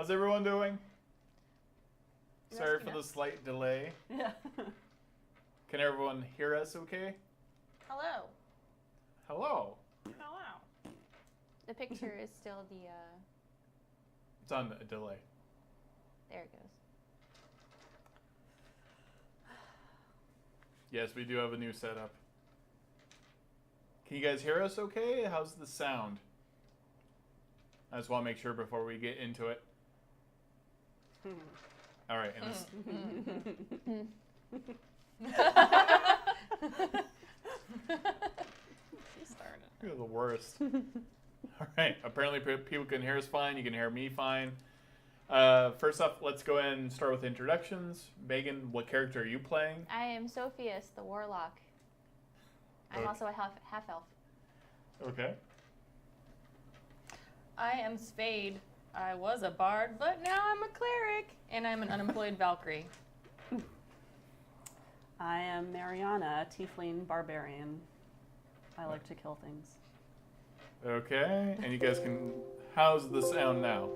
How's everyone doing? Sorry for the slight delay. Yeah. Can everyone hear us okay? Hello. Hello. Hello. The picture is still the, It's on a delay. there it goes. Yes, we do have a new setup. Can you guys hear us okay? How's the sound? I just want to make sure before we get into it. All right. And She started. you're the worst. All right. Apparently people can hear us fine. You can hear me fine. First off, let's go ahead and start with introductions. Megan, what character are you playing? I am Sophius, the warlock. I'm Okay. also a half-elf. Okay. I am Spade. I was a bard, but now I'm a cleric, and I'm an unemployed Valkyrie. I am Mariana, tiefling barbarian. I like to kill things. Okay. And you guys can... How's the sound now?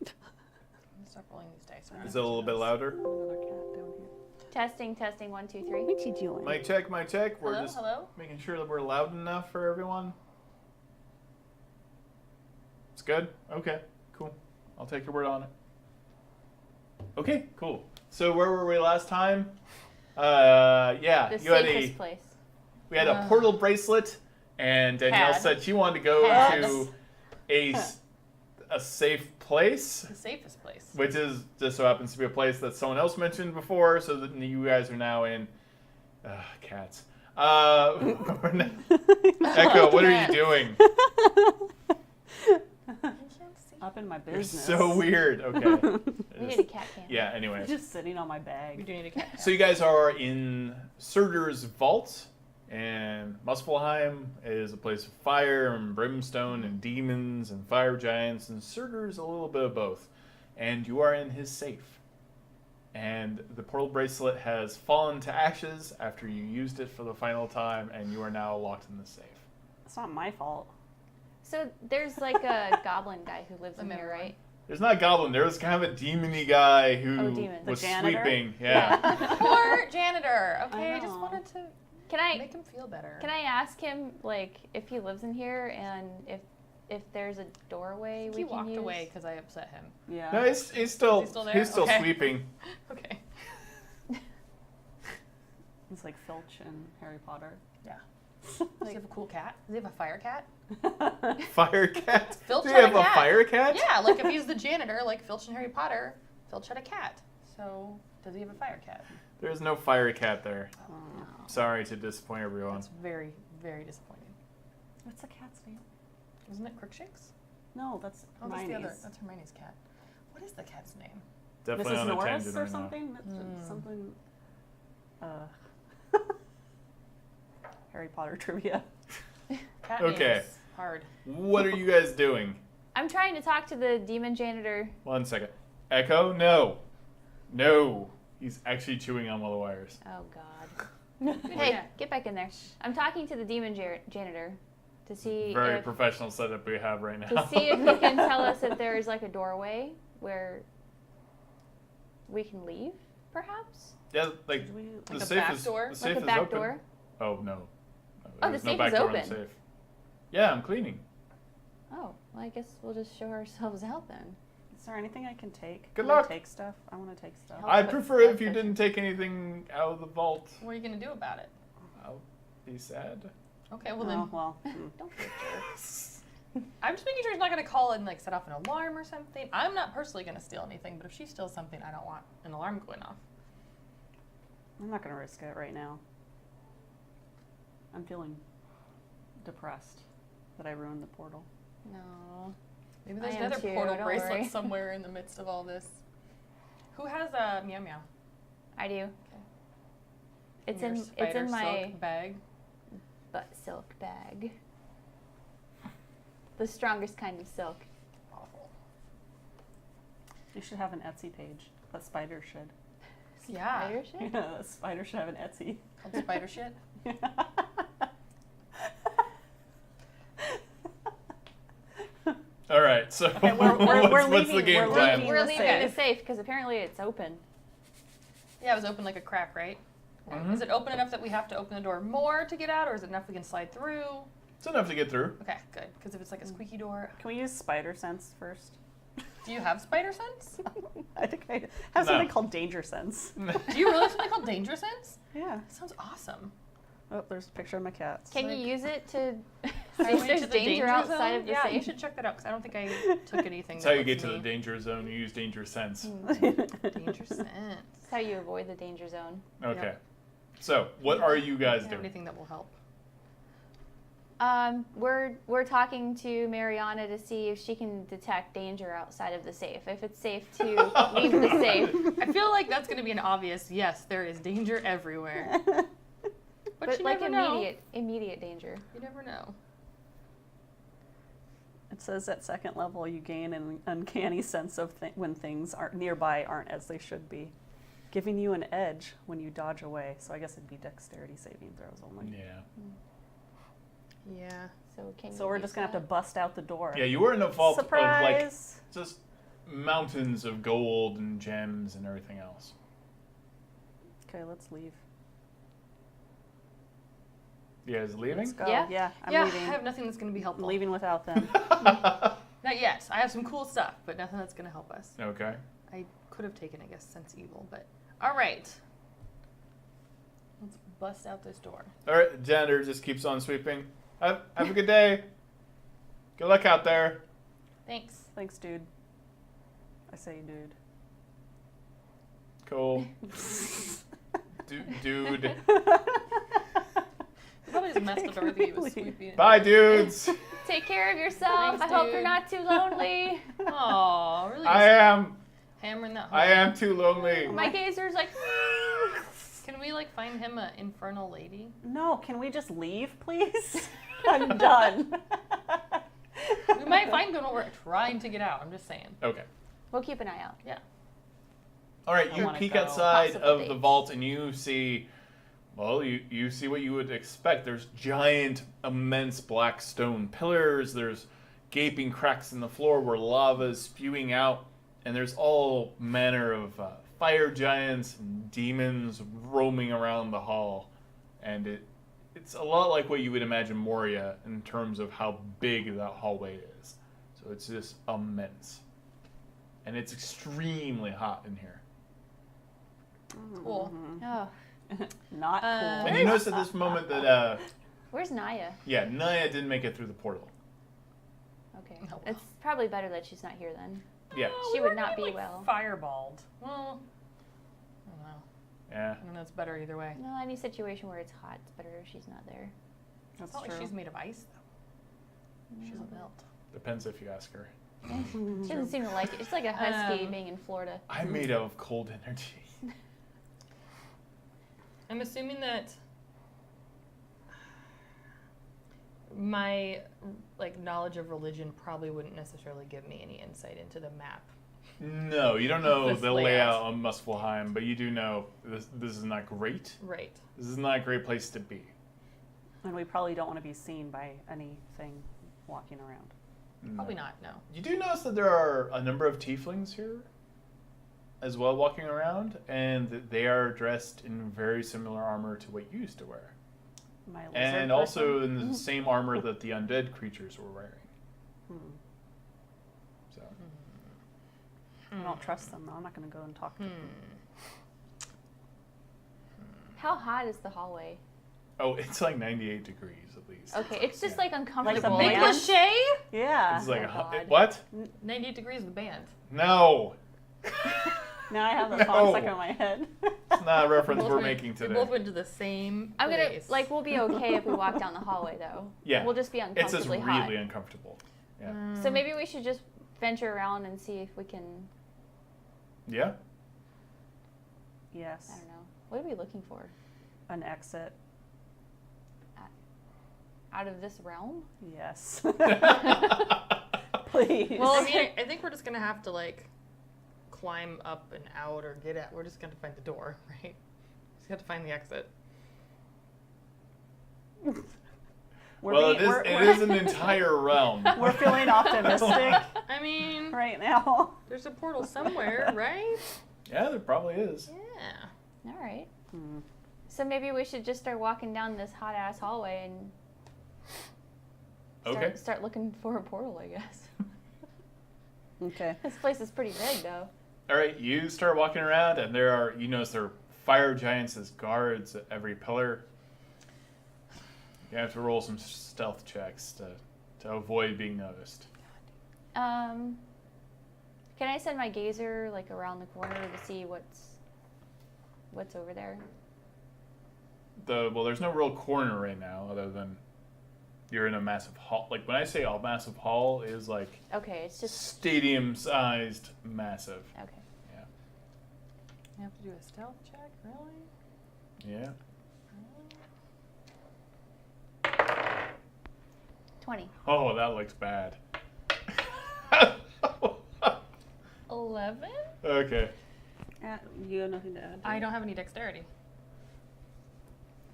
I'm gonna stop rolling these dice around. Is it a little bit louder? Another cat down here. Testing, 1, 2, 3. What's he doing? Mic check, mic check. We're Hello, just hello. making sure that we're loud enough for everyone. It's good? Okay, cool. I'll take your word on it. Okay, cool. So where were we last time? Yeah, The you had safest place. we had a portal bracelet, and Danielle Had. said she wanted to go Had. to a safe place, The safest place. which is just so happens to be a place that someone else mentioned before, so that you guys are now in cats. We're now- Echo, what are you doing? Up in my You're business. so weird. Okay. We need a cat can. Yeah, anyway. Just sitting on my We bag. do need a cat. So you guys are in Surtur's vault, and Muspelheim is a place of fire and brimstone and demons and fire giants, and Surtur's a little bit of both. And you are in his safe. And the portal bracelet has fallen to ashes after you used it for the final time, and you are now locked in the safe. It's not my fault. So there's like a goblin guy who lives in Remember here, one. right? There's not a goblin. There was kind of a demon-y guy who Oh, demon. was The janitor? sweeping. Yeah. Poor janitor. Okay, I I just know. wanted to Can I make him feel better. can I ask him like if he lives in here and if there's a doorway we He can walked use? away because I upset him. Yeah. No, he's still, Is he still there? he's still Okay. sweeping. Okay. He's like Filch in Harry Potter. Yeah. Does he have a cool cat? Does he have a fire cat? Fire cat? Filch Do you had have a a cat. fire cat? Yeah, like if he's the janitor, like Filch in Harry Potter, Filch had a cat. So does he have a fire cat? There's no fire cat there. Oh. Sorry to disappoint everyone. That's very, very disappointing. What's the cat's name? Isn't it Crookshanks? No, that's Oh, that's the other. Hermione's. That's Hermione's cat. What is the cat's name? Definitely Mrs. on a Norris tangent or right now. something? That's something. Harry Potter trivia. Cat Okay. names. Hard. What are you guys doing? I'm trying to talk to the demon janitor. 1 second. Echo? No. No. He's actually chewing on one of the wires. Oh God. Hey, get back in there. I'm talking to the demon janitor to see Very if professional setup we have right now. to see if he can tell us if there's like a doorway where we can leave, perhaps. Yeah, like Did we- the Like a safe back is door? the safe Like a is back open. door. Oh no. Oh, There's the no safe back is door in the open. safe. Yeah, I'm cleaning. Oh, well, I guess we'll just show ourselves out then. Is there anything I can take? Good Can I luck. take stuff. I want to take stuff. Help. I'd put prefer if blood you pressure. didn't take anything out of the vault. What are you gonna do about it? I'll be sad. Okay, well Oh, then. well. Don't be a jerk. I'm just making sure he's not gonna call and like set off an alarm or something. I'm not personally gonna steal anything, but if she steals something, I don't want an alarm going off. I'm not going to risk it right now. I'm feeling depressed that I ruined the portal. No. Maybe there's I am another too, portal don't bracelet worry. somewhere in the midst of all this. Who has a meow meow? I do. It's Your in spider my silk bag. butt silk bag. The strongest kind of silk. Awful. You should have an Etsy page. That spider should. Yeah. Spider shit? Yeah, that spider should have an Etsy. Called spider shit. All right, So Okay, we're what's the leaving- game we're plan? leaving. We're the leaving safe. the safe because apparently it's open. Yeah, it was open like a crack, right? Mhm. Is it open enough that we have to open the door more to get out, or is it enough we can slide through? It's enough to get through. Okay, good. Because if it's like a squeaky door, Can we use spider sense first? do you have spider sense? I think I have No. something called danger sense. Do you really have something called danger sense? Yeah. That sounds awesome. Oh, there's a picture of my cats. Can Like- you use it to see Highway if there's to the danger outside zone? of the Yeah, safe? you should check that out because I don't think I took anything. That's that how you lets get to the me- danger zone. You use danger sense. danger sense. That's how you avoid the danger zone. Okay. Yep. So, what are you guys Have doing? anything that will help? We're talking to Mariana to see if she can detect danger outside of the safe. If it's safe to leave the safe. I feel like that's going to be an obvious yes. There is danger everywhere, but you like never know. immediate danger. You never know. It says at second level you gain an uncanny sense of when things aren't nearby aren't as they should be, giving you an edge when you dodge away. So I guess it'd be dexterity saving throws only. Yeah. Yeah. So can So you we're use just gonna have to that? bust out the door. Yeah, you were in a vault of like Surprise! just mountains of gold and gems and everything else. Okay, let's leave. You guys leaving? Let's go. Yeah. Yeah, I'm yeah, leaving. I have nothing that's going to be I'm helpful. leaving without them. Not yet. I have some cool stuff, but nothing that's going to help us. Okay. I could have taken, I guess, sense evil, but all right. Let's bust out this door. All right, janitor just keeps on sweeping. Have a good day. Good luck out there. Thanks. Thanks, dude. I say, dude. Cool. Dude. Probably just messed up everything he was Leave. sweeping. Bye, dudes. Take care of yourself. Thanks, I hope you're dude. not too lonely. Aw, really? I am. Hammering that home. I am too lonely. My gazer's like. Can we like find him an infernal lady? No, can we just leave, please? I'm done. We might find one while we're trying to get out. I'm just saying. Okay. We'll keep an eye out. Yeah. All right, I you wanna peek go. outside Possible of the dates. vault and you see, well, you see what you would expect. There's giant, immense black stone pillars. There's gaping cracks in the floor where lava is spewing out. And there's all manner of fire giants and demons roaming around the hall. And it's a lot like what you would imagine Moria in terms of how big that hallway is. So it's just immense. And it's extremely hot in here. Cool. Oh, Not cool. And you notice at this moment that, where's Naya? yeah, Naya didn't make it through the portal. Okay. Oh, well. It's probably better that she's not here then. Yeah. She we would were not getting, be well. Fireballed. Well, I don't know. Yeah. I don't know. It's better either way. No, any situation where it's hot, it's better if she's not there. That's It's not true. like she's made of ice though. She doesn't melt. Depends if you ask her. She doesn't seem to like it. It's like a husky Um, being in Florida. I'm made out of cold energy. I'm assuming that my like knowledge of religion probably wouldn't necessarily give me any insight into the map. No, you don't know This the layout. layout of Muspelheim, but you do know this is not great. Right. This is not a great place to be. And we probably don't want to be seen by anything walking around. Probably No. not. No. You do notice that there are a number of tieflings here as well walking around, and that they are dressed in very similar armor to what you used to wear. My lizard And also person? in the same armor that the undead creatures were wearing. Hmm. So I don't trust them. though. I'm not going to go and talk to them. How hot is the hallway? oh, it's like 98 degrees at least. Okay, it's just Yeah. like uncomfortable. Big Big Man? cliche. Yeah. It's like Oh, a God. what? 98 degrees of the band. No, Now I have that No. song stuck in my head. it's not a reference Both we're went- making they today. both went to the same I'm gonna place. like we'll be okay if we walk down the hallway though. Yeah, We'll just be It's just uncomfortably really hot. uncomfortable. Yeah. Mm. So maybe we should just venture around and see if we can. Yeah. Yes. I don't know. What are we looking for? An exit. Out of this realm? Yes. Please. Well, I mean, I think we're just gonna have to like climb up and out or get at. We're just gonna find the door, right? Just have to find the exit. Well, it is an entire realm. we're feeling optimistic I mean, right now. there's a portal somewhere, right? Yeah, there probably is. Yeah. All right. Hmm. So maybe we should just start walking down this hot ass hallway and Okay. start looking for a portal, I guess. Okay. This place is pretty big, though. All right, you start walking around, and you notice there are fire giants as guards at every pillar. You have to roll some stealth checks to avoid being noticed. Can I send my gazer like around the corner to see what's over there? Well, there's no real corner right now, other than you're in a massive hall. Like when I say a massive hall, is like Okay, it's just stadium-sized, massive. okay. Yeah. You have to do a stealth check, really? Yeah. 20. Oh, that looks bad. 11? Okay. You have nothing to add? I don't have any dexterity.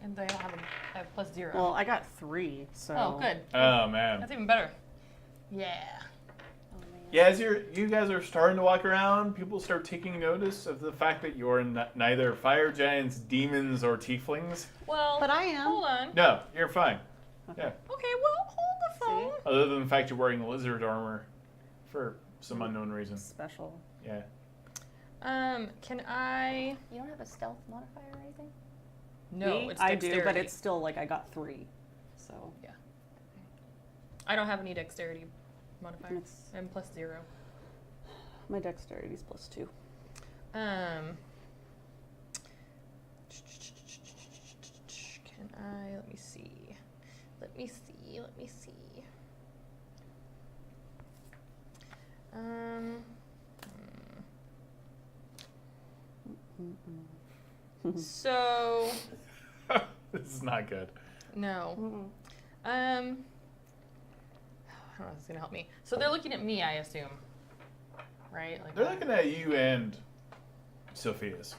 And I don't have I have plus 0. Well, I got 3, so. oh, good. Oh man. That's even better. Yeah. Oh man. Yeah, as you guys are starting to walk around, people start taking notice of the fact that you're neither fire giants, demons, or tieflings. Well, But I am. hold on. No, you're fine. Yeah. Okay, well, hold the phone. Other than the fact you're wearing lizard armor for some unknown reason. Special. Yeah. Can I? You don't have a stealth modifier or anything? No, Me? it's I dexterity. do, but it's still like I got 3. So. I don't have any dexterity modifier. It's- I'm plus 0. My dexterity's plus 2. Can I? Let me see. Let me see. So This is not good. no. Mm-mm. I don't know if it's gonna help me. So they're looking at me, I assume. Right? Like They're looking at you and Sophia's.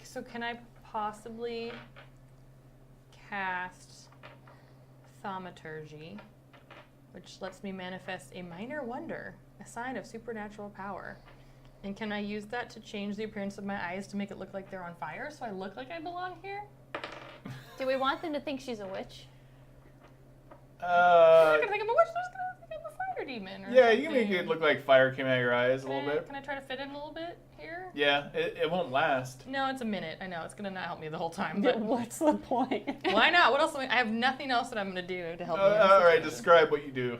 So can I possibly cast Thaumaturgy, which lets me manifest a minor wonder, a sign of supernatural power? And can I use that to change the appearance of my eyes to make it look like they're on fire, so I look like I belong here? Do we want them to think she's a witch? They're not gonna think I'm a witch. They're just gonna think I'm a fire demon. Or Yeah, you can make something. it look like fire came out of your eyes a little bit. Can I try to fit in a little bit here? Yeah, it won't last. No, it's a minute. I know it's gonna not help me the whole time, but What's the point? why not? What else? I have nothing else that I'm gonna do to help me. in this All right, situation. describe what you do.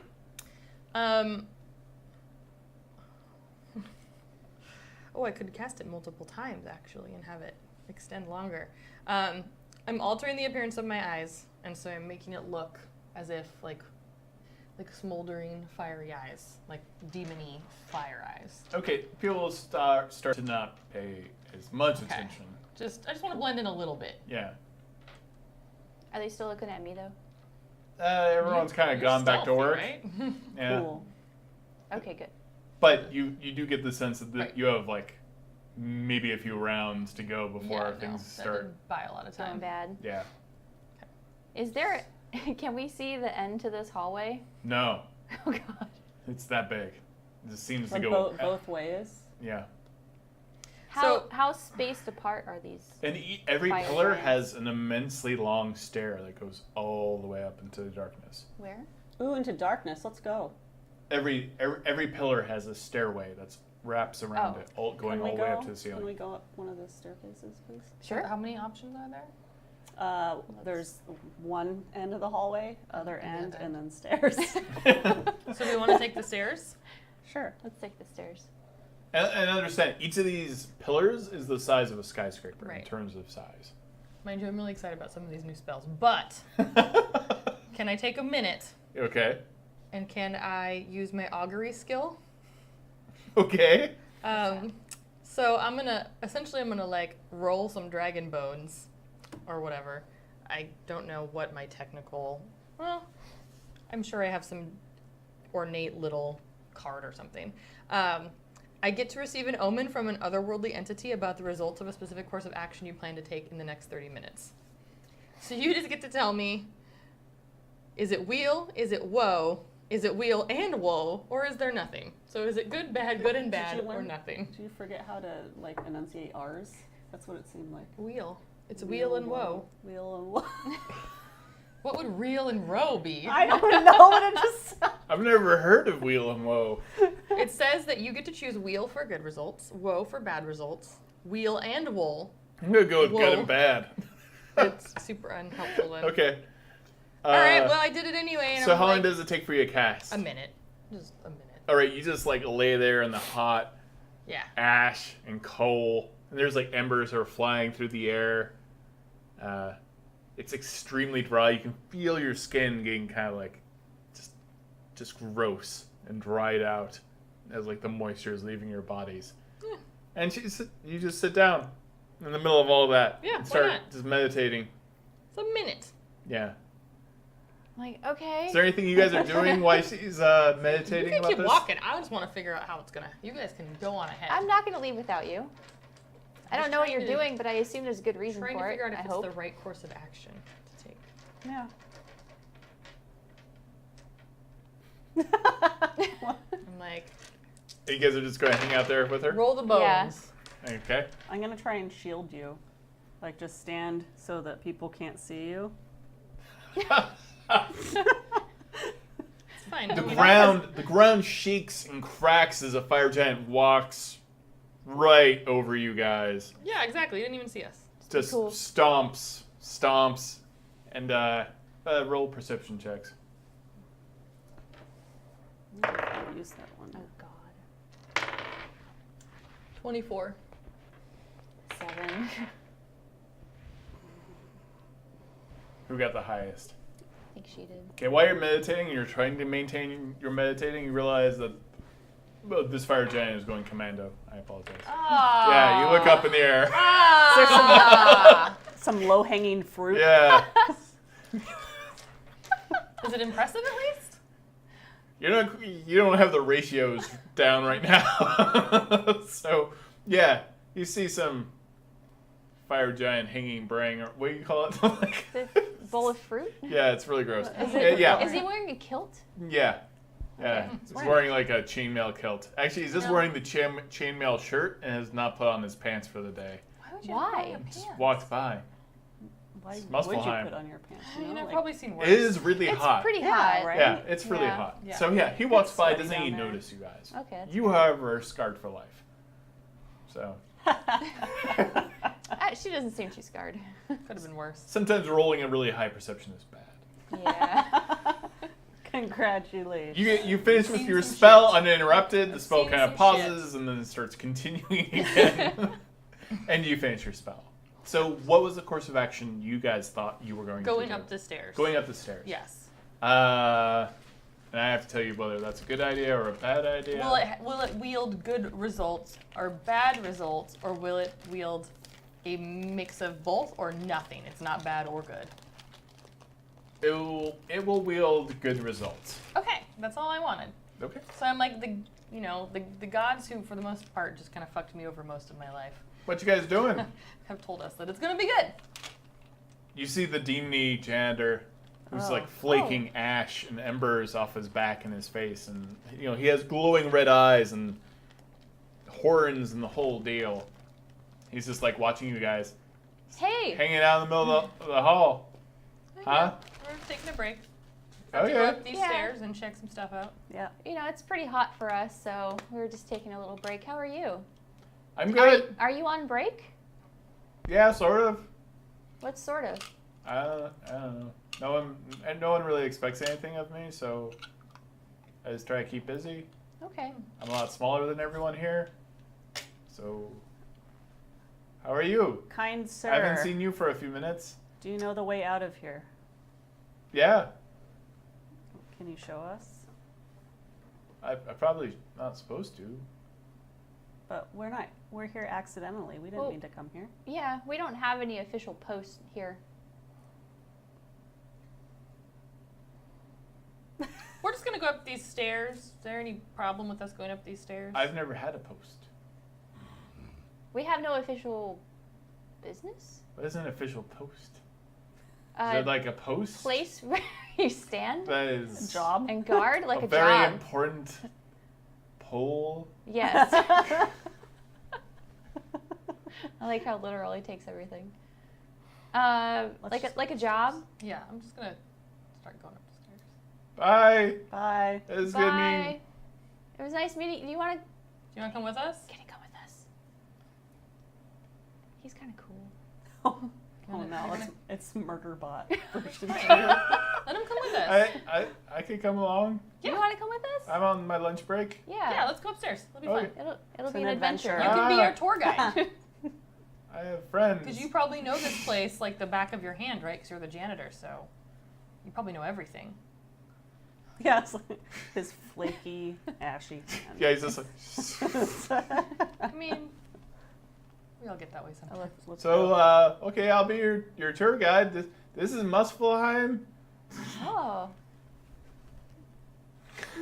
Oh, I could cast it multiple times actually and have it extend longer. I'm altering the appearance of my eyes, and so I'm making it look as if like smoldering, fiery eyes, like demony fire eyes. Okay, people will start to not pay as much attention. I just want to blend in a little bit. Yeah. Are they still looking at me though? Everyone's kind of You're gone back to stealthy, work. right? Yeah. Cool. Okay, good. But you do get the sense that Right. you have like maybe a few rounds to go before Yeah, things that start. didn't buy a lot of Going time. bad. Yeah. Is there? Can we see the end to this hallway? No, Oh God. it's that big. It just seems to But go. both ways. Yeah. How spaced apart are these? And every Fire pillar giants. has an immensely long stair that goes all the way up into the darkness. Where? Ooh, into darkness. Let's go. Every pillar has a stairway that's wraps around Oh. it, going Can we all the way go? up to the Can we ceiling. go up one of the staircases, please? Sure. How many options are there? There's one end of the hallway, other The end, other. and then stairs. So we want to take the stairs. Sure. Let's take the stairs. And understand, each of these pillars is the size of a skyscraper in Right. terms of size. Mind you, I'm really excited about some of these new spells, but can I take a minute Okay. and can I use my augury skill? Okay. So I'm gonna like roll some dragon bones or whatever. I don't know what my technical, well, I'm sure I have some ornate little card or something. I get to receive an omen from an otherworldly entity about the results of a specific course of action you plan to take in the next 30 minutes. So you just get to tell me Is it wheel? Is it woe? Is it wheel and woe? Or is there nothing? So is it good, good and bad, or nothing? Did you forget how to like enunciate R's? That's what it seemed like. Wheel. It's wheel and woe. Wheel and woe. What would real and row be? I don't know what it just I've never heard of wheel and woe. It says that you get to choose wheel for good results, woe for bad results, wheel and wool. I'm gonna go with good Whoa. and bad. It's super unhelpful then. Okay. All right, well, I did it anyway. And So I'm how long like, does it take for you to cast? A minute. Just a minute. All right, you just like lay there in the hot Yeah. ash and coal, and there's like embers that are flying through the air. It's extremely dry. You can feel your skin getting kind of like just gross and dried out as like the moisture is leaving your bodies. Yeah. And you just sit down in the middle of all of that Yeah, and why start not? just meditating. It's a minute. Yeah. Like, okay. Is there anything you guys are doing while she's meditating You can about keep this? walking. I just want to figure out how it's gonna. You guys can go on ahead. I'm not going to leave without you. I Just don't know what trying you're to- doing, but I assume there's a good reason trying to for it. figure out if I it's hope. the right course of action to take. Yeah. I'm like, You guys are just going to hang out there with her? roll the bones. Yeah. Okay. I'm gonna try and shield you. Like just stand so that people can't see you. It's fine. The ground shakes and cracks as a fire giant walks right over you guys. Yeah, exactly. You didn't even see us. Just Cool. stomps, and roll perception checks. I'll use that one. Oh, God. 24. 7. Who got the highest? I think she did. Okay, while you're meditating and you're trying to maintain your meditating, you realize that this fire giant is going commando. I apologize. Ah. Yeah, you look up in the air. Is there Ah. some low-hanging fruit? Yeah. Is it impressive at least? You don't have the ratios down right now. So, yeah, you see some fire giant hanging braying, or what do you call it? The bowl of fruit? Yeah, it's really gross. Is it, Yeah. Is he wearing a kilt? Yeah. Yeah. Okay. He's wearing like a chainmail kilt. Actually, he's just No. wearing the chainmail shirt and has not put on his pants for the day. Why would Why? have Just pants? walked by. Why It's would you Muspelheim. put on your pants? I You mean, know, I've like- probably seen worse. It is really It's hot. pretty Yeah, hot. right? Yeah, it's really Yeah. hot. Yeah. So yeah, he walks by, sweaty doesn't down even there. notice you guys. Okay. that's You, however, are scarred for life. So She doesn't seem too scarred. Could have been worse. sometimes rolling a really high perception is bad. Yeah. Congratulations. You finish with Seen your some spell shit. uninterrupted. The I've spell seen kind of some pauses and then it starts continuing again, and you finish your spell. So, what was the course of action you guys thought you were going to do? Going up the stairs. Going up the stairs. Yes. And I have to tell you whether that's a good idea or a bad idea. Will it wield good results or bad results, or will it wield a mix of both or nothing? It's not bad or good. It will wield good results. Okay, that's all I wanted. Okay. So I'm like the gods who, for the most part, just kind of fucked me over most of my life, What you guys doing? have told us that it's gonna be good. You see the demony janitor who's Oh. like flaking ash and embers off his back and his face, and he has glowing red eyes and horns and the whole deal. He's just like watching you guys Hey. hanging out in the middle of the hall. Huh? We're taking a break. Oh, To go yeah. up these Yeah. stairs and check some stuff out. Yeah. You know, it's pretty hot for us, so we were just taking a little break. How are you? I'm good. Are you on break? Yeah, sort of. What sort of? I don't know. No one really expects anything of me, so I just try to keep busy. Okay. I'm a lot smaller than everyone here. So, how are you? Kind sir, I haven't seen you for a few minutes. do you know the way out of here? Yeah, Can you show us? I probably not supposed to. But we're not. We're here accidentally. We didn't Well- mean to come here. Yeah, we don't have any official posts here. We're just gonna go up these stairs. Is there any problem with us going up these stairs? I've never had a post. We have no official business. What is an official post? Is Uh, it like a post? place where You stand That is Job. and guard like a a very job. important pole. Yes. I like how literal he takes everything. Like a job. Yeah, I'm just gonna start going up the stairs. Bye. Bye. It was good meeting. Bye. It was nice meeting. Do you want to? Do you want to come with us? Can he come with us? He's kind of cool. Oh no, it's Murderbot version 2. Let him come with us. I could come along. Do you want to come with us? I'm on my lunch break. Yeah, let's go upstairs. It'll be Okay. fun. It'll It's be an an adventure. You can be our tour guide. I have friends. Because you probably know this place like the back of your hand, right? Because you're the janitor, so you probably know everything. Yeah, it's like his flaky, ashy hand. Yeah, he's just like. I mean, we all get that way sometimes. Let's So, go. okay, I'll be your tour guide. This is Muspelheim. Oh.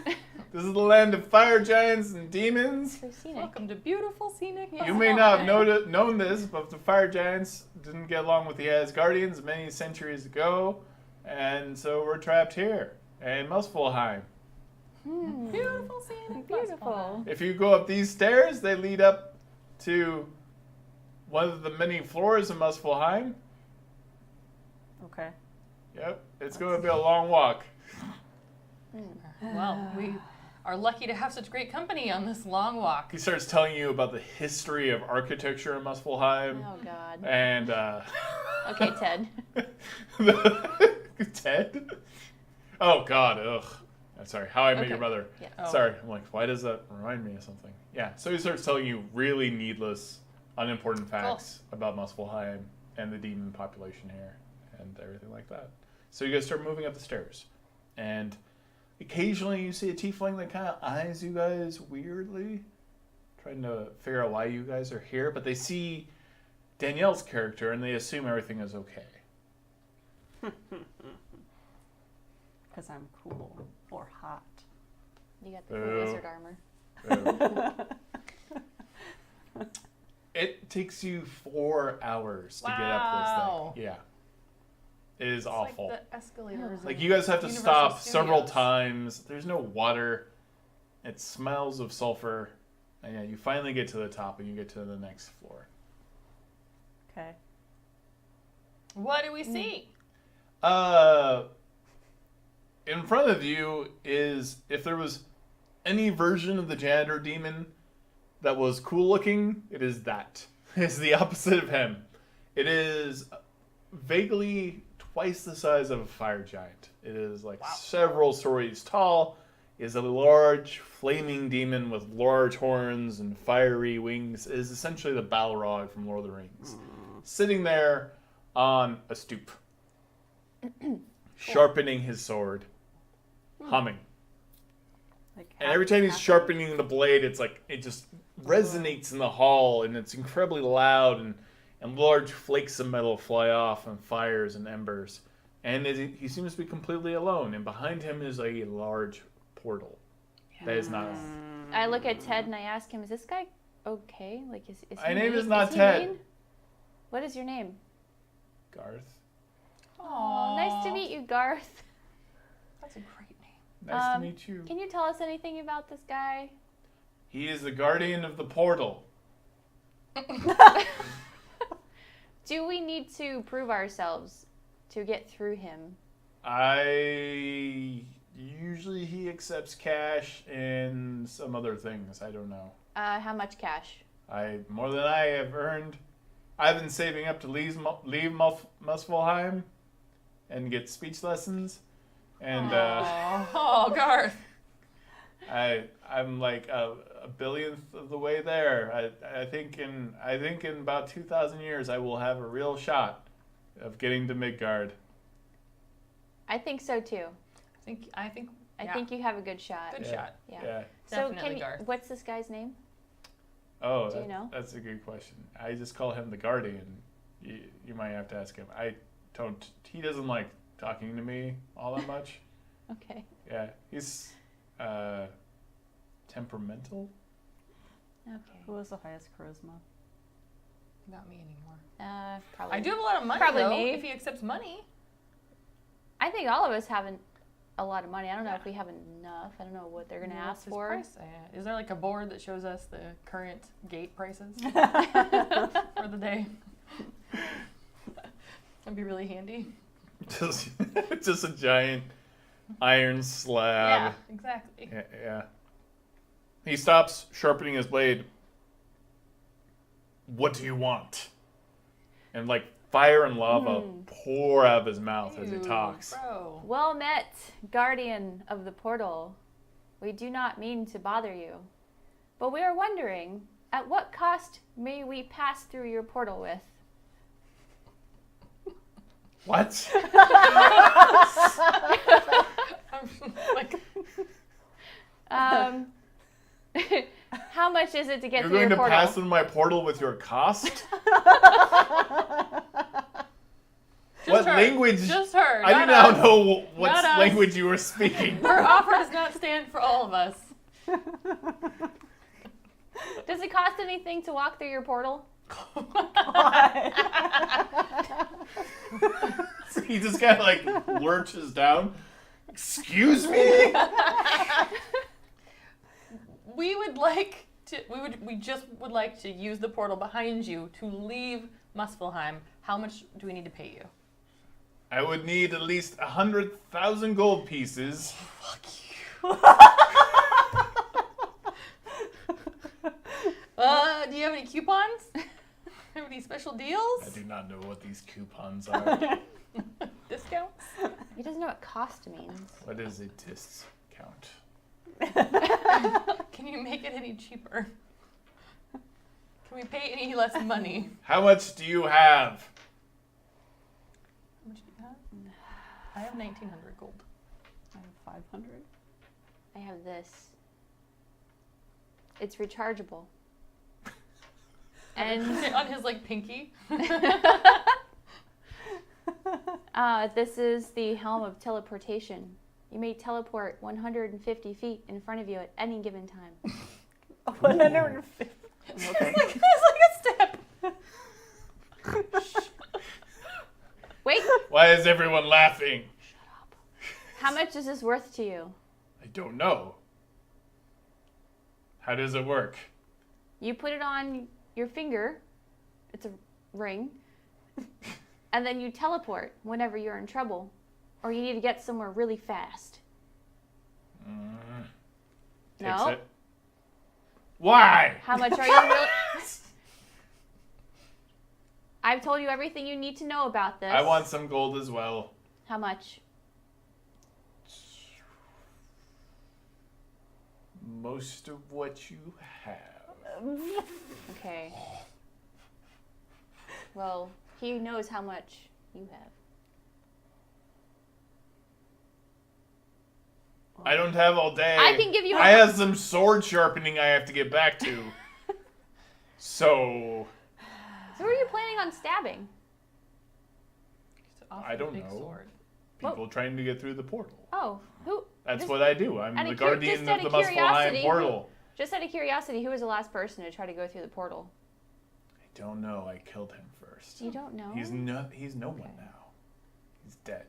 This is the land of fire giants and demons. So scenic. Welcome to beautiful scenic. You may not have known this, but the fire giants didn't get along with the Asgardians many centuries ago, and so we're trapped here in Muspelheim. Beautiful scenic. Beautiful. If you go up these stairs, they lead up to one of the many floors of Muspelheim. Okay. Yep, it's going to be a long walk. Well, we are lucky to have such great company on this long walk. He starts telling you about the history of architecture in Muspelheim. Oh God. And, Okay, Ted. Ted? Oh, God, ugh. I'm sorry, How I Met Your Okay. Mother. Yeah. Oh. Sorry, I'm like, why does that remind me of something? Yeah, so he starts telling you really needless, unimportant facts about Muspelheim and the demon population here and everything like that. So you guys start moving up the stairs. And occasionally you see a tiefling that kind of eyes you guys weirdly, trying to figure out why you guys are here, but they see Danielle's character and they assume everything is okay. Because I'm cool or hot. You got the Boo. cool wizard armor. It takes you 4 hours to get Wow. up this thing. Yeah. It is awful. Like the escalators. Like in you guys have to Universal stop several Studios. times. There's no water. It smells of sulfur. And yeah, you finally get to the top and you get to the next floor. Okay. What do we see? In front of you is, if there was any version of the janitor demon that was cool looking, it is that. It's the opposite of him. It is vaguely twice the size of a fire giant. It is like several stories tall. It is a large flaming demon with large horns and fiery wings. It is essentially the Balrog from Lord of the Rings. Sitting there on a stoop. Sharpening his sword. Humming. Like And every time he's sharpening the blade, it's like it just resonates in the hall, and it's incredibly loud, and large flakes of metal fly off and fires and embers. And he seems to be completely alone, and behind him is a large portal. That is not. I look at Ted and I ask him, "Is this guy okay? Like, is he My name mean? is not he Ted. mean? What is your name?" Garth. Oh, nice to meet you, Garth. That's a great name. Nice to meet you. Can you tell us anything about this guy? He is the guardian of the portal. Do we need to prove ourselves to get through him? Usually he accepts cash and some other things. I don't know. How much cash? More than I have earned. I've been saving up to leave Muspelheim and get speech lessons, and Oh, Garth. I'm like a billionth of the way there. I think in about 2,000 years I will have a real shot of getting to Midgard. I think so too. I think. I think you have a good shot. Good Yeah. shot. Yeah. So Definitely Garth. what's this guy's name? Oh, Do you know? that's a good question. I just call him the guardian. You might have to ask him. I don't. He doesn't like talking to me all that much. Okay. Yeah, he's temperamental. Okay. Who has the highest charisma? Not me anymore. Probably. I do have a lot of money, Probably though, me. if he accepts money. I think all of us have a lot of money. I don't know if we have enough. I don't know what they're going to ask What's his for. price? Is there like a board that shows us the current gate prices for the day? That'd be really handy. Just a giant iron slab. Yeah, exactly. Yeah. He stops sharpening his blade. What do you want? And like fire and lava pour out of his mouth as he Ew, talks. Bro. Well met, guardian of the portal. We do not mean to bother you, but we are wondering, at what cost may we pass through your portal with? What? Like, How much is it to get You're through going your to portal? pass through my portal with your cost? What her. language? Just her. I do not not us. know what Not us. language you were speaking. Her offer does not stand for all of us. Does it cost anything to walk through your portal? So he just kind of like lurches down. Excuse me? We just would like to use the portal behind you to leave Muspelheim. How much do we need to pay you? I would need at least 100,000 gold pieces. Fuck you. Do you have any coupons? Have any special deals? I do not know what these coupons are. Discounts? He doesn't know what cost means. What is a discount? Can you make it any cheaper? Can we pay any less money? How much do you have? How much do you have? I have 1,900 gold. I have 500. I have this. It's rechargeable. And On his like pinky. this is the helm of teleportation. You may teleport 150 feet in front of you at any given time. 150. Okay. It's like a step. Wait, Why is everyone laughing? how much is this worth to you? I don't know. How does it work? You put it on your finger. It's a ring. And then you teleport whenever you're in trouble. Or you need to get somewhere really fast. Takes No? it. Why? How much are you really... I've told you everything you need to know about this. I want some gold as well. How much? Most of what you have. Okay. Well, he knows how much you have. I don't have all day. I can give you I have some sword sharpening I have to get back to. So Who are you planning on stabbing? I don't know. Sword. people trying to get through the portal. Oh, who? That's Just- what I do. I'm out the of guardian just of out the of Muspelheim curiosity, portal. Just out of curiosity, who was the last person to try to go through the portal? I don't know. I killed him first. You don't know. He's no one now. He's dead.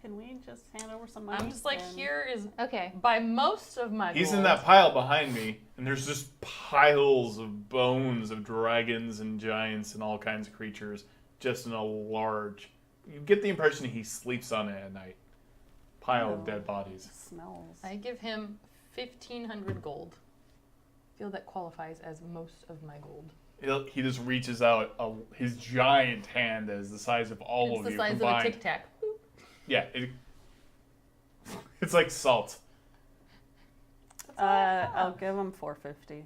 Can we just hand over some money? I'm just like, and- here is Okay. by most of my He's in gold. that pile behind me, and there's just piles of bones of dragons and giants and all kinds of creatures, just in a large. You get the impression he sleeps on it at night. Pile of Oh. dead bodies. It smells. I give him 1,500 gold. I feel that qualifies as most of my gold. He just reaches out his giant hand as the size of all It's of the you size combined. of a Tic Tac. Yeah, it's like salt. I'll give him 450.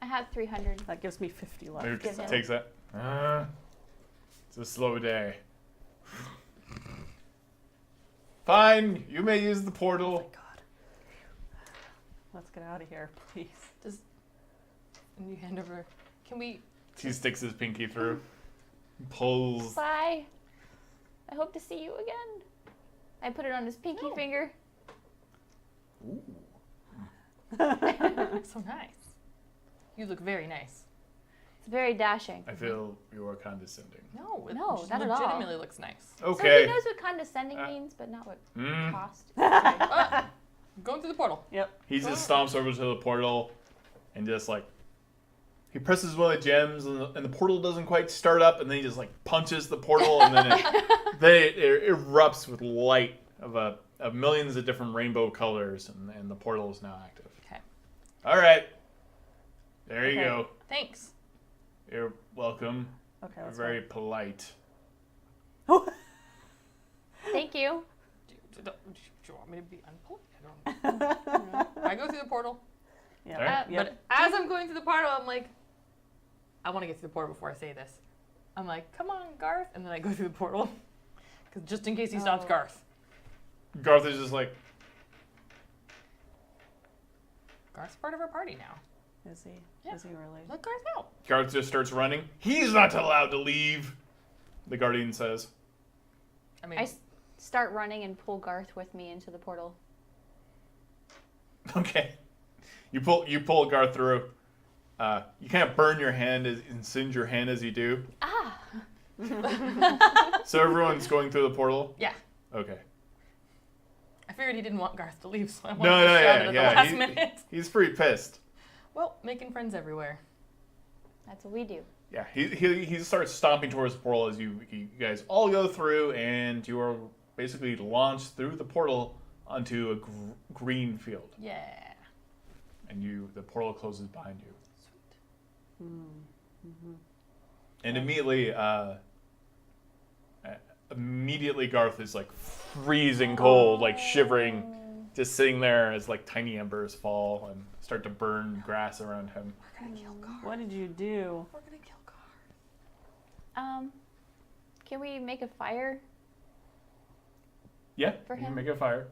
I have 300. That gives me 50 left. Maybe Give him. takes that. It's a slow day. Fine, you may use the portal. God. Let's get out of here, please. And you hand over. Can we? He sticks his pinky through, pulls. Bye. I hope to see you again. I put it on his pinky finger. So nice. You look very nice. It's very dashing. I feel you are condescending. No, it No, just not at all. legitimately looks nice. So he Okay. knows what condescending means, but not what Mm. cost. Okay. Going through the portal. Yep. He just stomps over to the portal and just like he presses one of the gems and the portal doesn't quite start up and then he just like punches the portal and then it erupts with light of millions of different rainbow colors and the portal is now active. Okay. All right. There you Okay. go. Thanks. You're welcome. Okay, You're let's very polite. go. Thank you. Do you want me to be unpolite? I don't know. I go through the portal. Yeah. All right. Yep. But as I'm going through the portal, I'm like, I want to get through the portal before I say this. I'm like, come on, Garth. And then I go through the portal. Because just in case he stops Oh. Garth. Garth is just like, Garth's part of our party now. Is he? Yeah. Is he really? Let Garth out. Garth just starts running. He's not allowed to leave, the Guardian says. I mean, I start running and pull Garth with me into the portal. Okay. You pull Garth through. You can't burn your hand and singe your hand as you do. Ah! So everyone's going through the portal? yeah. Okay. I figured he didn't want Garth to leave, so I wanted No, to no, shout it yeah, at yeah. the last minute. He's pretty pissed. Well, making friends everywhere. That's what we do. Yeah, he starts stomping towards the portal as you guys all go through, and you are basically launched through the portal onto a green field, Yeah. and the portal closes behind you. Sweet. And immediately Garth is like freezing cold, like shivering, just sitting there as like tiny embers fall and start to burn grass around him. We're gonna kill Garth. What did you do? We're gonna kill Garth. Can we make a fire? Yeah, For you can him? make a fire.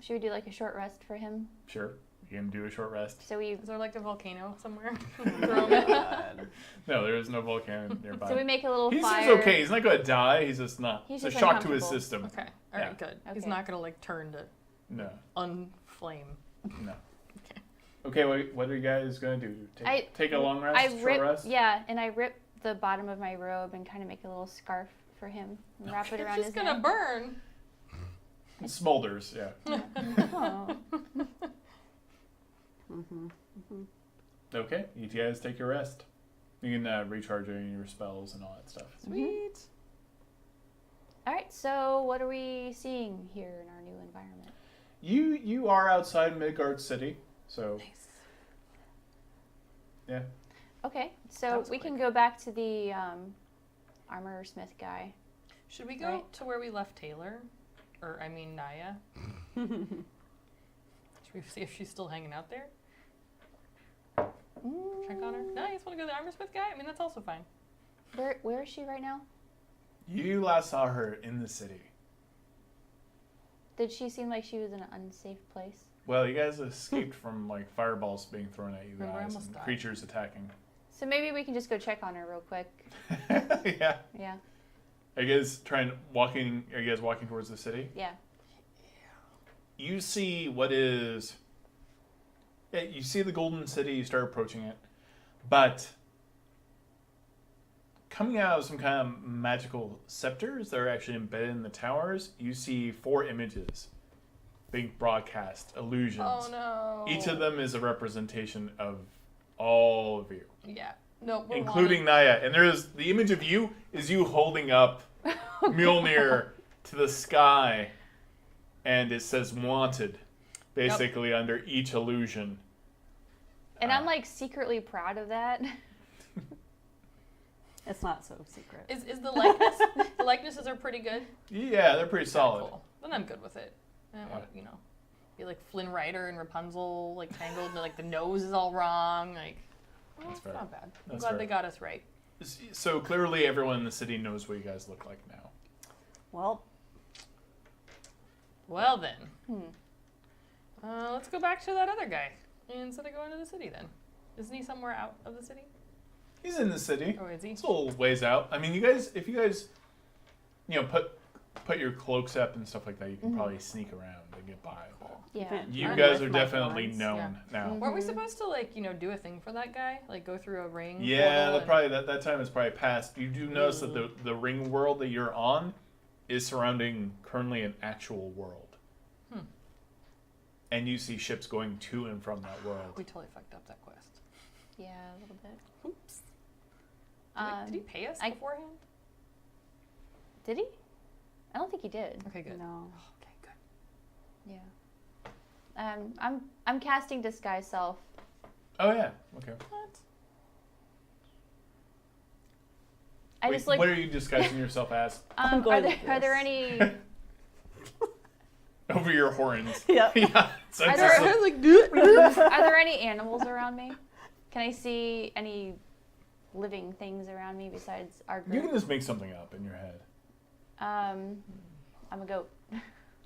Should we do like a short rest for him? Sure, you can do a short rest. So we Is there like a volcano somewhere? Throw him in. No, there is no volcano nearby. we make a little He fire. seems okay. He's not going to die. He's just not. He's It's a just shock to his uncomfortable. system. Okay. All right. Good. He's Okay. not gonna like turn to No, unflame. no. Okay, what are you guys going to do? I- Take a long rest, short rip, rest? yeah, and I rip the bottom of my robe and kind of make a little scarf for him and wrap it It's around just his gonna neck. burn. It smolders, yeah. Oh. Okay, you guys take your rest. You can recharge any of your spells and all that stuff. Sweet. All right, so what are we seeing here in our new environment? You are outside Midgard City, so Nice. yeah. Okay, That so was we quick. can go back to the armor smith guy. Should we go Right. to where we left Taylor? Or, I mean, Naya? Should we see if she's still hanging out there? Check on her? No, you just want to go to the armor smith guy? I mean, that's also fine. Where is she right now? You last saw her in the city. Did she seem like she was in an unsafe place? Well, you guys escaped from like fireballs being thrown at you Remember, I guys almost and died. creatures attacking. So maybe we can just go check on her real quick. Yeah. Yeah, Are you guys walking towards the city? yeah. You see what is. Yeah, you see the Golden City. You start approaching it, but coming out of some kind of magical scepters that are actually embedded in the towers, you see 4 images being broadcast, illusions. Oh, no. Each of them is a representation of all of you, Yeah. No, we're including Naya. And there's the image of you is you holding up Mjolnir to the sky, and it says "wanted," basically under each illusion. And I'm like secretly proud of that. It's not so secret. Is the likeness? The likenesses are pretty good. Yeah, they're pretty solid. Cool. Then I'm good with it. I don't want to, be like Flynn Rider and Rapunzel, like tangled, and like the nose is all wrong. Like, well, That's it's fair. not bad. I'm That's glad fair. they got us right. So clearly, everyone in the city knows what you guys look like now. Well, Well then, let's go back to that other guy instead of going to the city. Then, isn't he somewhere out of the city? He's in the city. Or is he? It's a little ways out. I mean, if you guys, put your cloaks up and stuff like that, you can probably sneak around and get by. Yeah. Even- You Mine guys with are my definitely thorns. known Yeah. now. Mhm. Weren't we supposed to like do a thing for that guy? Like go through a ring? Yeah, portal that and- that time is probably past. You do notice that the ring world that you're on is surrounding currently an actual world. And you see ships going to and from that world. We totally fucked up that quest. Yeah, a little bit. Oops. Did he pay us I- beforehand? Did he? I don't think he did. Okay, good. No. Okay, good. Yeah. I'm casting disguise self. Oh yeah. Okay. What? I Wait, just like. what are you disguising yourself as? I'm Are going there, with are there this. any? Over your horns. Yeah. Yeah. So Are it's there- just I like- was like, Are there any animals around me? Can I see any living things around me besides our you group? can just make something up in your head. I'm a goat.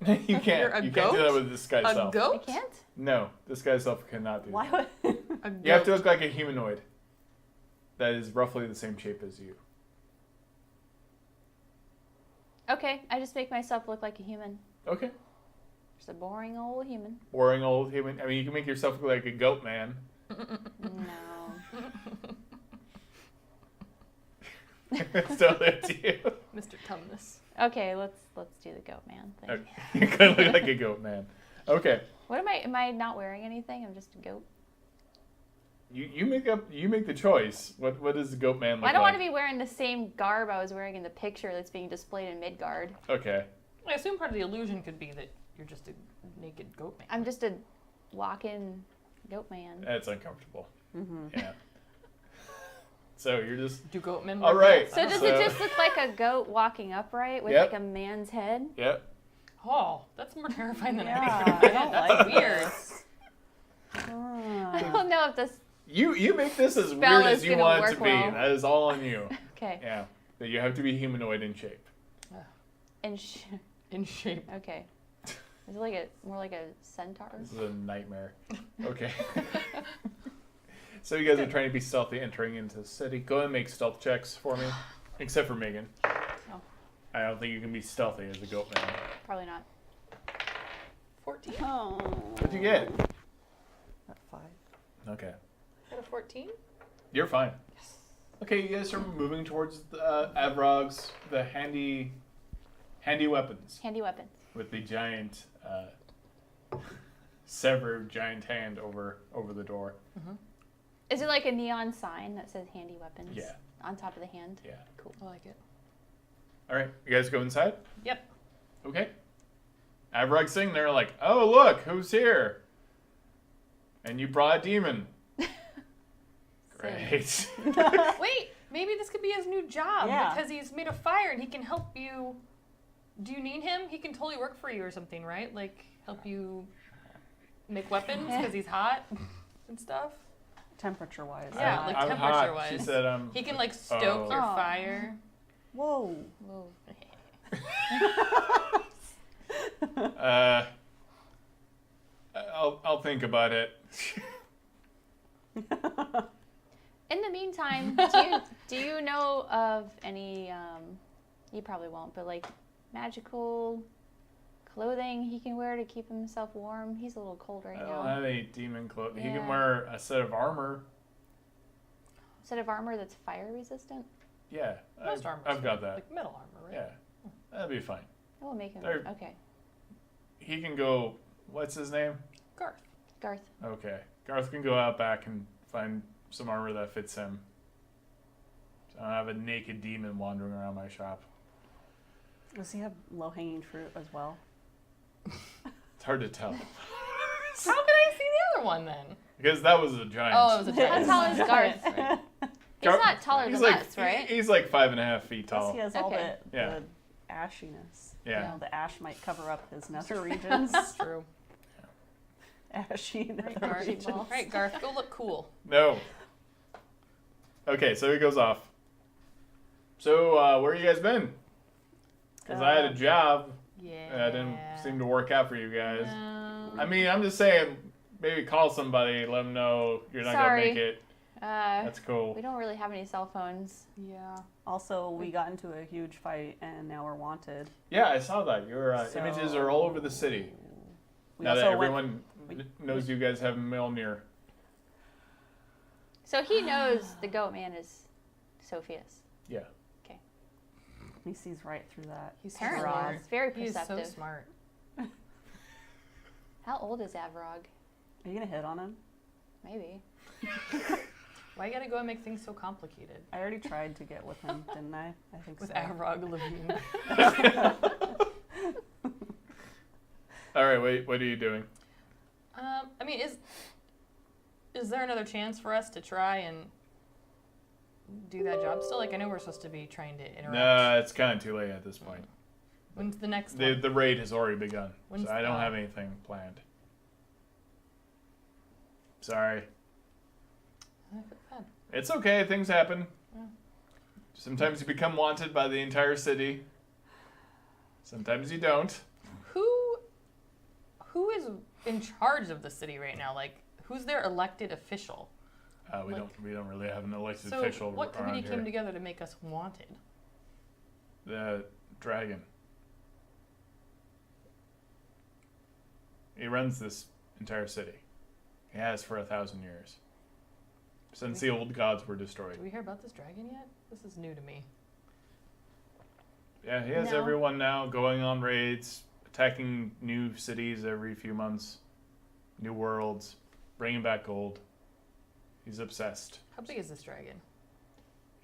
You can't. You're a You can't do that goat? with disguise a self. I goat? can't. No, disguise self cannot do Why that. would? A goat. You have to look like a humanoid that is roughly the same shape as you. Okay, I just make myself look like a human. Okay. Just a boring old human. Boring old human. I mean, you can make yourself look like a goat man. No. It's totally up to you. Mr. Tumnus. Okay, let's do the goat man thing. Okay. You kind of look like a goat man. Okay. What am I? Am I not wearing anything? I'm just a goat. You make the choice. What does the goat man look I don't like? want to be wearing the same garb I was wearing in the picture that's being displayed in Midgard. Okay. I assume part of the illusion could be that you're just a naked goat man. I'm just a walk-in goat man. That's uncomfortable. Mm-hmm. Yeah. So you're just Do goat men All wear right. belts? So I don't does know. So- it just look like a goat walking upright with Yep. like a man's head? yep. Oh, that's more terrifying than Yeah, I I don't That's like weird. this. I Ah. don't know if this. You make this as Spell weird is as you gonna want it work to be. well. That is all on you. Okay. Yeah. That you have to be humanoid in shape. In shape. Okay. Is it like a more like a centaur? This is a nightmare. Okay. So you guys are trying to be stealthy entering into the city. Go ahead and make stealth checks for me. Except for Megan. Oh. I don't think you can be stealthy as a goat man. Probably not. 14? Oh. What'd you get? At 5. Okay. Got a 14? You're fine. Okay, you guys are moving towards the Avrog's, the handy weapons Handy weapons. with the giant, severed giant hand over the door. Is it like a neon sign that says handy weapons? Yeah. On top of the hand? Yeah. Cool. I like it. All right, you guys go inside. Yep. Okay. Avrog's sitting there like, oh look, who's here? And you brought a demon. Great. Wait, maybe this could be his new job Yeah. because he's made a fire and he can help you. Do you need him? He can totally work for you or something, right? Like help you make weapons because he's hot and stuff. Temperature wise. Yeah, like I'm hot. temperature-wise. She said, He can like stoke Oh. your Aw. fire. Whoa. Whoa. I'll think about it. In the meantime, do you know of any? You probably won't, but like magical clothing he can wear to keep himself warm. He's a little cold right I now. don't have any demon clothes. He Yeah. can wear a set of armor. Set of armor that's fire resistant. Most armor. I've got that. Like metal armor, right? Yeah, that'd be fine. That will make him There- okay. He can go. What's his name? Garth. Garth. Okay, Garth can go out back and find some armor that fits him. So I don't have a naked demon wandering around my shop. Does he have low hanging fruit as well? It's hard to tell How could I see the other one then? because that was a giant. Oh, it was a How giant. tall is Garth? Right. He's not taller he's than like, us, right? He's like 5.5 feet Plus tall. he has all Okay. Yeah. the ashiness. Yeah. You know, the ash might cover up his nether regions. That's true. Ashy nether Right, Garth. regions. Right, Garth, go look cool. No. Okay, so he goes off. So where you guys been? Because I had a job Yeah. and I didn't seem to work out for you guys. No. I mean, I'm just saying, maybe call somebody, let them know you're not Sorry. gonna make it. That's cool. We don't really have any cell phones. Yeah. Also, we got into a huge fight and now we're wanted. Yeah, I saw that. Your So- images are all over the city. We Now that also everyone knows you guys have Mjolnir. So he knows the goat man is Sophia's. Yeah. he sees right through that. He's Apparently, smart. it's very He is so perceptive. smart. How old is Avrog? Are you gonna hit on him? Maybe. Why you gotta go and make things so complicated? I already tried to get with him, didn't I? I think With so. Avrog Levine. All right, wait. What are you doing? I mean, is there another chance for us to try and do that job still? Like, I know we're supposed to be trying to interact. No, it's kind of too late at this point. When's the next one? The raid has already begun, When's so I don't the- have anything planned. Sorry. I feel bad. It's okay. Things happen. Yeah. Sometimes you become wanted by the entire city. Sometimes you don't. Who is in charge of the city right now? Like, who's their elected official? We Like- don't really have an elected So, official what around committee here. came together to make us wanted? The dragon. He runs this entire city. He has for 1,000 years. Since the old gods were destroyed. Do we hear about this dragon yet? This is new to me. Yeah, he has No. everyone now going on raids, attacking new cities every few months, new worlds, bringing back gold. He's obsessed. How big is this dragon?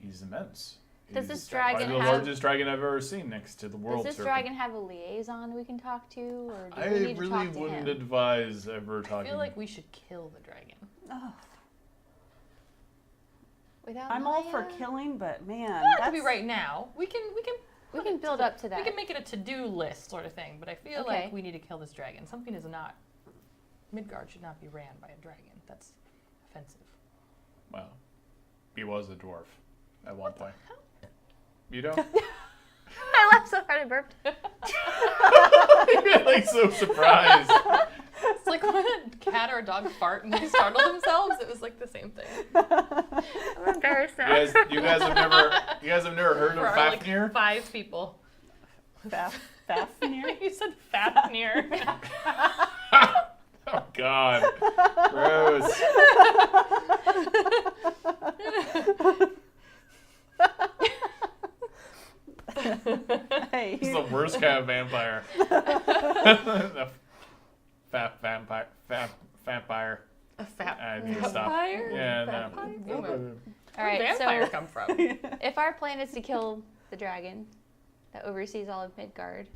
He's immense. Does He's this dragon probably the have- largest dragon I've ever seen next to the world Does this serpent. dragon have a liaison we can talk to, or do I we need to really talk to wouldn't him? advise ever I talking. feel like we should kill the dragon. Oh, Without I'm all for Maya? killing, but man, Not to that's be right now. We can We can build up to that. We can make it a to-do list sort of thing, but I feel Okay. like we need to kill this dragon. Something is not. Midgard should not be ran by a dragon. That's offensive. Well, he was a dwarf at one point. You don't? I laughed so hard I burped. You're like so surprised. It's like when a cat or a dog fart and they startle themselves. It was like the same thing. I'm embarrassed now. You guys have never heard For of our, Fafnir? like 5 people. Fafnir. You said Fafnir. Oh God, gross. Hey, He's the worst kind of vampire. The vampire. A fat I need to stop. vampire? Yeah, Vampire? no. All right, vampire so come from? if our plan is to kill the dragon that oversees all of Midgard,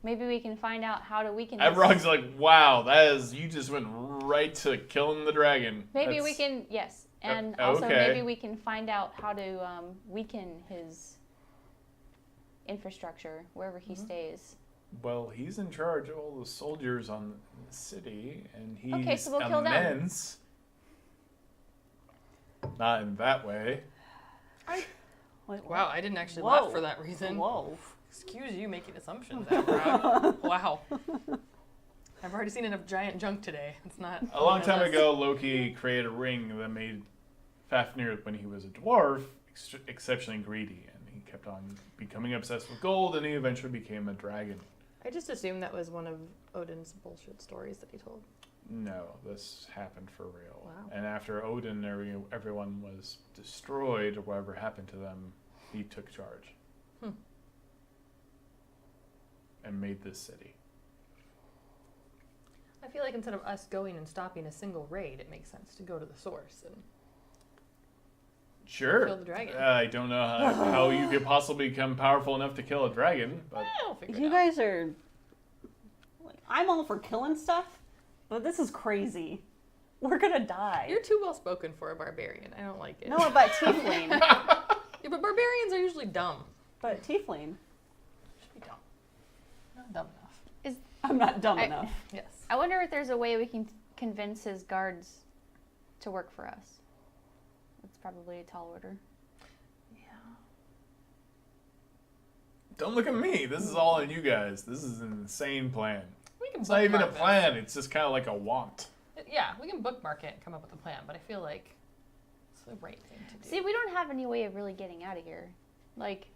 maybe we can find out how to weaken this. Evrog's like, wow, you just went right to killing the dragon. Maybe we can, yes. And Oh, also okay. maybe we can find out how to weaken his infrastructure wherever he stays. Well, he's in charge of all the soldiers on the city, and he's Okay, so we'll kill them. immense. Not in that way. Wait, Wow, I didn't actually Whoa. laugh for that reason. Whoa. Excuse you making assumptions, Avrod. Wow. I've already seen enough giant junk today. It's not. A long time unless- ago, Loki created a ring that made Fafnir, when he was a dwarf, exceptionally greedy, and he kept on becoming obsessed with gold, and he eventually became a dragon. I just assumed that was one of Odin's bullshit stories that he told. No, this happened for real. Wow. And after Odin, everyone was destroyed, or whatever happened to them, he took charge. Hmm. And made this city. I feel like instead of us going and stopping a single raid, it makes sense to go to the source and Sure. kill the dragon. I don't know how you could possibly become powerful enough to kill a dragon, but I'll figure it You out. guys are. I'm all for killing stuff, but this is crazy. We're gonna die. You're too well spoken for a barbarian. I don't like it. No, but tiefling. Yeah, but barbarians are usually dumb. But tiefling. Should be dumb. Not dumb enough. I'm not dumb I- enough. Yes. I wonder if there's a way we can convince his guards to work for us. It's probably a tall order. Yeah. don't look at me. This is all on you guys. This is an insane plan. We can It's not even a bookmark this. plan. It's just kind of like a want. Yeah, we can bookmark it and come up with a plan, but I feel like it's the right thing to do. See, we don't have any way of really getting out of here. Like,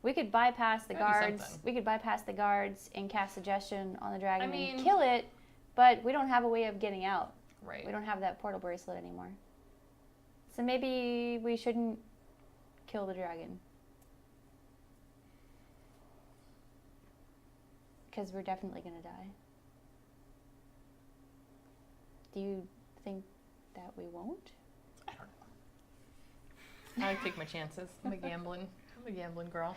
we could bypass the Gotta do guards. something. We could bypass the guards and cast suggestion on the dragon I mean- and kill it. But we don't have a way of getting out. Right. We don't have that portal bracelet anymore. So maybe we shouldn't kill the dragon. Because we're definitely going to die. Do you think that we won't? I don't know. I take my chances. I'm a gambling girl.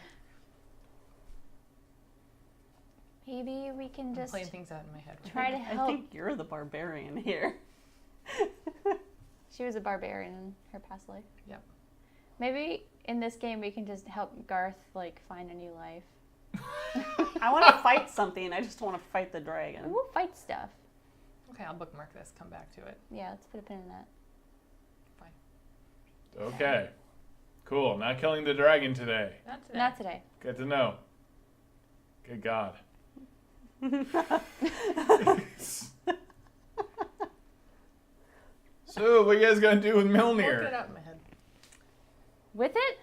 Maybe we can I'm just playing things out in my head. try to I help. think you're the barbarian here. She was a barbarian in her past life. Yep. Maybe in this game we can just help Garth like find a new life. I want to fight something. I just want to fight the dragon. We'll fight stuff. Okay, I'll bookmark this. Come back to it. Yeah, let's put a pin in that. Fine. Okay. Cool. Not killing the dragon today. Not today. Not today. Good to know. Good God. So, what you guys gonna do with Work it Mjolnir? out in my head. With it?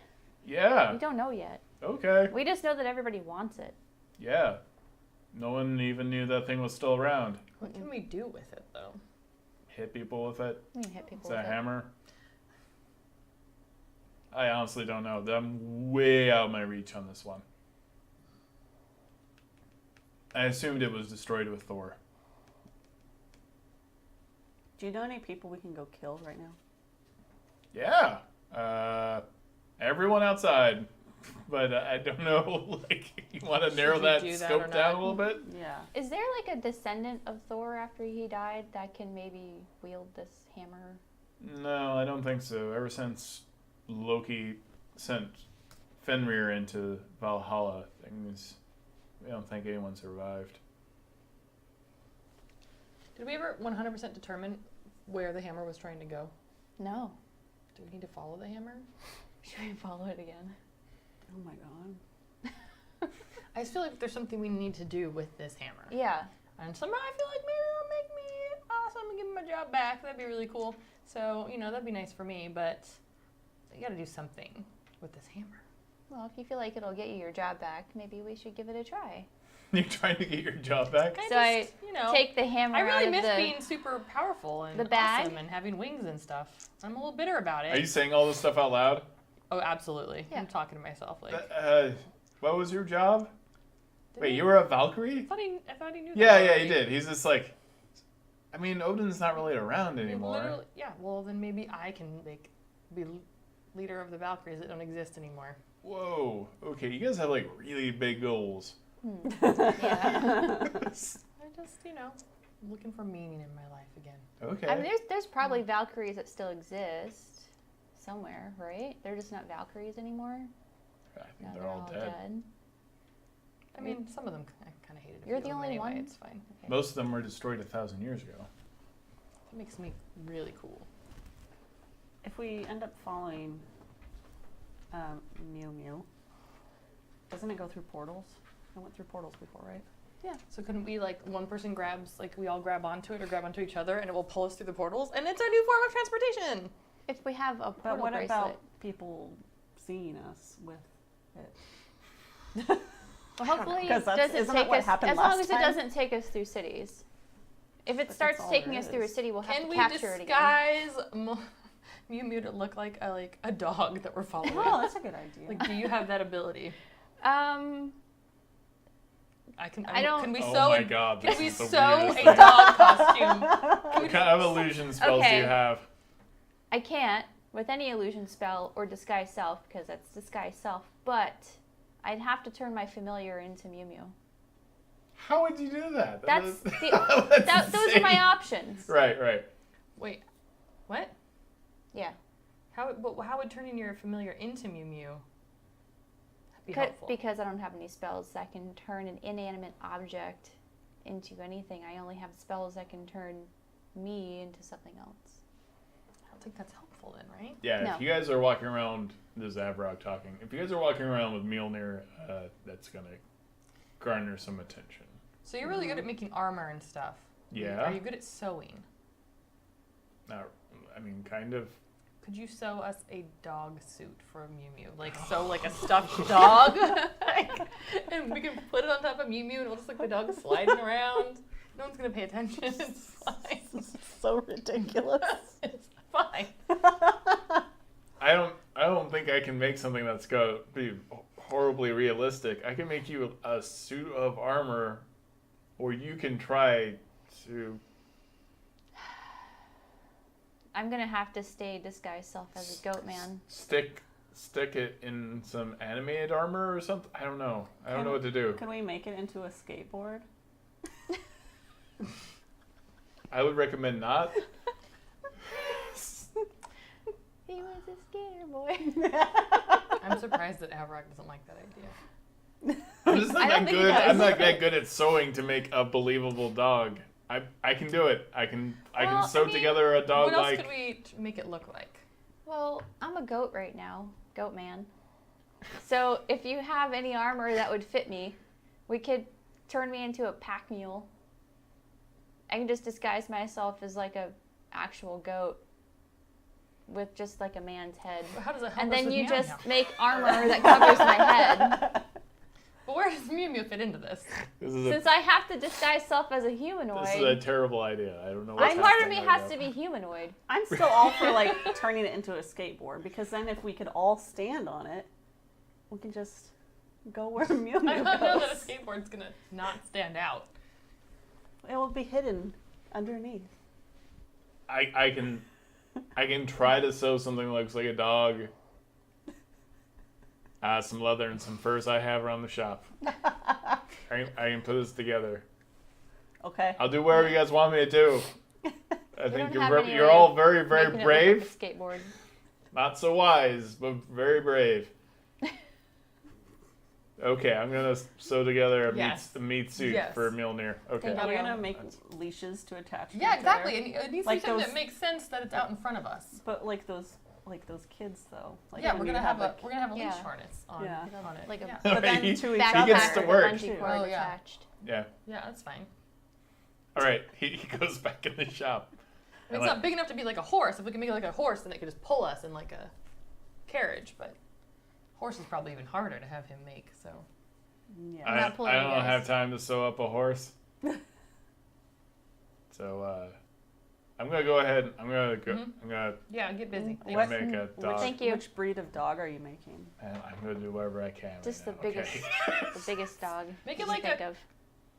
Yeah. We don't know yet. Okay. We just know that everybody wants it. Yeah. No one even knew that thing was still around. What can we do with it, though? Hit people with it. We can hit people It's with a it. hammer. I honestly don't know. I'm way out of my reach on this one. I assumed it was destroyed with Thor. Do you know any people we can go kill right now? Yeah. Everyone outside. But I don't know, like, you want to narrow we that do that scope or down not? a little bit? Yeah. Is there like a descendant of Thor after he died that can maybe wield this hammer? No, I don't think so. Ever since Loki sent Fenrir into Valhalla, I don't think anyone survived. Did we ever 100% determine where the hammer was trying to go? No. Do we need to follow the hammer? Should we follow it again? Oh my god. I just feel like there's something we need to do with this hammer. Yeah. And somehow I feel like maybe it'll make me awesome and give me my job back. That'd be really cool. So, that'd be nice for me, but you gotta do something with this hammer. Well, if you feel like it'll get you your job back, maybe we should give it a try. You're trying to get your job back? So take the hammer I out really of miss the... being super powerful and the bag? awesome and having wings and stuff. I'm a little bitter about it. Are you saying all this stuff out loud? Oh, absolutely. Yeah. I'm talking to myself like. What was your job? Did Wait, he- you were a Valkyrie? I thought he knew that. Yeah, already. he did. He's just like, I mean, Odin's not really around He anymore. literally- Yeah, well then maybe I can be leader of the Valkyries that don't exist anymore. Whoa. Okay, you guys have like really big goals. Yeah. I just, looking for meaning in my life again. Okay. I mean, there's probably Valkyries that still exist somewhere, right? They're just not Valkyries anymore. I think No, they're all dead. I mean, some of them I kind of hated. a You're few the of them only anyway, one? It's fine. Okay. Most of them were destroyed 1,000 years ago. That makes me really cool. If we end up following Mew Mew, doesn't it go through portals? I went through portals before, right? Yeah. So couldn't we one person grabs we all grab onto it or grab onto each other and it will pull us through the portals and it's our new form of transportation. If we have a But portal what bracelet. about people seeing us with it? Well, hopefully, 'Cause it that's- doesn't isn't take that what us happened as long last as it time? doesn't take us through cities. If it But starts that's all taking there us through a is. city, we'll have Can to we capture it again. disguise Mew Mew to look like a dog that we're following? Oh, that's a good idea. Do you have that ability? I don't- Can we Oh sew? my God, Can this we is the sew weirdest a thing. dog costume? What kind of illusion spells do Okay. you have? I can't with any illusion spell or disguise self because that's disguise self. But I'd have to turn my familiar into Mew Mew. How would you do that? That's That's those are my insane. options. Right. Wait, what? Yeah, How would turning your familiar into Mew Mew be helpful? because I don't have any spells that can turn an inanimate object into anything. I only have spells that can turn me into something else. I don't think that's helpful then, right? Yeah, No. if you guys are walking around, this is Avrok talking. If you guys are walking around with Mjolnir, that's gonna garner some attention. So you're really good at making armor and stuff. Yeah. Are you good at sewing? Not, I mean, kind of. Could you sew us a dog suit for Mew Mew? Sew a stuffed dog? And we can put it on top of Mew Mew and it'll just the dog sliding around. No one's gonna pay attention. It's fine. So ridiculous. It's fine. I don't think I can make something that's gonna be horribly realistic. I can make you a suit of armor, or you can try to. I'm gonna have to stay disguised self as a goat man. Stick it in some animated armor or something. I don't know. I don't know what to do. Can we make it into a skateboard? I would recommend not. He was a skater boy. I'm surprised that Avrock doesn't like that idea. I'm just not I don't that think he good. does. I'm not that good at sewing to make a believable dog. I can do it. I can Well, sew I mean, together a dog What else like. could we make it look like? Well, I'm a goat right now, goat man. So if you have any armor that would fit me, we could turn me into a pack mule. I can just disguise myself as like a actual goat with just like a man's head. But how does that help And us then with you Meow just Meow? make armor that covers my head. But where does Mew Mew fit into this? This is Since I have to disguise self as a humanoid, this is a terrible idea. I don't know what's part of me happening has right to now. be humanoid. I'm still all for like turning it into a skateboard because then if we could all stand on it, we can just go where Mew I Mew don't know that a goes. skateboard's gonna not stand out. It will be hidden underneath. I can try to sew something that looks like a dog. Some leather and some furs I have around the shop. I can put this together. Okay. I'll do whatever you guys want me to do. I You think don't have any you're way all of very, very making it look brave. like a skateboard. Not so wise, but very brave. Okay, I'm gonna sew together a Yes. meat suit Yes. for Mjolnir. Okay. Thank Are we you. gonna make leashes to attach? to Yeah, each exactly. other? And it needs Like to be something those- that makes sense that it's out in front of us. But like those kids though. Like Yeah, when we're you gonna have a like- leash Yeah. harness on, Yeah. on it. Like a yeah. But then He- to each he other. gets to Backpack with work. a bungee cord Oh, yeah. attached. Yeah. Yeah, that's fine. All right. He goes back in the shop. I mean, And it's like- not big enough to be like a horse. If we can make it like a horse, then it could just pull us in like a carriage. But horse is probably even harder to have him make. So Yeah. I'm not pulling I you don't guys. have time to sew up a horse. So I'm gonna go ahead. I'm gonna go. Mhm. I'm gonna yeah, get busy. What- Thanks. make a dog. Thank you. Which breed of dog are you making? And I'm gonna do whatever I can. Just right the now, biggest, okay? the biggest dog. Make you it like can a- think of.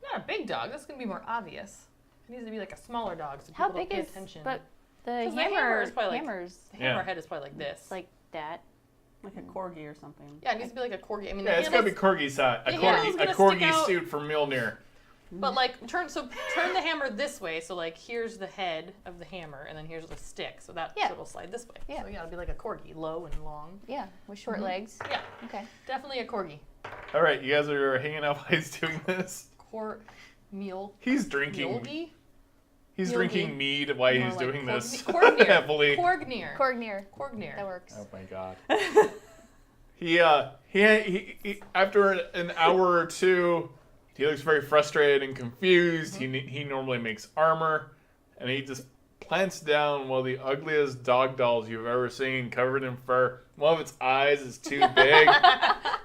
Not a big dog. That's gonna be more obvious. It needs to be like a smaller dog so How people don't big pay is? attention. But the 'Cause the hammer is probably like- hammers the Yeah. hammerhead is probably like this. it's like that. Like a corgi or something. yeah, it needs to be like a corgi. I mean, Yeah, the it's gotta be handle's- corgi size. A the handle's corgi gonna stick corgi out. suit for Mjolnir. But like turn the hammer this way, so like here's the head of the hammer, and then here's the stick, so that Yeah. so it'll slide this way. Yeah. So yeah, it'll be like a corgi, low and long. Yeah, with short Mhm. legs. Yeah, Okay. definitely a corgi. All right, you guys are hanging out while he's doing this. Meal. He's drinking. Mulgi? He's Mulgi. drinking mead while More he's like doing this Korgnir. heavily. Korgnir. Korgnir. Korgnir. That works. Oh my god. He after an hour or two, he looks very frustrated and confused. He normally makes armor, and he just plants down one of the ugliest dog dolls you've ever seen, covered in fur. One of its eyes is too big.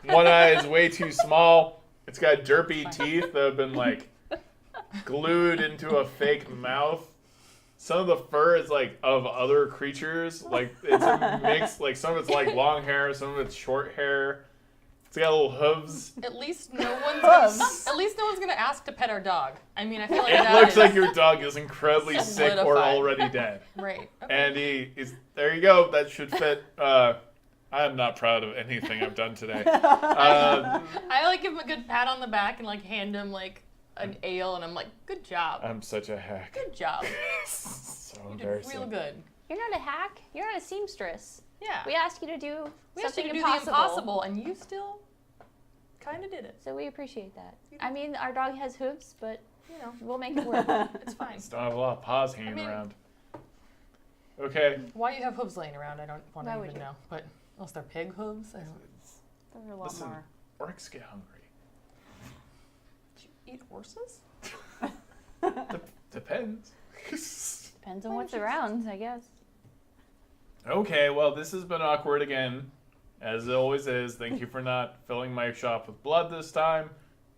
One eye is way too small. It's got derpy teeth that have been like glued into a fake mouth. Some of the fur is like of other creatures. Like it's a mix. Like some of it's like long hair, some of it's short hair. It's got little hooves. At least no one's Hooves. at least no one's gonna ask to pet our dog. I mean, I feel like It that looks is- like your dog is incredibly sick or Solidified. already dead. right. Okay. And he is there. You go. That should fit. I'm not proud of anything I've done today. I like give him a good pat on the back and like hand him like an ale, and I'm like, good job, I'm such a hack. good job, So you did embarrassing. real good. You're not a hack. You're not a seamstress. Yeah. We asked you to do We asked you something to do impossible. the impossible, and you still kind of did it. So we appreciate that. You I mean, our dog has hooves, but You know, we'll make it work. it's fine. Just don't have a lot of paws hanging mean- around. Okay. Why you have hooves laying around, I don't want Why to would even you? know. But unless they're pig hooves, I don't. There are a lot Listen, more. orcs get hungry. Did you eat horses? Depends. Depends on what's around, I guess. Okay, well, this has been awkward again, as it always is. Thank you for not filling my shop with blood this time,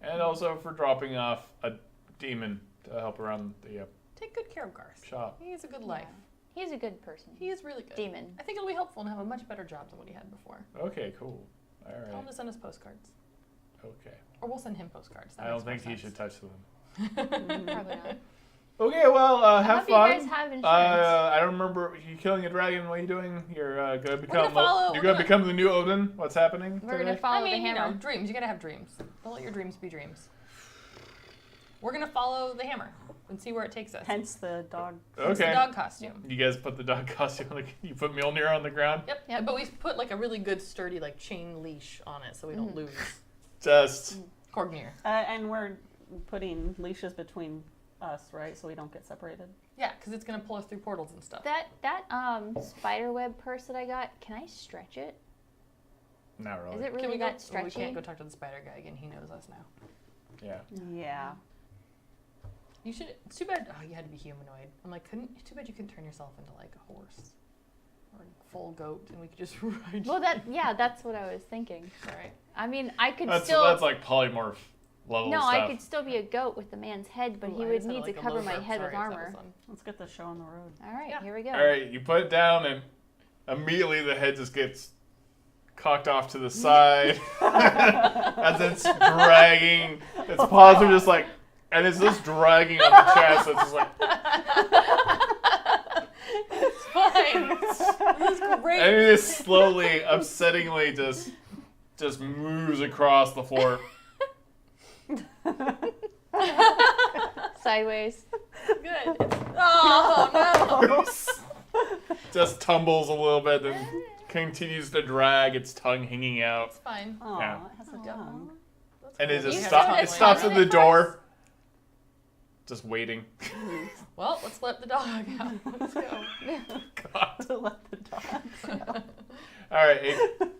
and also for dropping off a demon to help around the Take good care of Garth. shop. He has a good life. He's a good person. He is really good. Demon. I think it'll be helpful and have a much better job than what he had before. Okay, cool. All Tell him right. to send us postcards. Okay. Or we'll send him postcards. That I don't makes think more he should sense. touch them. Probably not. Okay, well, I have hope fun. you guys have insurance. I don't remember you killing a dragon. What are you doing? You're gonna become. follow- You're we're gonna gonna- become the new Odin. What's happening? We're gonna today? follow I mean, the you know, hammer. dreams. You gotta have dreams. Don't let your dreams be dreams. We're gonna follow the hammer and see where it takes us. Hence the dog. It's the Okay. dog costume. You guys put the dog costume. You put Mjolnir on the ground. Yep. But we put like a really good sturdy like chain leash on it so we don't lose. Just Korgnir. And we're putting leashes between us, right? So we don't get separated. Yeah, because it's gonna pull us through portals and stuff. That spider web purse that I got, can I stretch it? not really. Is it Can really we go? that Oh, we stretchy? can't go talk to the spider guy again. He knows us now. Yeah. Yeah. You should. It's too bad. Oh, you had to be humanoid. I'm like, couldn't. It's too bad you couldn't turn yourself into like a horse or a full goat, and we could just ride. Well, that's what I was thinking. All right. I mean, I could That's still. like polymorph level No, stuff. I could still be a goat with the man's head, but Ooh, he I would just had, need like, to a cover my loafer. head with Sorry if that armor. was on- Let's get the show on the road. All right, Yeah. here we go. All right, you put it down, and immediately the head just gets cocked off to the side as it's dragging. Its paws are just like, and it's just dragging on the chest. So it's just like, It's fine. This is great. and it just slowly, upsettingly, just moves across the floor. Sideways. Good. Oh no. Just tumbles a little bit, and continues to drag, its tongue hanging out. It's fine. Oh, Yeah. it has a tongue. That's And it cool. just You stops. still It have stops tongue at in the it door, just waiting. Well, let's let the dog out. Let's go. God. To let the dog go. All right, it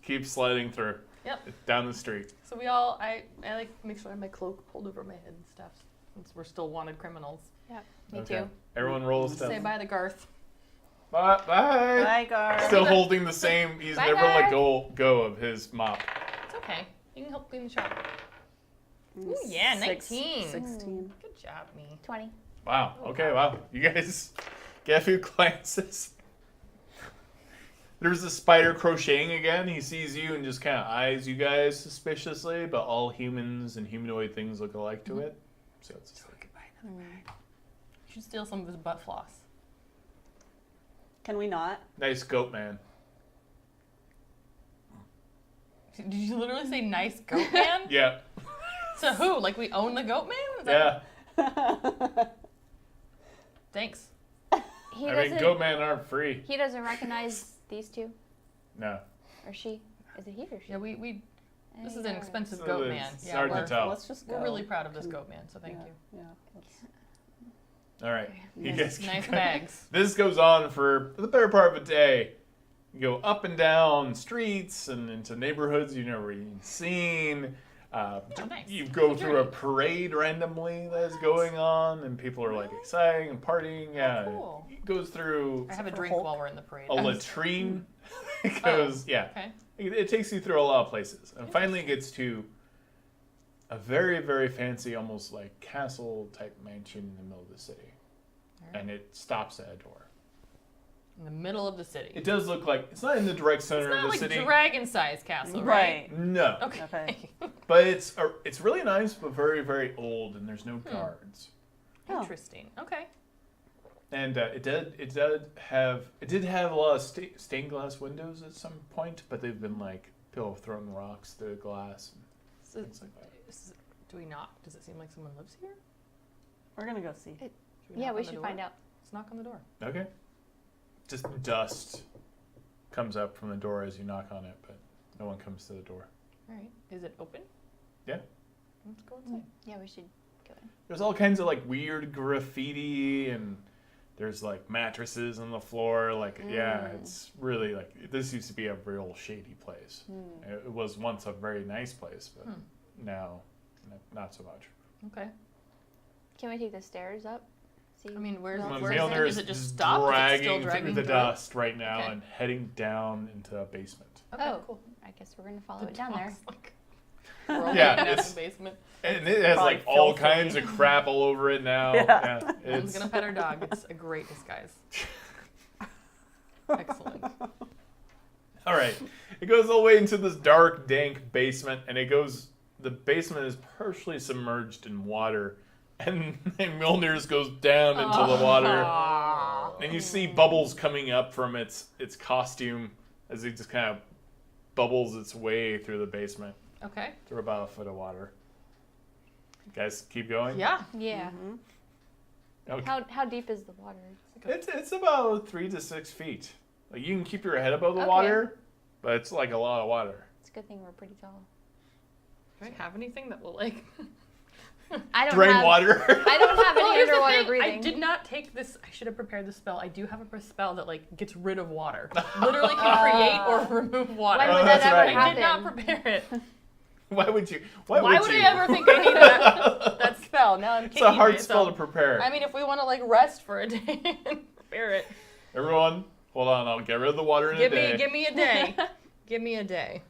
keeps sliding through. Yep. Down the street. So we all, I like make sure I have my cloak pulled over my head and stuff, since we're still wanted criminals. Me Okay. too. Everyone roll a Say step. bye to Garth. Bye. Bye. Bye, Gar. Still holding the same. He's Bye, never let Garth. go of his mop. It's okay. You can help clean the shop. Mm, Ooh, yeah, six- 19. 16. Good job, me. 20. Wow. Okay. Wow. You guys get a few glances. There's a spider crocheting again. He sees you and just kind of eyes you guys suspiciously, but all humans and humanoid things look alike to it. So it's just like, You should steal some of his butt floss. Can we not? nice goat man. Did you literally say nice goat man? Yeah. To who? Like we own the goat man? Is that- Yeah. Thanks. He I doesn't. mean, goat man aren't free. He doesn't recognize these two, No. or she. Is it he or she? Yeah, we. This is an Yeah. expensive So goat it's man. Yeah, hard to we're, tell. Let's just go. we're really proud of this Can- goat man. So thank yeah, you. Yeah. let's- All right. You Nice- guys keep Nice going. bags. This goes on for the better part of a day. You go up and down streets and into neighborhoods you've never even seen. nice. You go It's a through a journey. parade randomly that's going on, and people are like Really? exciting and partying. Yeah, cool. it goes through I have a for drink Hulk. while we're in the parade. a latrine. It goes, yeah. Okay. It takes you through a lot of places, and finally it gets to a very, very fancy, almost like castle type mansion in the middle of the city, Alright. and it stops at a door. In the middle of the city. It does look like it's not in the direct It's center not of the like city. dragon-sized castle, right? Right. No, Okay. Okay. but it's really nice, but very, very old, and there's no guards. Oh. Interesting. Okay. And it did have a lot of stained glass windows at some point, but they've been like people have thrown rocks through the glass So, and things like that. do we knock? Does it seem like someone lives here? We're gonna go see. Should Yeah, knock we on the should door? find out. Let's knock on the door. Okay. Just dust comes up from the door as you knock on it, but no one comes to the door. All right. Is it open? Yeah. Let's go inside. Yeah, we should go in. There's all kinds of like weird graffiti and there's like mattresses on the floor. Like, yeah, it's really like this used to be a real shady place. It was once a very nice place, but now not so much. Okay. Can we take the stairs up? See. I mean, where's Well, where's Mjolnir is it just is stopped? Is it dragging still dragging through the through? dust right now Okay. and heading down into a basement. Okay, Oh, cool. I guess we're gonna follow The it down there. dog's like, We're all Yeah, hanging out in it's- the basement. And it has Probably like all filthy. kinds of crap all over it now. Yeah. One's It's gonna pet our dog. It's a great disguise. Excellent. all right. It goes all the way into this dark, dank basement, and the basement is partially submerged in water, and Mjolnir's goes down into the water, and you see bubbles coming up from its costume as it just kind of bubbles its way through the basement Okay. through about a foot of water. You guys keep going? Yeah. Yeah. Okay. How deep is the water? It's about 3 to 6 feet. Like you can keep your head above the Okay. water, but it's like a lot of water. It's a good thing we're pretty tall. Do I have anything that will like I don't Drain have, water. I don't have Well, any here's the underwater thing, breathing. I did not take this. I should have prepared the spell. I do have a spell that like gets rid of water. Literally can create or remove water. When Oh, would that's that ever right. I happen? did not prepare it. Why would you? Why would would you? I ever think I need that spell? Now I'm It's kicking a hard myself. spell to prepare. I mean, if we want to like rest for a day and prepare it, Everyone, hold on. I'll get rid of the water in give a day. me a day. Give me a day.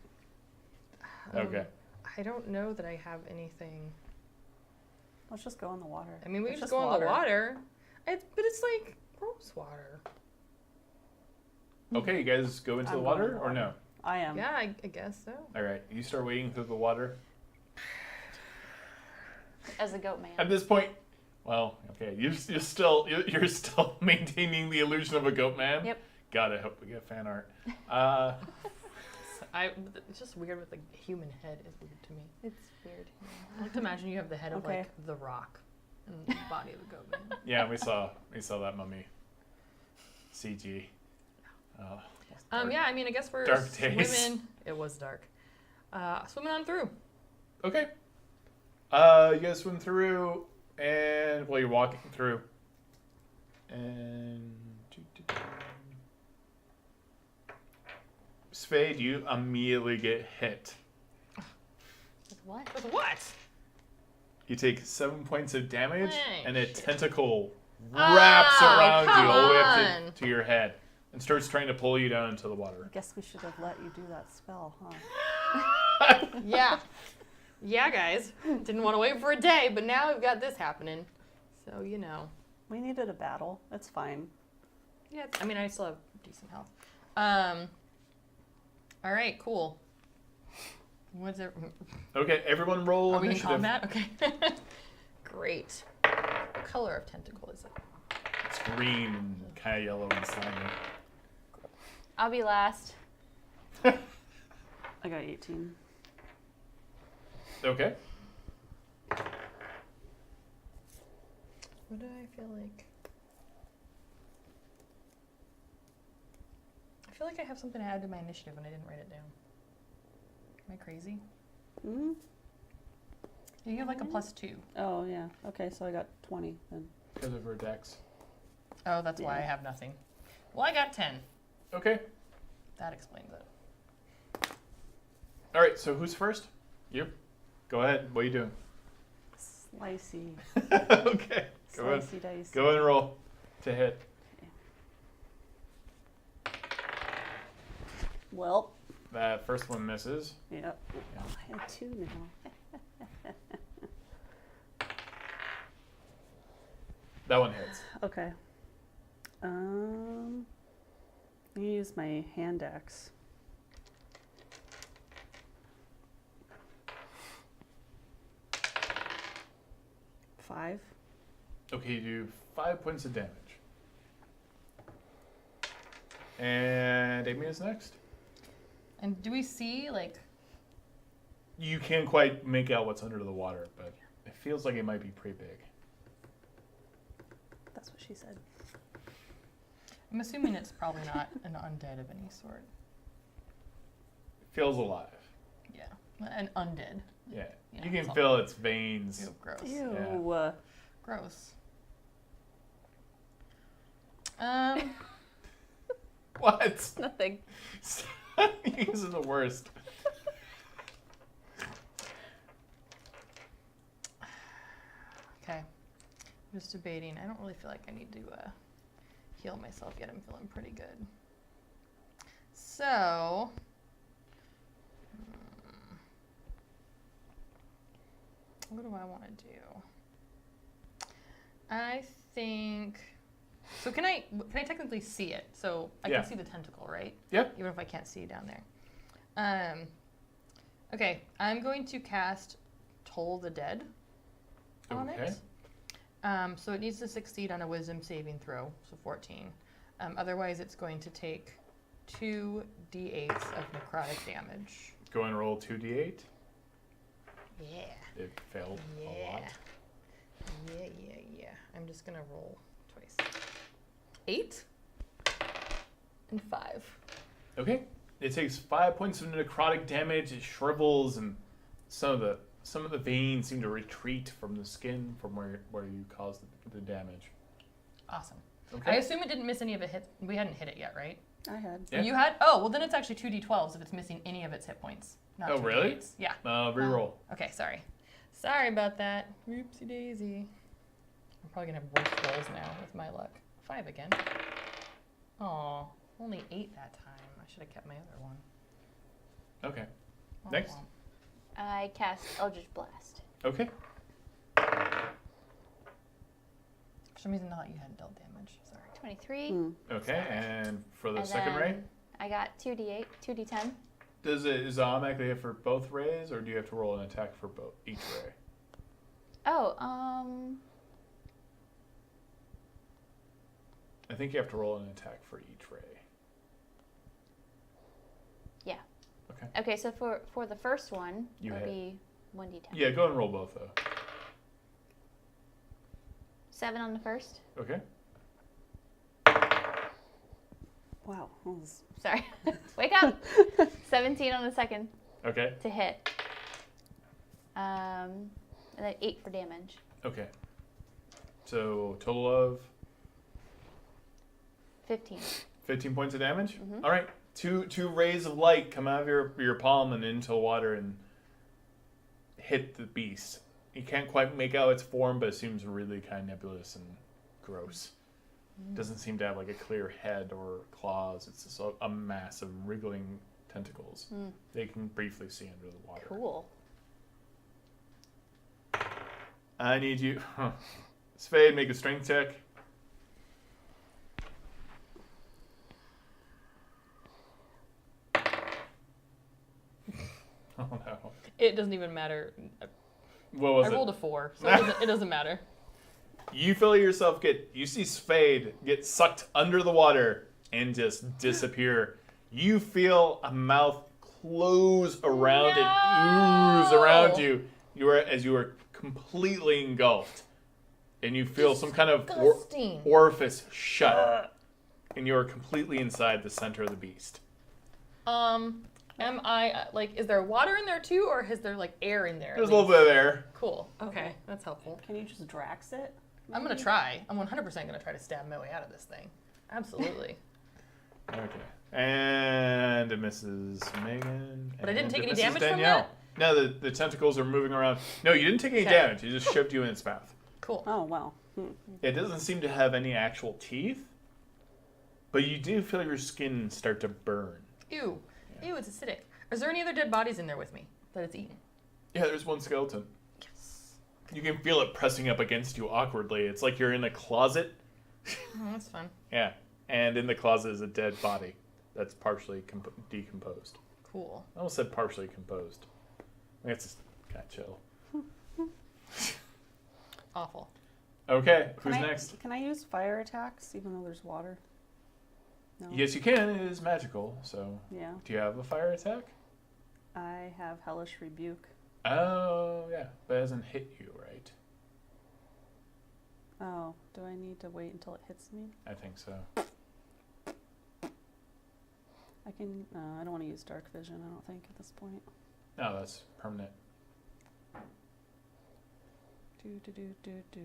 Okay. I don't know that I have anything. Let's just go in the water. I mean, we It's just just go in the water. But it's like gross water. Okay, you guys go into I'm the going water in the or no? I am. Yeah, I guess so. All right, you start wading through the water. As a goat man. At this point, well, okay, you're still maintaining the illusion of a goat man. Yep. God, I hope we get fan art. It's just weird with the human head. Is weird to me. It's weird. I like to imagine you have the head of Okay. like the Rock and the body of a goat man. Yeah, we saw that mummy. CG. Yeah, I mean, I guess we're Dark days. swimming. It was dark. Swimming on through. Okay. You guys swim through, and you're walking through, and Spade, you immediately get hit. With what? With what? You take 7 points of damage, Dang, and a shit. tentacle wraps around you come all the way up on. to your head and starts trying to pull you down into the water. I guess we should have let you do that spell, huh? Yeah. Yeah, guys. Didn't want to wait for a day, but now we've got this happening. So, you know. We needed a battle. It's fine. Yeah, I mean, I still have decent health. All right, cool. What's it? Okay, everyone roll Are we in initiative. combat? Okay. Great. What color of tentacle is it? It's green and kind of yellow and slimy. I'll be last. I got 18. Okay. What do I feel like? I feel like I have something to add to my initiative and I didn't write it down. Am I crazy? Hmm? You have like a +2. Oh, yeah. Okay, so I got 20 then. Because of her dex. Oh, that's why I Yeah. have nothing. Well, I got 10. Okay. That explains it. All right, so who's first? You. Go ahead. What are you doing? Slicey. Okay. Go ahead. Slicey dicey. Go ahead and roll to hit. Well, That first one misses. yep. Yeah. I had 2 now. That one hits. Okay. I'm gonna use my hand axe. Five. Okay, you do 5 points of damage. And Amy is next. And do we see, like, You can't quite make out what's under the water, but it feels like it might be pretty big. That's what she said. I'm assuming it's probably not an undead of any sort. It feels alive. Yeah. An undead. Yeah. Yeah, You can something. feel its veins. Ew, gross. Ew. Yeah. Gross. What? Nothing. You guys are the worst. Okay. I'm just debating. I don't really feel like I need to heal myself yet. I'm feeling pretty good. So, What do I want to do? I think. So can I technically see it? So I Yeah. can see the tentacle, right? Yep. Even if I can't see down there. Okay, I'm going to cast Toll the Dead on Okay. it. So it needs to succeed on a Wisdom saving throw, so 14. Otherwise, it's going to take 2d8s of necrotic damage. Go and roll 2d8. Yeah. It failed a lot. Yeah. I'm just gonna roll twice. 8 and 5. Okay. It takes 5 points of necrotic damage. It shrivels, and some of the veins seem to retreat from the skin from where you caused the damage. Awesome. I Okay. assume it didn't miss any of it hit. We hadn't hit it yet, right? I had. Yeah. You had? Oh, well then it's actually 2d12s if it's missing any of its hit points. Not Oh, really? 2d8s. Yeah. Reroll. Okay, sorry. Sorry about that. Oopsie daisy. I'm probably gonna have worse rolls now with my luck. 5 again. Aw, only 8 that time. I should have kept my other one. Okay. Womp Next. womp. I cast Eldritch Blast. Okay. For some reason, I thought you hadn't dealt damage. Sorry. 23. Okay. And for the And second then ray, I got 2d8, 2d10. is it automatically hit for both rays, or do you have to roll an attack for each ray? Oh, I think you have to roll an attack for each ray. yeah. Okay. Okay, so for the first one, You it'll hit. be 1d10. Yeah, go and roll both though. 7 on the first. Okay. Wow. That was Sorry. Wake up. 17 on the second Okay. to hit. And then 8 for damage. Okay. So total of 15. 15 points of damage. Mhm. All right. Two rays of light come out of your palm and into the water and hit the beast. You can't quite make out its form, but it seems really kind of nebulous and gross. Doesn't seem to have like a clear head or claws. It's just a mass of wriggling tentacles. They can briefly see under the water. Cool. I need you, Spade, make a strength check. Oh no. It doesn't even matter. What was I it? rolled a 4, so it doesn't matter. You feel yourself you see Spade get sucked under the water and just disappear. You feel a mouth close around it, ooze around you. As you are completely engulfed. And you feel some kind of Disgusting. orifice shut. And you are completely inside the center of the beast. Am I, is there water in there too, or is there, air in there? There's a little bit of air. Cool. Okay, that's helpful. Can you just Drax it? I'm going to try. I'm 100% going to try to stab my way out of this thing. Absolutely. Okay. And it misses Megan. But I didn't and take it any misses damage from Danielle. that? No, the tentacles are moving around. No, you didn't take any Okay. damage. It just shoved you in its mouth. Cool. Oh, wow. It doesn't seem to have any actual teeth, but you do feel your skin start to burn. Ew. Ew, it's acidic. Is there any other dead bodies in there with me that it's eaten? Yeah, there's one skeleton. Yes. You can feel it pressing up against you awkwardly. It's like you're in a closet. Oh, that's fun. Yeah, and in the closet is a dead body that's partially decomposed. Cool. I almost said partially composed. It's just kind of chill. Awful. Okay, who's Can I- next? Can I use fire attacks even though there's water? No. Yes, you can. It is magical. So, Yeah. do you have a fire attack? I have hellish rebuke. Oh, yeah, but it hasn't hit you, right? Oh, do I need to wait until it hits me? I think so. I can. I don't want to use dark vision. I don't think at this point. No, that's permanent. Do.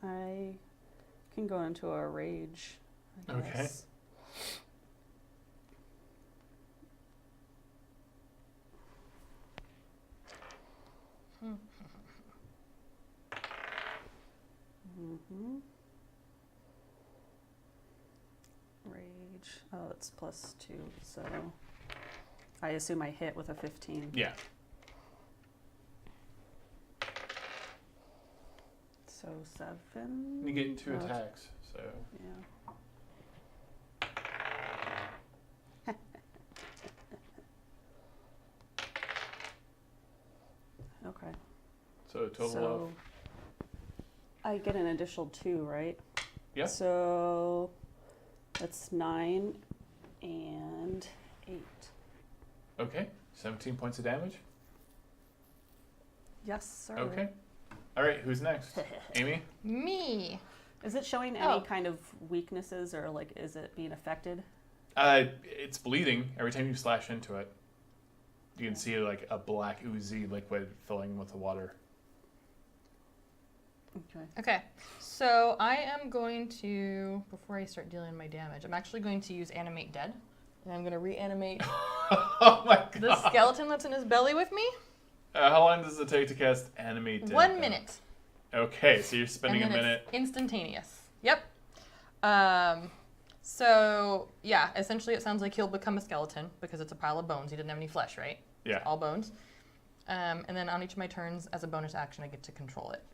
I can go into a rage. I Okay. guess. Mm-hmm. Rage damage. Oh, it's +2, so I assume I hit with a 15. Yeah. So 7. You get 2 Oh, attacks, so. Yeah. Okay. So a total So of. I get an additional 2, right? Yeah. So that's 9 and 8. Okay. 17 points of damage. Yes, sir. Okay. All right. Who's next? Amy. Me. Is it showing any kind of weaknesses, or like is it being affected? It's bleeding every time you slash into it. You can see like a black oozy liquid filling with the water. Okay. Okay, so I am going to, before I start dealing my damage, I'm actually going to use Animate Dead. And I'm going to reanimate Oh my god. the skeleton that's in his belly with me. How long does it take to cast Animate Dead? 1 minute. Okay, so you're spending And a then minute. it's instantaneous. Yep. So, yeah, essentially it sounds like he'll become a skeleton because it's a pile of bones. He didn't have any flesh, right? Yeah. All bones. And then on each of my turns, as a bonus action, I get to control it.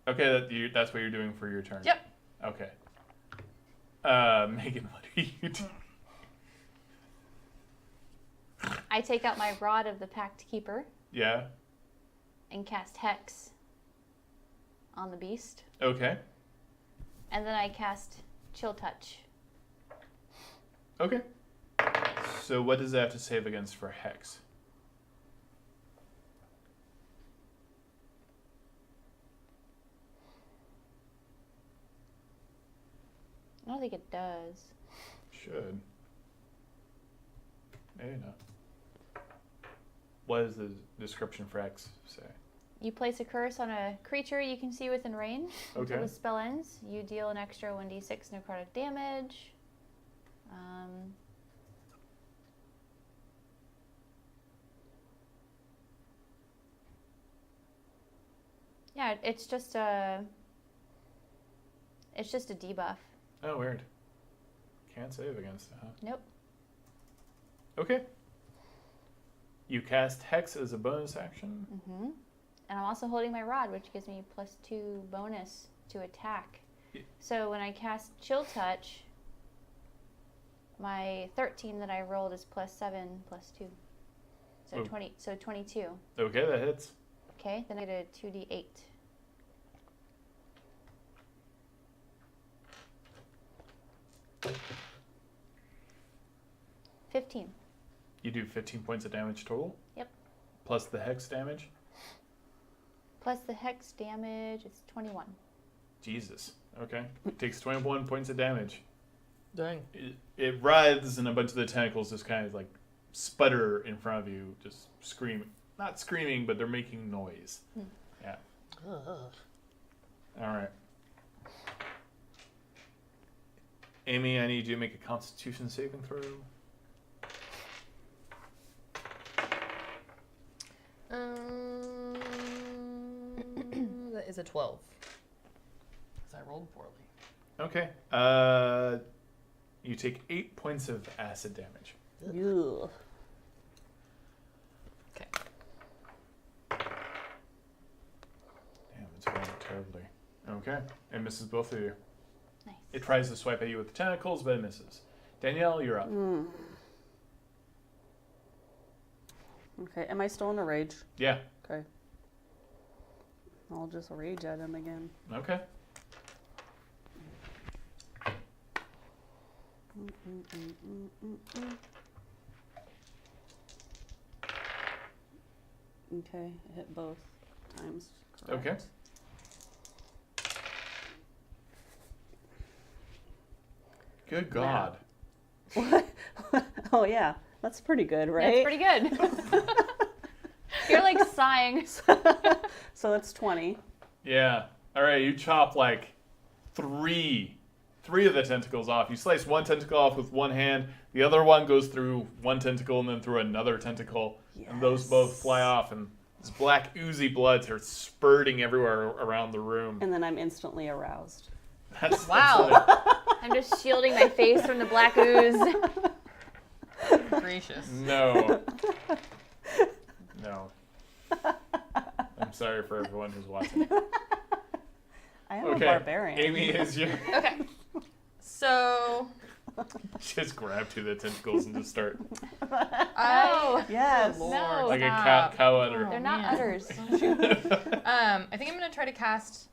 Okay, that's what you're doing for your turn. Yep. Okay. Megan, what are you doing? I take out my Rod of the Pact Keeper Yeah. and cast Hex on the beast. Okay. And then I cast Chill Touch. Okay. So what does it have to save against for Hex? I don't think it does. Should. Maybe not. What does the description for Hex say? You place a curse on a creature you can see within range until Okay. the spell ends. You deal an extra 1d6 necrotic damage. Yeah, it's just a debuff. Oh, weird. Can't save against it, huh? Nope. Okay. You cast Hex as a bonus action. Mm-hmm. And I'm also holding my rod, which gives me +2 bonus to attack. Yeah. So when I cast Chill Touch, my 13 that I rolled is +7 +2. So Oh. 20. So 22. Okay, that hits. Okay, then I get a 2d8. $15. You do 15 points of damage total. Yep. Plus the Hex damage. Plus the Hex damage, it's 21. Jesus. Okay. Takes 21 points of damage. Dang. It writhes and a bunch of the tentacles just kind of like sputter in front of you, just screaming. Not screaming, but they're making noise. Yeah. All right. Amy, I need you to make a Constitution saving throw. That is a 12. Because I rolled poorly. Okay. You take 8 points of acid damage. Ugh. Okay. Damn, it's going terribly. Okay. It misses both of you. Nice. It tries to swipe at you with the tentacles, but it misses. Danielle, you're up. Okay, am I still in a rage? Yeah. Okay. I'll just rage at him again. Okay. Okay, I hit both times. Correct. Okay. Good God. What? Oh yeah, that's pretty good, right? That's pretty good. You're like sighing. So that's 20. Yeah. All right, you chop like three of the tentacles off. You slice one tentacle off with one hand. The other one goes through one tentacle and then through another tentacle. And those both fly off, and this black oozy blood are spurting everywhere around the room. And then I'm instantly aroused. That's Wow. it. I'm just shielding my face from the black ooze. Gracious. No. No. I'm sorry for everyone who's watching. I am a barbarian. Amy is your. Okay. So Just grab two of the tentacles and just start Yes. Lord. No. like a Stop. cow udder. They're not man. udders. I think I'm gonna try to cast.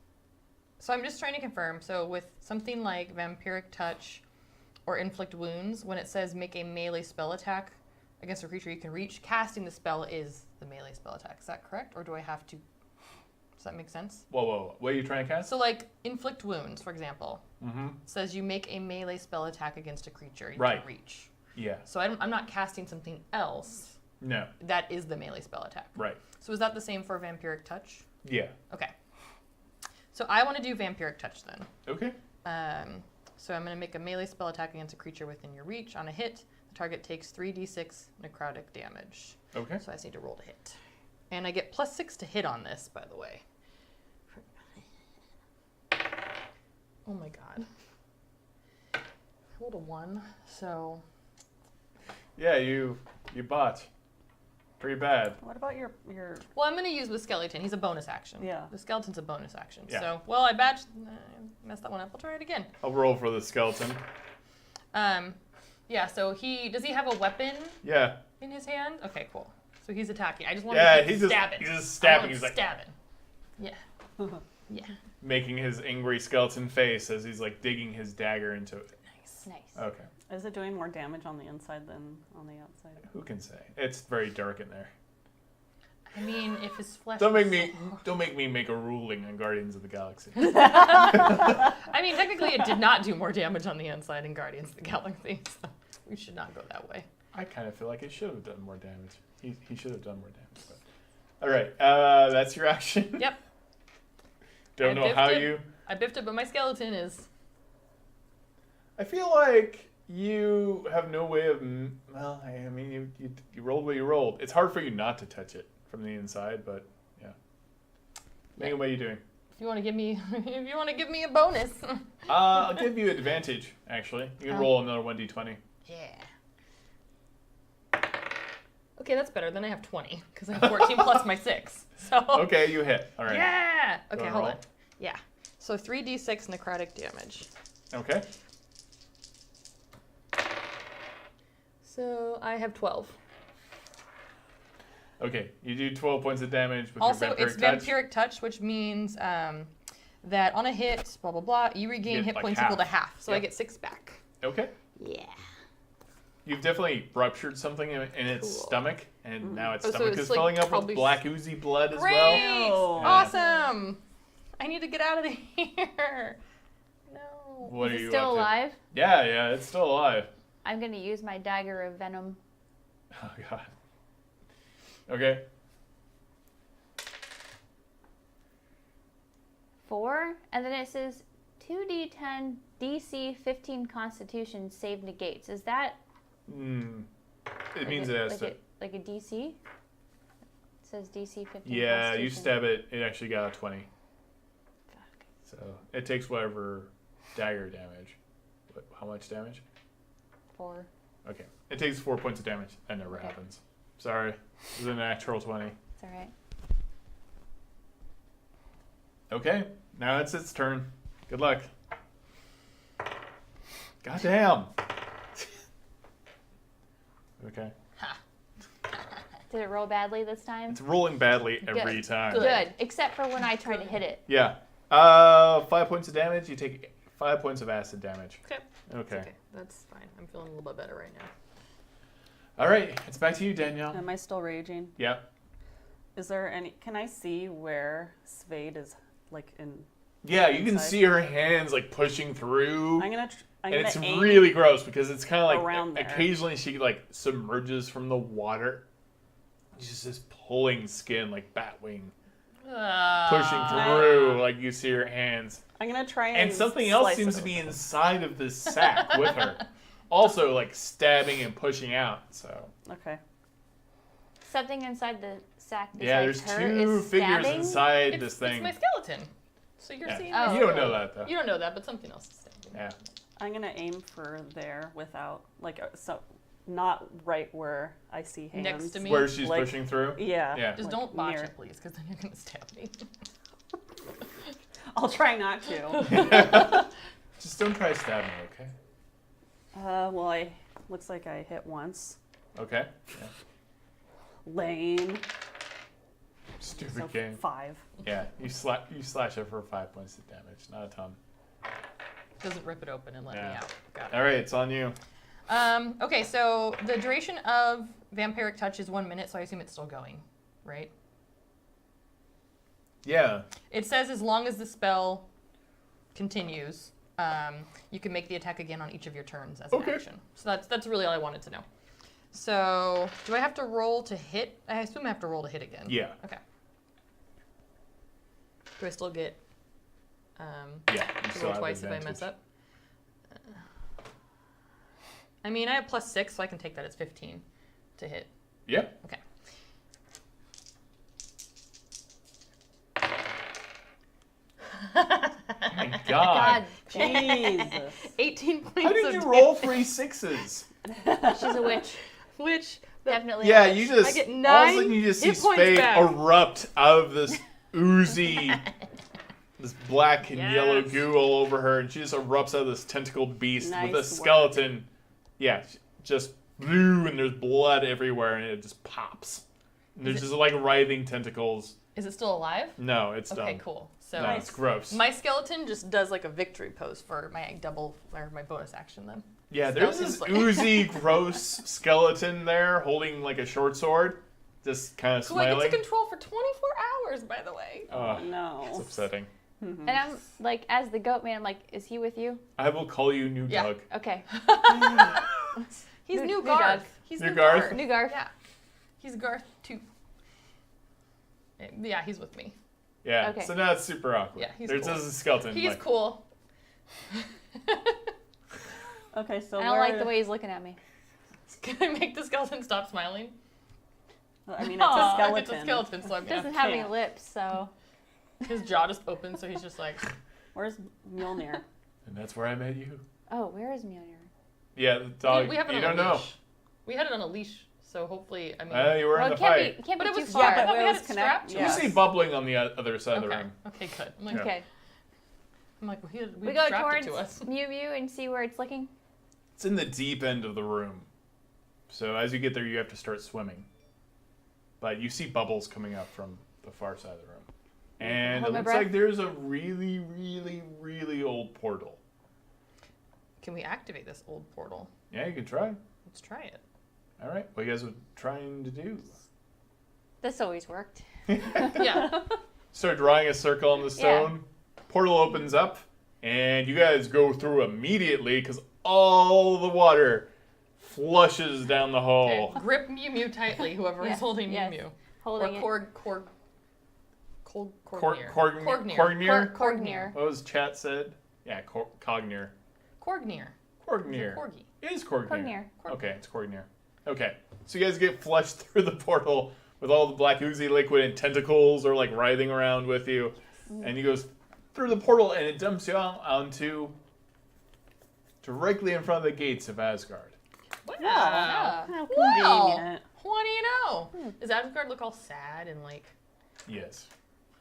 So I'm just trying to confirm. So with something like Vampiric Touch or Inflict Wounds, when it says make a melee spell attack against a creature you can reach, casting the spell is the melee spell attack. Is that correct? Or do I have to? Does that make sense? Whoa. What are you trying to cast? So like Inflict Wounds, for example, Mm-hmm. says you make a melee spell attack against a creature you Right. can reach. Yeah. So I'm not casting something else. No. That is the melee spell attack. Right. So is that the same for Vampiric Touch? Yeah. Okay. So I want to do Vampiric Touch then. Okay. So I'm going to make a melee spell attack against a creature within your reach. On a hit, the target takes 3d6 necrotic damage. Okay. So I just need to roll to hit. And I get +6 to hit on this, by the way. Oh my god. I rolled a 1, so... Yeah, you botch. Pretty bad. What about your Well, I'm going to use the skeleton. He's a bonus action. Yeah. The skeleton's a bonus action. Yeah. So, well, I messed that one up. I'll try it again. I'll roll for the skeleton. Yeah, so does he have a weapon Yeah. in his hand? Okay, cool. So he's attacking. I just want Yeah, to he's just stabbing. stabbing. He's like stabbing. Yeah. Yeah. making his angry skeleton face as he's like digging his dagger into it. Nice. Nice. Okay. is it doing more damage on the inside than on the outside? Who can say? It's very dark in there. I mean, if his flesh. Don't was make me make a ruling on Guardians of the Galaxy. I mean, technically, it did not do more damage on the inside in Guardians of the Galaxy, so we should not go that way. I kind of feel like it should have done more damage. He should have done more damage. But. All right, that's your action. Yep. Don't I know biffed how it. you. I biffed it, but my skeleton is. I feel like you have no way of. Well, I mean, you rolled what you rolled. It's hard for you not to touch it from the inside, but yeah. Megan, what are you doing? If you want to give me, a bonus. I'll give you advantage. Actually, you can roll another 1d20. Yeah. Okay, that's better. Then I have 20 because I have 14 plus my 6. So. Okay, you hit. All right. Yeah. Go Okay, and hold roll. on. Yeah. So 3d6 necrotic damage. Okay. So I have 12. Okay, you do 12 points of damage with Also, your vampiric it's touch. vampiric touch, which means that on a hit, blah blah blah, you regain get, hit like, points half. equal to half. So I Yep. get 6 back. Okay. Yeah. You've definitely ruptured something in its Cool. stomach, and now its Oh, so stomach it's, is like, filling up with probably black oozy blood as Great! well. Yeah. Awesome! I need to get out of here. No. What Is are it you still up to? alive? Yeah, it's still alive. I'm gonna use my dagger of venom. Oh god. Okay. 4, and then it says 2d10 DC 15 Constitution save negates. Is that? It means it has to. Like a DC. It says DC 15. Yeah, you Constitution. stab it. It actually got a 20. Fuck. So it takes whatever dagger damage. How much damage? 4. Okay. It takes 4 points of damage. That never Okay. happens. Sorry. It was a natural 20. It's all right. Okay. Now it's its turn. Good luck. Goddamn. Okay. Did it roll badly this time? It's rolling badly every Good. time. Good, except for when I tried to hit it. Yeah. 5 points of damage. You take 5 points of acid damage. Okay. Okay. Okay, that's fine. I'm feeling a little bit better right now. All right. It's back to you, Danielle. Am I still raging? Yeah. Is there any? Can I see where Svade is, like in? Yeah, you can Inside. see her hands like pushing through. I'm gonna and it's aim. really gross because it's kind of like around there. occasionally she like submerges from the water. She's just pulling skin like Batwing, pushing through. Like you see her hands. I'm gonna try and. And something else slice seems it to be open. inside of this sack with her. Also, like stabbing and pushing out. So Okay. Something inside the sack besides yeah, there's her two is figures stabbing? inside It's, this thing. it's my skeleton. So you're Yeah. seeing Oh. my You don't know skeleton. that though. You don't know that, but something else is stabbing. Yeah. I'm gonna aim for there without so not right where I see hands. Next to me. Where she's Like- pushing through? Yeah. Yeah. Just like don't botch near. it, please, because then you're gonna stab me. I'll try not to. Just don't try stabbing, okay? Well, looks like I hit once. Okay. Yeah. Lane. Stupid So game. 5. Yeah, you slash her for 5 points of damage, not a ton. Doesn't rip it open and let me Yeah. out. Got it. All right, it's on you. Okay, so the duration of vampiric touch is 1 minute, so I assume it's still going, right? Yeah. It says as long as the spell continues, you can make the attack again on each of your turns as an Okay. action. So that's really all I wanted to know. So do I have to roll to hit? I assume I have to roll to hit again. Yeah. Okay. Do I still get Yeah. You to still roll have twice if I mess advantage. up? I mean, I have +6, so I can take that as 15 to hit. Yeah. Okay. Oh my God. God, Jesus. 18 points How did of you roll damage, 3 6s? she's a witch. which Definitely. Yeah, a witch. you just I get all of a 9 sudden you just see hit points Spade back. erupt out of this oozy, this black and yellow Yes. goo all over her, and she just erupts out of this tentacled beast with a Nice work. skeleton. Yeah, just blue, and there's blood everywhere, and it just pops. And there's Is it- just like writhing tentacles. Is it still alive? No, it's Okay, done. cool. So No, it's gross. my skeleton just does like a victory pose for my double or my bonus action then. Yeah, there's this Skeleton's like- oozy, gross skeleton there holding like a short sword, just kind of Who I get smiling. to control for 24 hours, by the way. Oh, No. it's upsetting. And I'm like, as the goat man, I'm like, is he with you? I will call you New Yeah. Doug. Okay. He's New- New New Garth. Garth. He's New New Garth? Garth. New Garth. Yeah. He's Garth too. Yeah, he's with me. Yeah, Okay. so now it's super awkward. Yeah, he's There's cool. just a skeleton. He's like, cool. Okay, so I don't like the way he's looking at me. Can I make the skeleton stop smiling? I mean, it's a Aw. skeleton. It's a skeleton, so I'm He gonna. doesn't have any can't. lips, so. His jaw just opens, so he's just like. Where's Mjolnir? And that's where I met you. Oh, where is Mjolnir? Yeah, the dog. we have it you on don't a know. leash. We had it on a leash, so hopefully, I mean. You were Well, in it the can't fight. be, can't But be it too was- far. Yeah, I but thought we it had was it connect. strapped to You Yes. see bubbling on the other side of the Okay. room. Okay, good. I'm like, Okay. we We go strapped towards it to us. Mew Mew and see where it's looking. It's in the deep end of the room. So as you get there, you have to start swimming. But you see bubbles coming up from the far side of the room. And Hold it my looks breath. like there's a really, really, really old portal. Can we activate this old portal? Yeah, you can try. Let's try it. All right. What are you guys trying to do? This always worked. Yeah. Start drawing a circle on the stone. Portal opens up, and you guys go through immediately because all the water flushes down the hole. Okay. Grip Mew Mew tightly, whoever Yeah, is holding yes. Mew Mew. Holding Or it. Korgnir. Korgnir? Korgnir. What was chat said? Yeah, Cognir. Korgnir. Korgnir. Corgi. It is Korgnir. Korgnir. Okay, it's Korgnir. Okay, so you guys get flushed through the portal with all the black oozy liquid and tentacles are like writhing around with you. And you go through the portal and it dumps you out onto directly in front of the gates of Asgard. Wow. Ah. How Well, convenient. what do you know? Does Asgard look all sad and like Yes.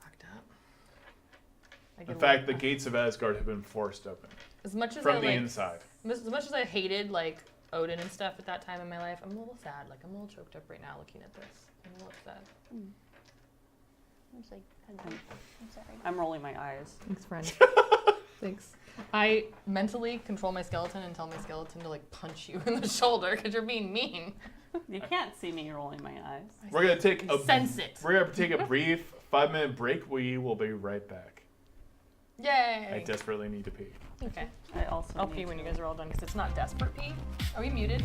fucked up? I In get a fact, the little- gates of Asgard have been forced open as much as from I the like, inside. as much as I hated like Odin and stuff at that time in my life, I'm a little sad. Like I'm a little choked up right now looking at this. I'm a little upset. I was like, I'm sorry. I'm rolling my eyes. Thanks, friend. Thanks. I mentally control my skeleton and tell my skeleton to like punch you in the shoulder because you're being mean. You can't see me rolling my eyes. We're gonna take a Sense it. We're gonna take a brief 5-minute break. We will be right back. I Yay. desperately need to pee. Okay. I also I'll need pee when to- you guys are all done because it's not desperate pee. Are we muted?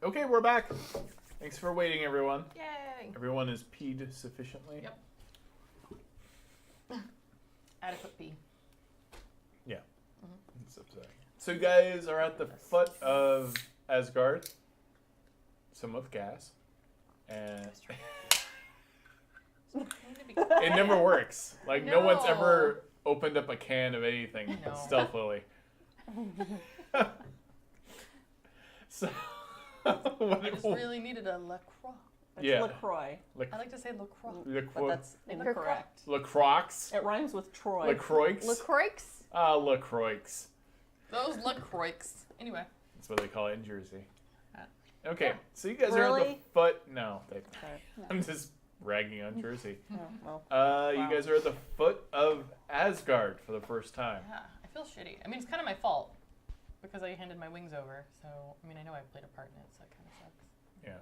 Okay, we're back. Thanks for waiting, everyone. Yay! Everyone is peed sufficiently. Yep. Adequate pee. Yeah. Mhm. It's upsetting. So you guys are at the foot of Asgard. Some with gas. And it never works. Like, no one's No. ever opened up a can of anything No. stealthily. So, I just really needed a LaCroix. It's Yeah. LaCroix, I like to say LaCroix. but that's incorrect. LaCroix. It rhymes with Troy. LaCroix. LaCroix? LaCroix. Those LaCroix. Anyway. That's what they call it in Jersey. Ah. Okay, so you guys are at the Really? foot. No, Okay. I'm just ragging on Jersey. Oh, well. You Wow. guys are at the foot of Asgard for the first time. Yeah, I feel shitty. I mean, it's kind of my fault because I handed my wings over. So, I mean, I know I played a part in it, so it kind of sucks. Yeah.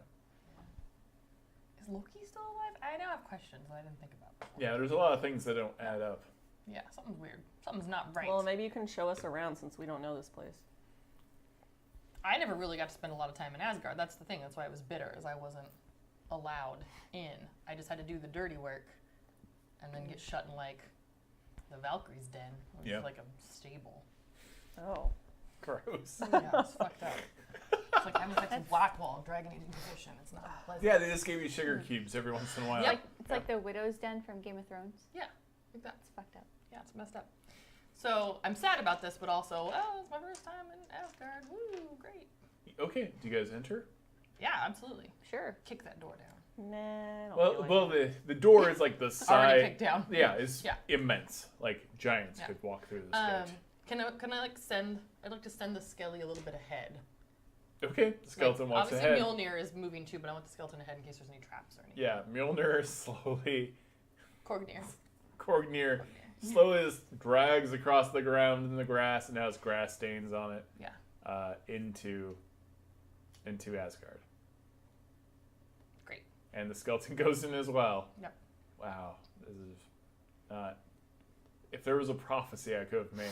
Is Loki still alive? I now have questions that I didn't think about before. Yeah, there's a lot of things that don't add up. Yeah, something's weird. Something's not right. Well, maybe you can show us around since we don't know this place. I never really got to spend a lot of time in Asgard. That's the thing. That's why I was bitter, is I wasn't allowed in. I just had to do the dirty work and then get shut in, like, the Valkyrie's den, which Yeah. is like a stable. Oh. Gross. Yeah, it's fucked up. It's like having sex with Blackwall, Dragon Age Inquisition. It's not pleasant. Yeah, they just gave you sugar cubes every once in a while. Yep. It's like the widow's den from Game of Thrones. Yeah, like that. It's fucked up. Yeah, it's messed up. So I'm sad about this, but also, oh, it's my first time in Asgard. Woo, great. Okay, do you guys enter? Yeah, absolutely. Sure. Kick that door down. Nah, I don't Well, feel like well, it. the door is like the Already side. kicked down. Yeah, it's Yeah. immense. Like giants Yeah. could walk through this gate. Can I like send? I'd like to send the Skelly a little bit ahead. Okay, the skeleton like, walks obviously ahead. Mjolnir is moving too, but I want the skeleton ahead in case there's any traps or anything. Yeah, Mjolnir slowly, Korgnir. Korgnir slowly just drags across the ground in the grass and has grass stains on it. Yeah. Into Asgard. Great. And the skeleton goes in as well. Yep. Wow, this is not. If there was a prophecy I could have made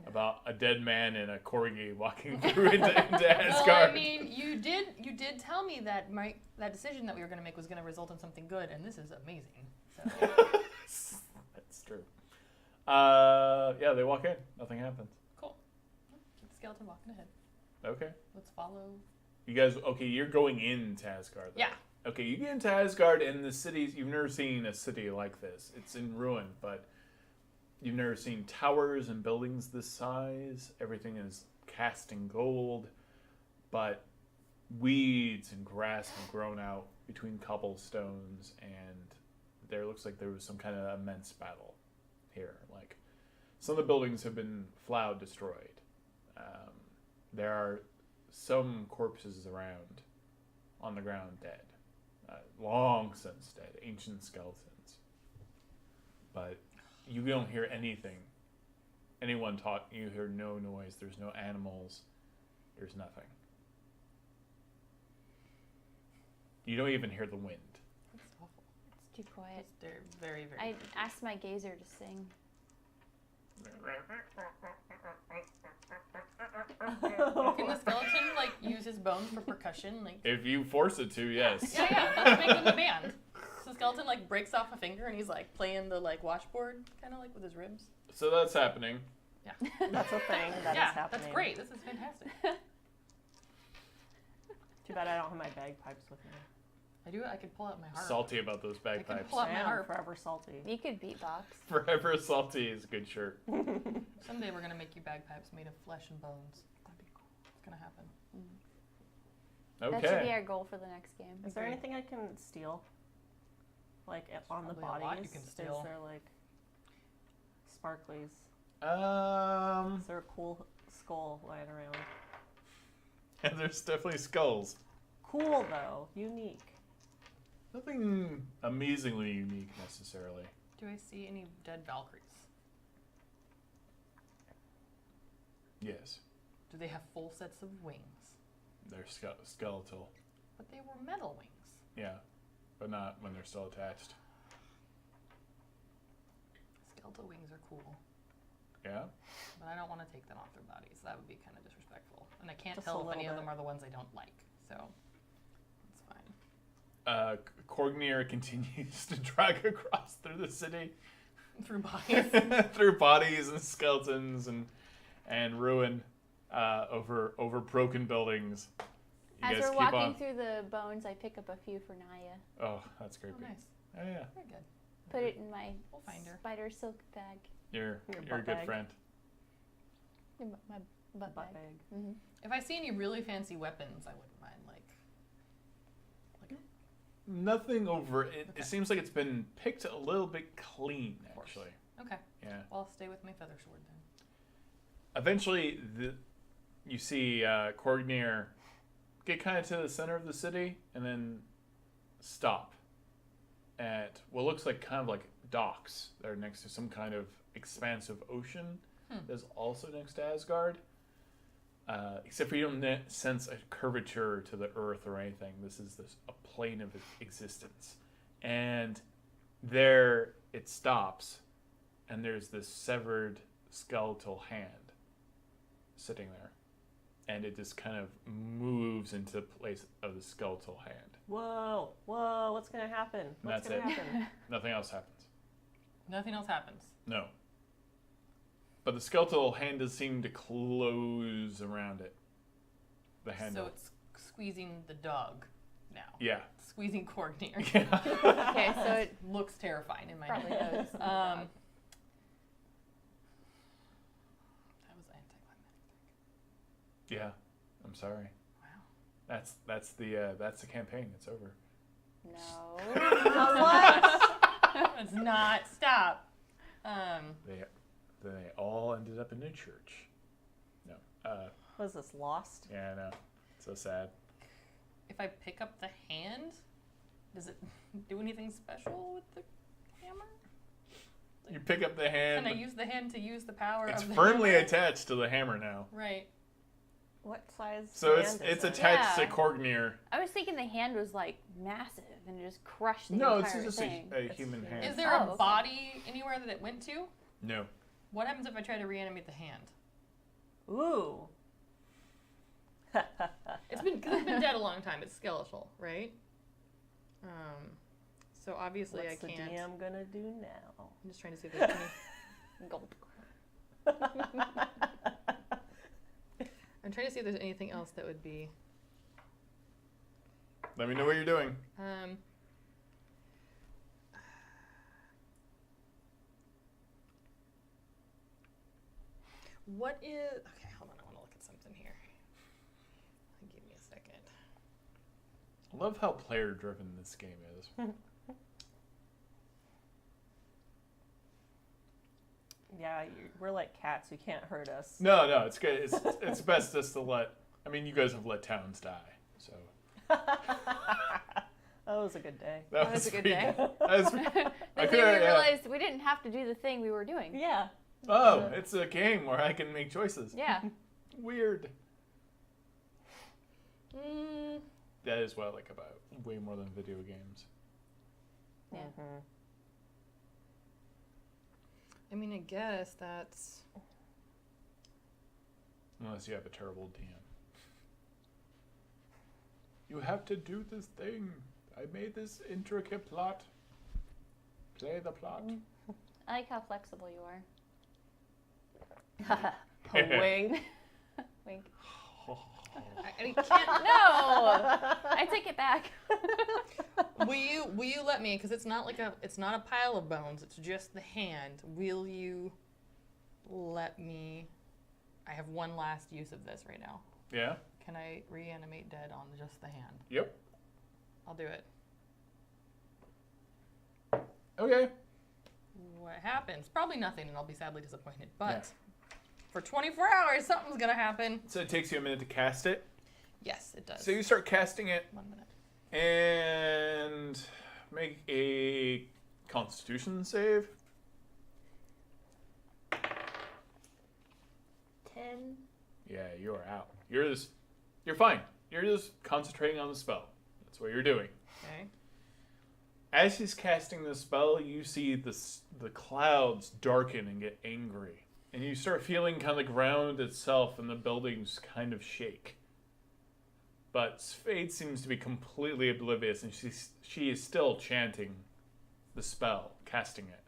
about a dead man and a corgi walking through into Asgard. Well, I mean, you did tell me that that decision that we were going to make was going to result in something good, and this is amazing. So That's true. Yeah, they walk in. Nothing happens. cool. Keep the skeleton walking ahead. Okay. Let's follow. You guys, okay, you're going into Asgard. Though. Yeah. Okay, you get into Asgard, and the cities, you've never seen a city like this. It's in ruin, but you've never seen towers and buildings this size. Everything is cast in gold, but weeds and grass have grown out between cobblestones, and there looks like there was some kind of immense battle here. Like, some of the buildings have been flat destroyed. There are some corpses around on the ground dead. Long since dead, ancient skeletons. But you don't hear anything. Anyone talk, you hear no noise, there's no animals, there's nothing. You don't even hear the wind. That's awful. It's too quiet. They're very, very. I asked my gazer to sing. Can the skeleton like use his bones for percussion? Like. If you force it to, yes. Yeah. Let's make them a band. So the skeleton like breaks off a finger and he's like playing the like washboard, kind of like with his ribs. So that's happening. Yeah. That's a thing that is Yeah, happening. that's great. This is fantastic. Too bad I don't have my bagpipes with me. I do. I could pull out my harp. Salty about those bagpipes. pull out I my am harp. forever salty. You could beatbox. Forever Salty is a good shirt. Someday we're gonna make you bagpipes made of flesh and bones. That'd be cool. It's gonna happen. That should be Okay. our goal for the next game. Is there Agreed. anything I can steal? Like on the probably a lot you bodies? can steal. Is there like sparklies? Is there a cool skull lying around? And there's definitely skulls. Cool though, unique. Nothing amazingly unique necessarily. Do I see any dead Valkyries? Yes, Do they have full sets of wings? they're skeletal. But they were metal wings. Yeah, but not when they're still attached. Skeletal wings are cool, Yeah? but I don't want to take them off their bodies. That would be kind of disrespectful. And I can't Just tell a if any little of them bit. are the ones I don't like. So it's fine. Korgnir continues to drag across through the city. Through bodies. Through bodies and skeletons and ruin over broken buildings. You As guys we're keep walking on. through the bones, I pick up a few for Naya. Oh, that's Oh, creepy. nice. Oh yeah, Very good. Put it in my We'll find her. spider silk bag. you're Your a butt good bag. friend. In my butt Butt bag. bag. Hmm. If I see any really fancy weapons, I wouldn't mind, like Nothing over it. Okay. It seems like it's been picked a little bit clean, course. actually. okay. Yeah. Well, I'll stay with my feather sword then. Eventually, you see Korgnir get kind of to the center of the city and then stop at what looks like kind of like docks that are next to some kind of expansive ocean that's also next to Asgard. Except for you don't sense a curvature to the earth or anything. This is a plane of existence. And there it stops, and there's this severed skeletal hand sitting there. And it just kind of moves into the place of the skeletal hand. Whoa, what's gonna happen? What's That's gonna it. happen? Nothing else happens. Nothing else happens. No. But the skeletal hand does seem to close around it. The handle. So it's squeezing the dog now. Yeah. Squeezing Korgnir. Yeah. Okay, so it Looks terrifying in my probably head. does. That was anticlimactic. Yeah. I'm sorry. Wow. That's the campaign. It's over. No. Let's not stop. They all ended up in a church. No. Was this Lost? Yeah, I know. So sad. If I pick up the hand, does it do anything special with the hammer? You pick up the hand. Can I use the hand to use the power It's of the firmly hammer? attached to the hammer now. Right. What size? So hand it's is it? attached Yeah. to Korgnir. I was thinking the hand was like massive and just crushed the No, it's entire just thing. a human hand. Is there Oh, a okay. body anywhere that it went to? No. What happens if I try to reanimate the hand? Ooh. It's been dead a long time. It's skeletal, right? So obviously What's I the can't. DM gonna do now? I'm just trying to see if there's any. Gulp. I'm trying to see if there's anything else that would be. Let me know what you're doing. What is? Okay, hold on. I want to look at something here. Give me a second. I love how player driven this game is. Yeah, we're like cats. You can't hurt us. No, it's good. It's best just to let. I mean, you guys have let towns die, so That was a good day. That was a good pretty day. That was, The I thing we could yeah. realized we didn't have to do the thing we were doing. Yeah. Oh, it's a game where I can make choices. Yeah. Weird. Mm, That is what I like about way more than video games. Yeah. Mhm. I mean, I guess that's. Unless you have a terrible DM. You have to do this thing. I made this intricate plot. Play the plot. I like how flexible you are. Wing. Wink. I can't. No! I take it back. Will you let me? Because it's not a pile of bones. It's just the hand. Will you let me? I have one last use of this right now. Yeah? Can I reanimate dead on just the hand? Yep. I'll do it. Okay. What happens? Probably nothing, and I'll be sadly disappointed. But for 24 hours, something's gonna happen. So it takes you a minute to cast it. Yes, it does. So you start casting it 1 minute. and make a Constitution save. 10. Yeah, you are out. You're fine. You're just concentrating on the spell. That's what you're doing. Okay. As he's casting the spell, you see the clouds darken and get angry. And you start feeling kind of the ground itself and the buildings kind of shake. but Spade seems to be completely oblivious, and she is still chanting the spell, casting it,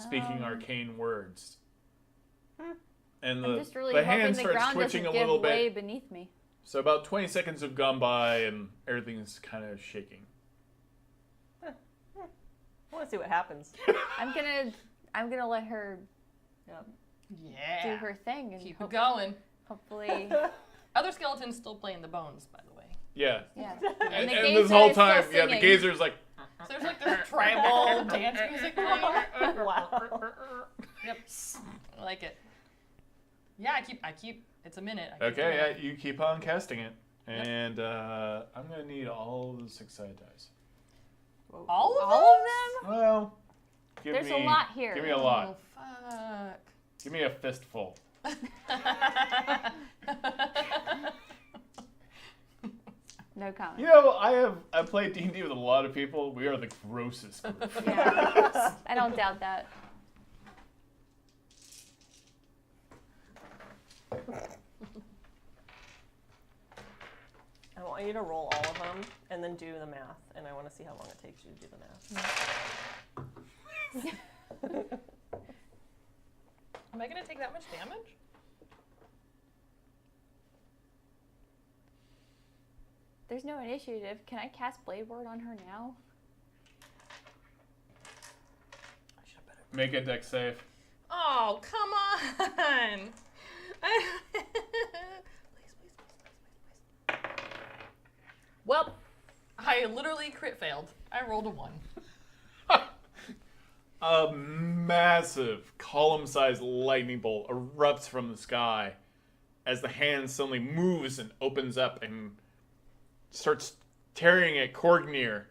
speaking arcane words. And I'm just really the hoping hand the starts ground twitching doesn't a give little way bit. beneath me. So about 20 seconds have gone by, and everything's kind of shaking. I want to see what happens. I'm gonna let her Yep. Yeah. do her thing and Keep it going. hopefully, Other skeletons still playing the bones, by the way. Yeah. yeah. And, the and gazer this whole is still time, yeah, the singing. gazer's like, So there's like this tribal dance music playing. Wow. Yep. I like it. Yeah, I keep. It's a minute. I keep okay, doing yeah, it. you keep on casting it. And I'm going to need all the 6-sided dice. All of All of those? them? Well, give There's me, a lot here. Give me a lot. Oh, fuck. Give me a fistful. No comment. You know, I played D&D with a lot of people. We are the grossest group. Yeah. I don't doubt that. I want you to roll all of them and then do the math, and I want to see how long it takes you to do the math. Am I gonna take that much damage? There's no initiative. Can I cast Blade Ward on her now? I should have better. Make a deck save. Oh, come on! Please. Well, I literally crit failed. I rolled a 1. A massive column-sized lightning bolt erupts from the sky as the hand suddenly moves and opens up and starts tearing at Korgnir,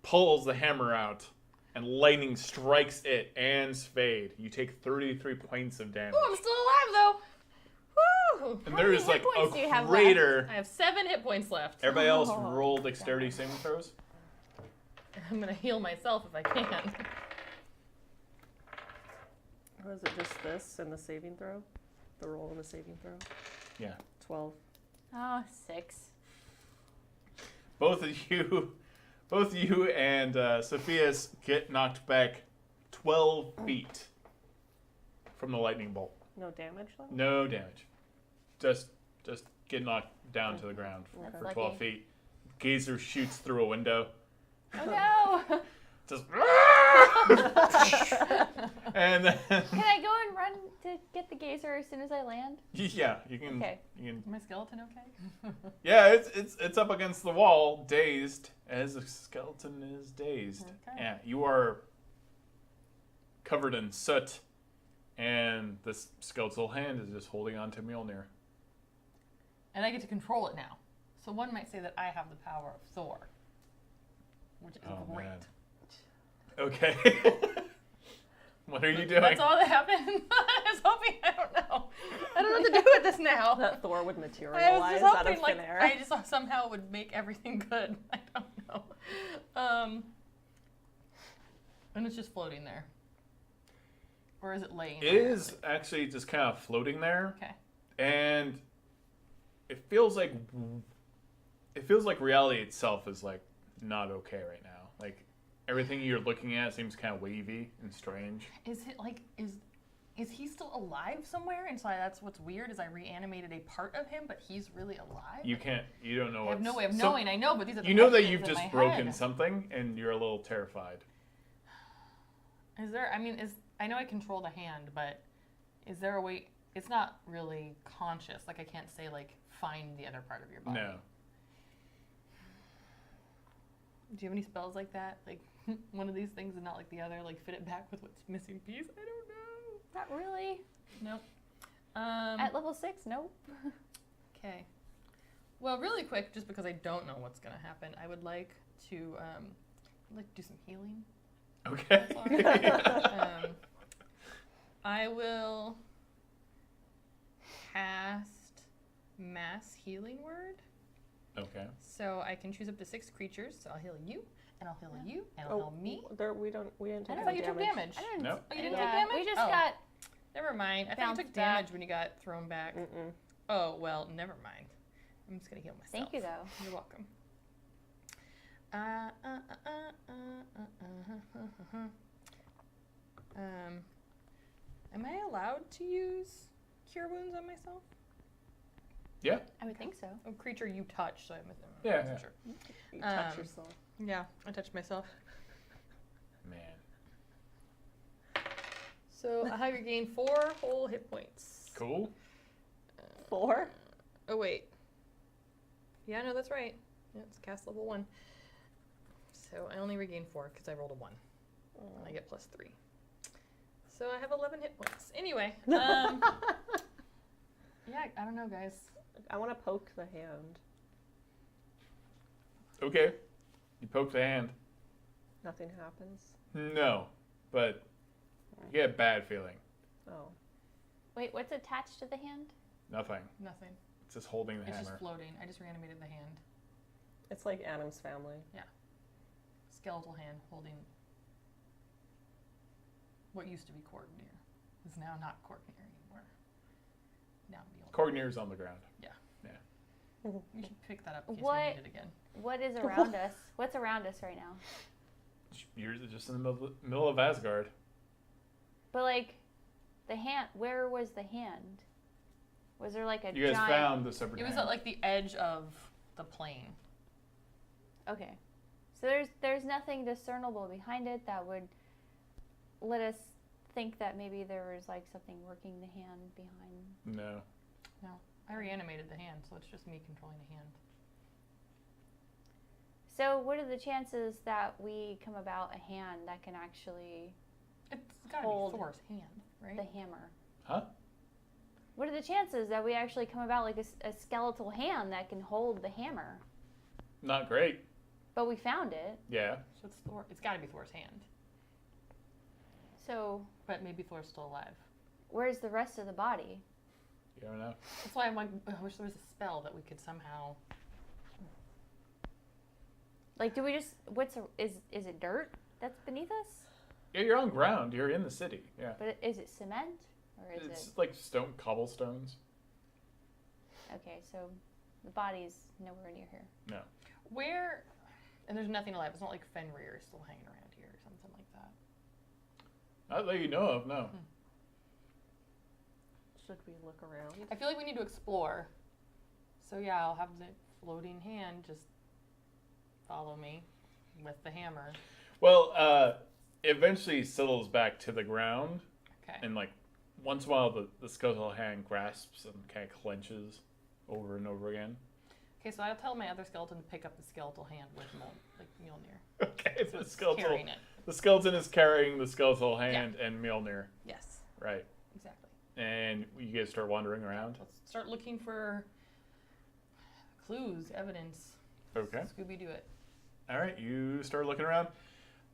pulls the hammer out, and lightning strikes it and Spade. You take 33 points of damage. Oh, I'm still alive though. Woo! And How there many is hit like points do you a have crater. I have 7 hit points left. Everybody else Oh, roll dexterity saving throws. I'm gonna heal myself if I can. Or is it just this and the saving throw? The roll and the saving throw? Yeah. 12. Oh, 6. Both of you and Sophia's get knocked back 12 feet from the lightning bolt. No damage though? No damage. Just get knocked down to the ground That's for lucky. 12 feet. Gazer shoots through a window. Oh no! Just and then Can I go and run to get the gazer as soon as I land? yeah, you can. Okay. You can. Is my skeleton okay? Yeah, it's up against the wall, dazed, as the skeleton is dazed. Okay. Yeah, you are covered in soot, and this skeletal hand is just holding on to Mjolnir. And I get to control it now. So one might say that I have the power of Thor, which is Oh, great. man. Okay. What are you doing? That's all that happened. I was hoping. I don't know. I don't know what to do with this now. That Thor would I was materialize just out hoping, of like, thin air. I just thought somehow it would make everything good. I don't know. And it's just floating there. Or is it laying It there? is actually just kind of floating there, Okay. and it feels like reality itself is like not okay right now. Like everything you're looking at seems kind of wavy and strange. Is it like is he still alive somewhere? And so that's what's weird is I reanimated a part of him, but he's really alive. You don't know. I have no what's- way of so- knowing. I know, but these are the You know that questions you've in just my broken head. something, and you're a little terrified. Is there? I mean, I know I control the hand, but is there a way? It's not really conscious. Like I can't say like find the other part of your body. No. Do you have any spells like that? Like one of these things and not like the other. Like fit it back with what's missing piece. I don't know. Not really. Nope. At level 6, nope. Okay. Well, really quick, just because I don't know what's gonna happen, I would like to do some healing. Okay. I will cast Mass Healing Word. Okay. So I can choose up to 6 creatures. So I'll heal you, and I'll heal you, and I'll Oh, heal me. we didn't take I any thought you took damage. I didn't. Nope. Oh, you didn't yeah, take damage? We just Oh. got. Never mind. I thought you took Bounced back. damage when you got thrown back. Mm-mm. Oh, well, never mind. I'm just gonna heal myself. Thank you, though. You're welcome. Am I allowed to use cure wounds on myself? Yeah. I would think so. A creature you touch, so I'm Yeah, yeah. sure. You touch Um, yourself. Yeah, I touched myself. Man. So I have regained 4 whole hit points. Cool. 4? Oh wait. Yeah, no, that's right. Yeah, it's cast level 1. So I only regained 4 because I rolled a 1. And I get plus 3. So I have 11 hit points. Anyway, yeah, I don't know, guys. I want to poke the hand. Okay. You poke the hand. Nothing happens. No, but you get a bad feeling. Oh. Wait, what's attached to the hand? Nothing. Nothing. It's just holding the It's hammer. just floating. I just reanimated the hand. It's like Adam's family. Skeletal hand holding what used to be Coordinator. Is now not Coordinator anymore. Now Mjolnir. Coordinator's on the ground. You should pick that up in case What? we need it again. What is around us? What's around us right now? You're just in the middle of Asgard. But like, the hand. Where was the hand? Was there like a You guys giant? found the separate It was hand. at like the edge of the plane. Okay, so there's nothing discernible behind it that would let us think that maybe there was like something working the hand behind. No. I reanimated the hand, so it's just me controlling the hand. So what are the chances that we come about a hand that can actually It's gotta Hold be Thor's hand, right? the hammer? Huh? What are the chances that we actually come about like a skeletal hand that can hold the hammer? Not great. But we found it. Yeah. So it's Thor. It's gotta be Thor's hand. So But maybe Thor's still alive. where's the rest of the body? You don't know. That's why I wish there was a spell that we could somehow. Like, do we just is it dirt that's beneath us? Yeah, you're on ground. You're in the city. Yeah. But is it cement or is It's it like cobblestones. okay? So the body's nowhere near here. Where. And there's nothing alive. It's not like Fenrir is still hanging around here or something like that. Not that you know of, no. Should we look around? I feel like we need to explore. So yeah, I'll have the floating hand just follow me with the hammer. Well, eventually settles back to the ground, Okay. and like once in a while the skeletal hand grasps and kind of clenches over and over again. Okay, so I'll tell my other skeleton to pick up the skeletal hand with Mjolnir. Okay, So the it's skeletal. carrying it. The skeleton is carrying the skeletal hand and Mjolnir. Yes, Right. exactly. And you guys start wandering around. Let's start looking for clues, evidence. Okay. Scooby Doo it. All right, you start looking around.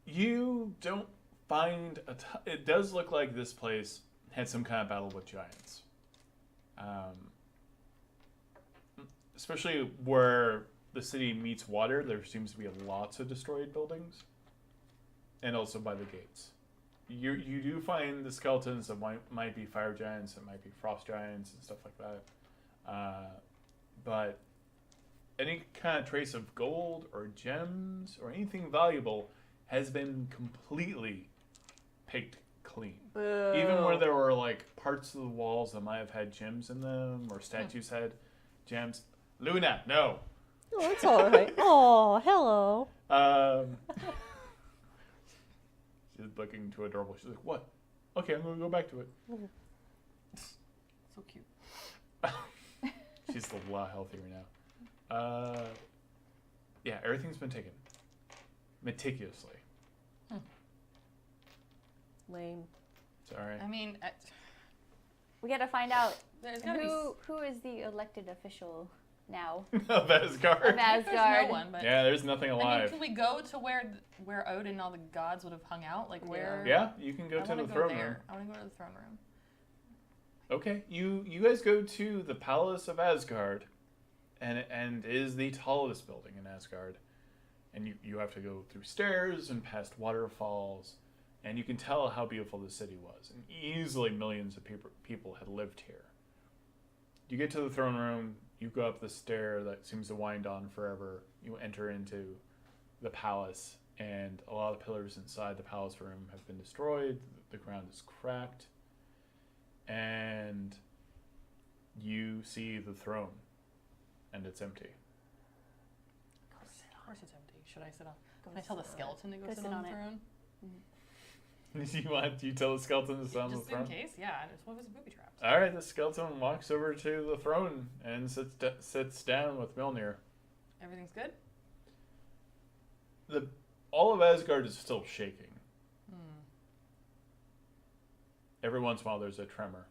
You don't find it does look like this place had some kind of battle with giants. Especially where the city meets water, there seems to be lots of destroyed buildings. And also by the gates. You do find the skeletons that might be fire giants, it might be frost giants and stuff like that. But any kind of trace of gold or gems or anything valuable has been completely picked clean. Boo. Even where there were like parts of the walls that might have had gems in them or statues had gems. Luna, no. Oh, that's all right. Oh, hello. She's looking too adorable. She's like, what? Okay, I'm going to go back to it. So cute. She's a lot healthier now. Yeah, everything's been taken meticulously. Lame. Sorry. I mean, We got to find out there's gotta who is the elected official now Of Asgard. of be. There's Asgard. no one, but Yeah, there's nothing I mean, alive. can we go to where Odin and all the gods would have hung out? Like where? Yeah, you can go I to wanna the go throne room. there. I want to go to the throne room. Okay, you guys go to the Palace of Asgard, and it is the tallest building in Asgard, and you have to go through stairs and past waterfalls, and you can tell how beautiful the city was, and easily millions of people had lived here. You get to the throne room, you go up the stair that seems to wind on forever. You enter into the palace, and a lot of the pillars inside the palace room have been destroyed. The ground is cracked, and you see the throne, and it's empty. Of course it's empty. Should I sit on? Go Can I tell the sit on it. skeleton to go Go sit sit on on the it. throne? Do you tell the skeleton to sit on the Just in throne? case, yeah. What was booby trapped? All right, the skeleton walks over to the throne and sits down with Mjolnir. Everything's good. All of Asgard is still shaking. Hmm. Every once in a while, there's a tremor.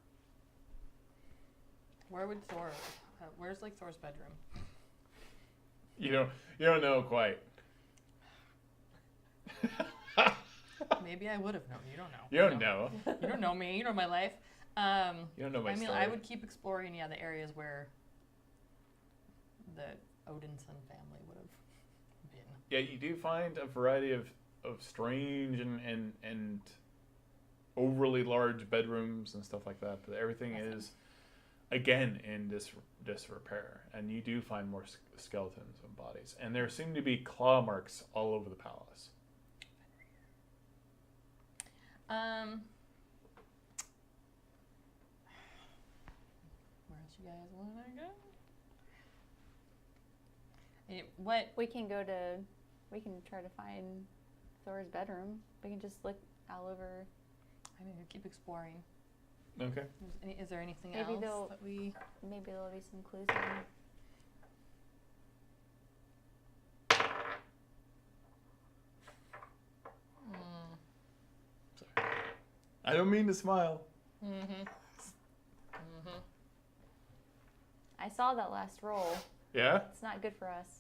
Where would Thor? Where's like Thor's bedroom? You don't know quite. Maybe I would have known. You don't know. You don't know. You don't know me. You know my life. You don't know my I mean, story. I would keep exploring, the areas where the Odinson family would have been. Yeah, you do find a variety of strange and overly large bedrooms and stuff like that, but everything is, again, in disrepair. And you do find more skeletons and bodies. And there seem to be claw marks all over the palace. Where else you guys want to go? What? We can try to find Thor's bedroom. We can just look all over. I mean, keep exploring. Okay. Is there anything Maybe else they'll- that we? Maybe there'll be some clues in. I don't mean to smile. I saw that last roll. Yeah? It's not good for us.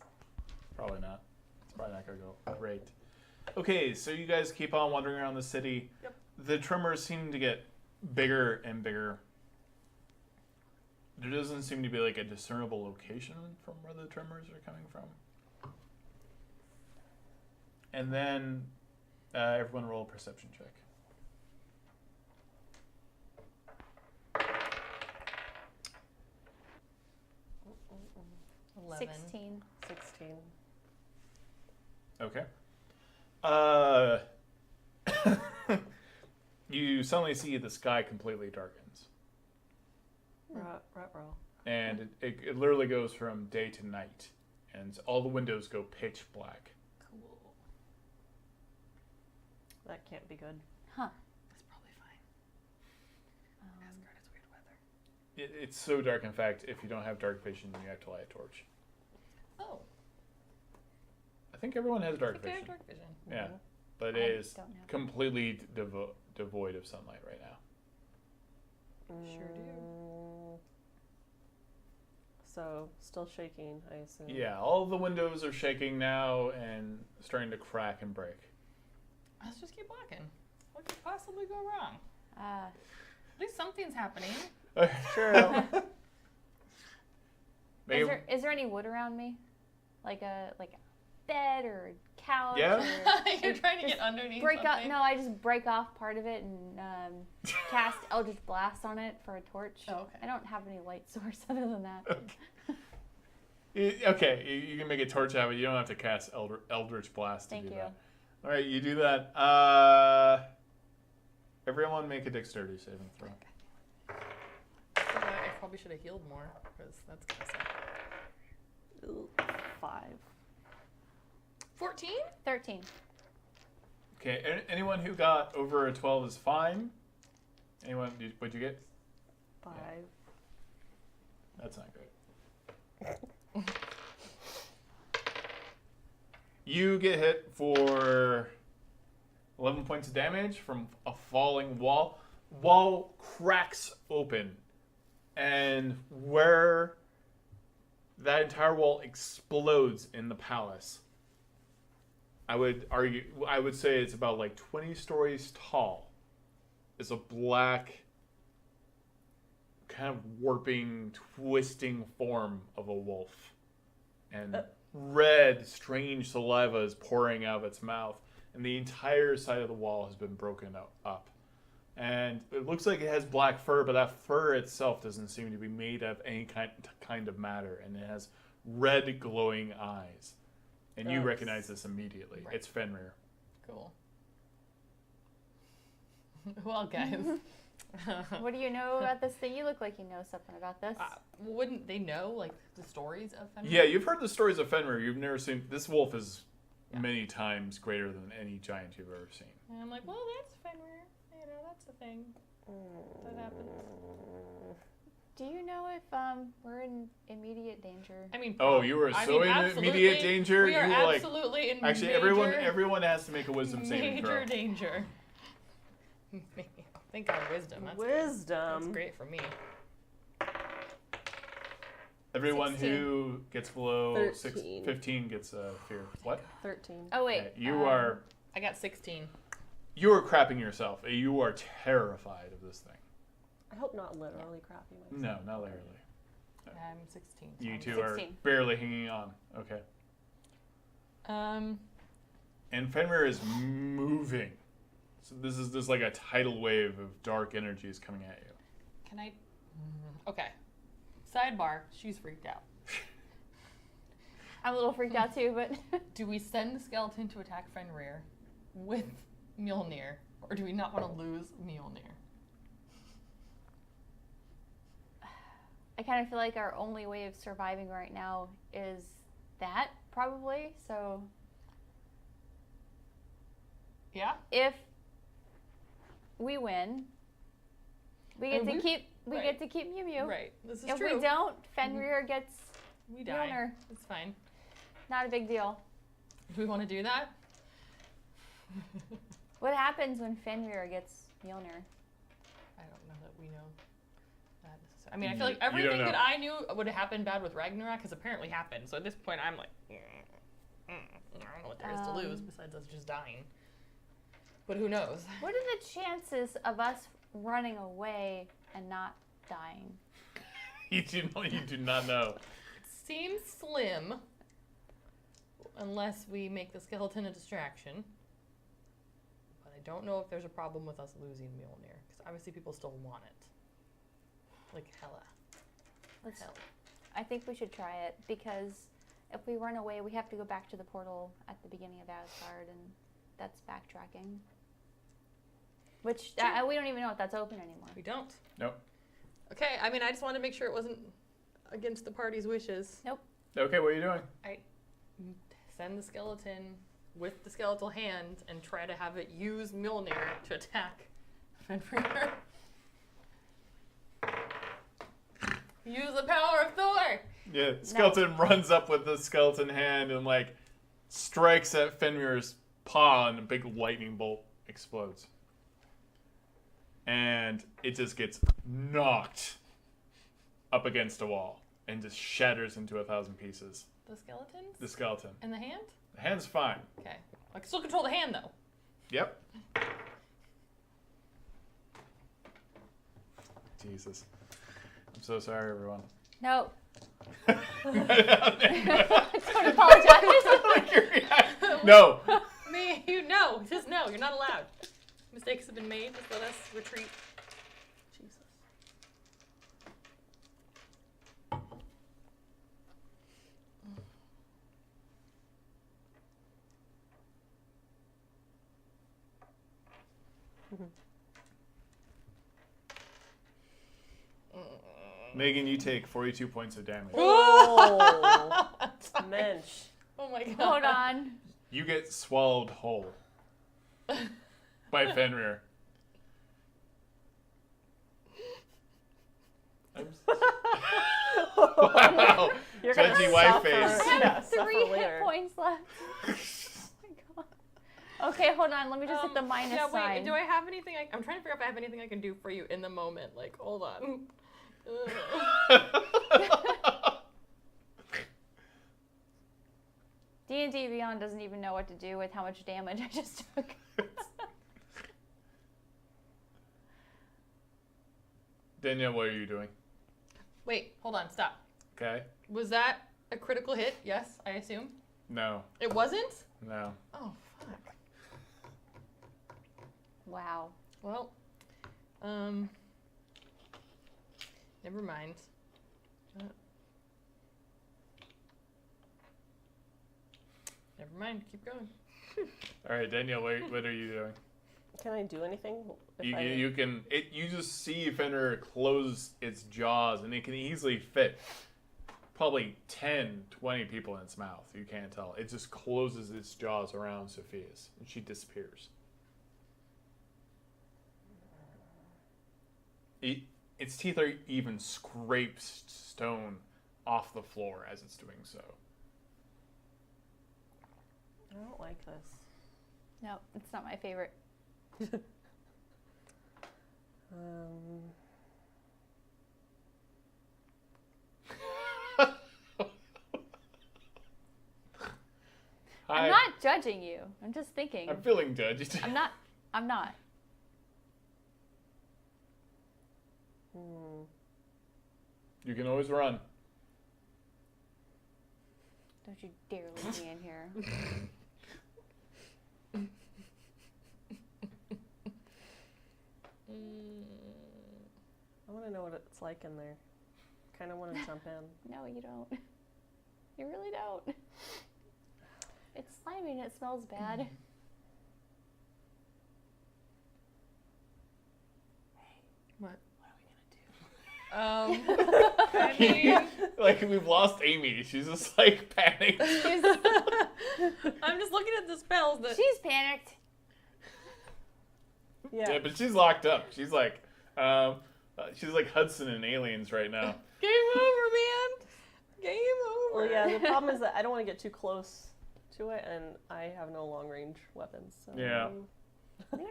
Probably not. It's probably not going to go great. Okay, so you guys keep on wandering around the city. Yep. The tremors seem to get bigger and bigger. There doesn't seem to be like a discernible location from where the tremors are coming from. And then everyone roll a perception check. 11. 16. 16. Okay. You suddenly see the sky completely darkens. Ruh-roh. And it literally goes from day to night. And all the windows go pitch black. Cool. That can't be good. Huh. That's probably fine. Um, Asgard has weird weather. It's so dark, in fact, if you don't have dark vision, you have to light a torch. Oh. I think everyone has I dark think I have vision. dark vision. Yeah, but I it is don't have it. completely devoid of sunlight right now. Sure do. So, still shaking, I assume. Yeah, all the windows are shaking now and starting to crack and break. Let's just keep walking. What could possibly go wrong? At least something's happening. True. Maybe, Is there any wood around me? Like a bed or a couch? Yeah. Or You're trying to get underneath break up. something? No, I just break off part of it and cast Eldritch Blast on it for a torch. Oh, okay. I don't have any light source other than that. Okay, you can make a torch out of it. You don't have to cast Eldritch Blast to Thank do you. that. All right, you do that. Everyone make a dexterity saving throw. So I probably should have healed more, because that's kind of sad. Ooh, 5. 14? 13. Okay, anyone who got over a 12 is fine. Anyone, what'd you get? 5. That's not great. You get hit for 11 points of damage from a falling wall. Wall cracks open, and where that entire wall explodes in the palace. I would say it's about like 20 stories tall. It's a black, kind of warping, twisting form of a wolf. And red, strange saliva is pouring out of its mouth. And the entire side of the wall has been broken up. And it looks like it has black fur, but that fur itself doesn't seem to be made of any kind of matter, and it has red glowing eyes. And you Oops. recognize this immediately. Right. It's Fenrir. Cool. Well, guys. What do you know about this thing? You look like you know something about this. Wouldn't they know, like, the stories of Fenrir? Yeah, you've heard the stories of Fenrir. You've never seen this wolf is Yeah. many times greater than any giant you've ever seen. And I'm like, well, that's Fenrir. You know, that's the thing that happens. Do you know if we're in immediate danger? I mean, Oh, you were so in immediate danger. We You are were like, absolutely in actually, major, everyone has to make a wisdom saving throw. major danger. Thank God, wisdom. That's great. Wisdom. That's great for me. Everyone 16. who gets below 13. 15 gets fear. What? 13. Oh wait, Okay, you are I got 16. crapping yourself. You are terrified of this thing. I hope not literally crappy myself. No, not literally. I'm 16. so You I'm two are 16. barely hanging on. Okay. And Fenrir is moving. So this is just like a tidal wave of dark energies coming at you. Can I? Okay. Sidebar. She's freaked out. I'm a little freaked out too, but Do we send the skeleton to attack Fenrir with Mjolnir, or do we not want to lose Mjolnir? I kind of feel like our only way of surviving right now is that, probably. So Yeah. if we win, we get And to we- keep right. get to keep Mew Mew. Right. This is If true. we don't, Fenrir gets we die. Mjolnir. It's fine. Not a big deal. Do we want to do that? What happens when Fenrir gets Mjolnir? I don't know that we know that necessarily. I mean, I feel like You don't everything know. that I knew would happen bad with Ragnarok has apparently happened. So at this point, I'm like, I don't know what there is to lose besides us just dying. But who knows? What are the chances of us running away and not dying? You do not know. Seems slim, unless we make the skeleton a distraction. But I don't know if there's a problem with us losing Mjolnir, because obviously people still want it. Like hella. Let's, Hell. I think we should try it because if we run away, we have to go back to the portal at the beginning of Asgard, and that's backtracking. Which we don't even know if that's open anymore. We don't. Nope. Okay, I mean, I just wanted to make sure it wasn't against the party's wishes. Okay, what are you doing? Send the skeleton with the skeletal hand and try to have it use Mjolnir to attack Fenrir. Use the power of Thor! Yeah, skeleton runs up with the skeleton hand and like strikes at Fenrir's paw, and a big lightning bolt explodes. And it just gets knocked up against a wall and just shatters into 1,000 pieces. The skeletons? The skeleton. And the hand? The hand's fine. Okay. I can still control the hand though. Yep. Jesus. I'm so sorry, everyone. No, Don't don't apologize. No. Me, you know. Just no, you're not allowed. Mistakes have been made. Just let us retreat. Jesus. Megan, you take 42 points of damage. Oh, mensch. Oh my god. Hold on. You get swallowed whole by Fenrir. Wow. You're gonna Judgy white suffer. face. I Yeah, have suffer 3 hit later. points left. Oh my god. Okay, hold on. Let me just hit the minus yeah, wait, sign. do I have anything? I'm trying to figure out if I have anything I can do for you in the moment. Like, hold on. D&D Beyond doesn't even know what to do with how much damage I just took. Danielle, what are you doing? Wait, hold on, stop. Okay. Was that a critical hit? Yes, I assume. No. It wasn't? No. Oh, fuck. Wow. Well, Never mind. Never mind. Keep going. All right, Danielle, what are you doing? Can I do anything? If You can. You just see Fenrir close its jaws, and it can easily fit probably 10, 20 people in its mouth. You can't tell. It just closes its jaws around Sophia's, and she disappears. Its teeth are even scrape stone off the floor as it's doing so. I don't like this. No, it's not my favorite. I'm not judging you. I'm just thinking. I'm feeling judged. I'm not. I'm not. You can always run. Don't you dare leave me in here. I want to know what it's like in there. Kind of want to jump in. No, you don't. You really don't. It's slimy and it smells bad. What? What are we I mean, Like, we've lost Amy. She's just like panicked. I'm just looking at the spells that. She's panicked. gonna do? Yeah, but she's locked up. She's like Hudson in Aliens right now. Game over, man. Game over. Well, yeah. The problem is that I don't want to get too close to it, and I have no long range weapons. So. Yeah. Luna, come here.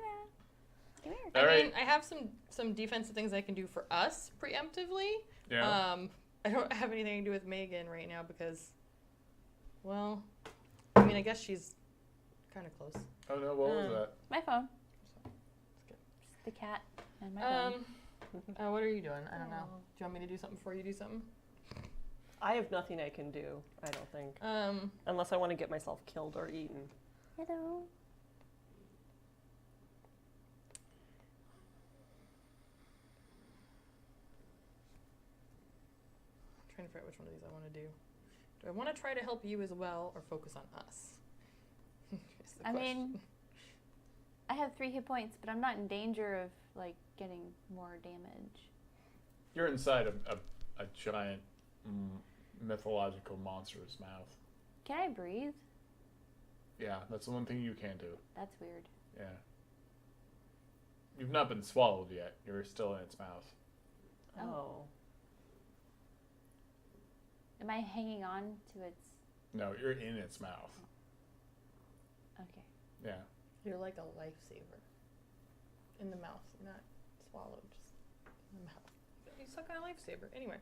I All mean, right. I have some defensive things I can do for us preemptively. Yeah. I don't have anything to do with Megan right now because, well, I mean, I guess she's kind of close. Oh no, what was that? My phone. It's good. The cat and my phone. What are you doing? I don't know. Do you want me to do something before you do something? I have nothing I can do. I don't think, unless I want to get myself killed or eaten. Hello. I'm trying to figure out which one of these I want to do. Do I want to try to help you as well or focus on us? Is the I question. mean, I have 3 hit points, but I'm not in danger of like getting more damage. You're inside a giant mythological monster's mouth. Can I breathe? Yeah, that's the one thing you can do. That's weird. Yeah. You've not been swallowed yet. You're still in its mouth. Oh. Am I hanging on to its? No, you're in its mouth. Okay. Yeah. You're like a lifesaver. In the mouth, not swallowed, just in the mouth. You suck on a lifesaver. Anyway.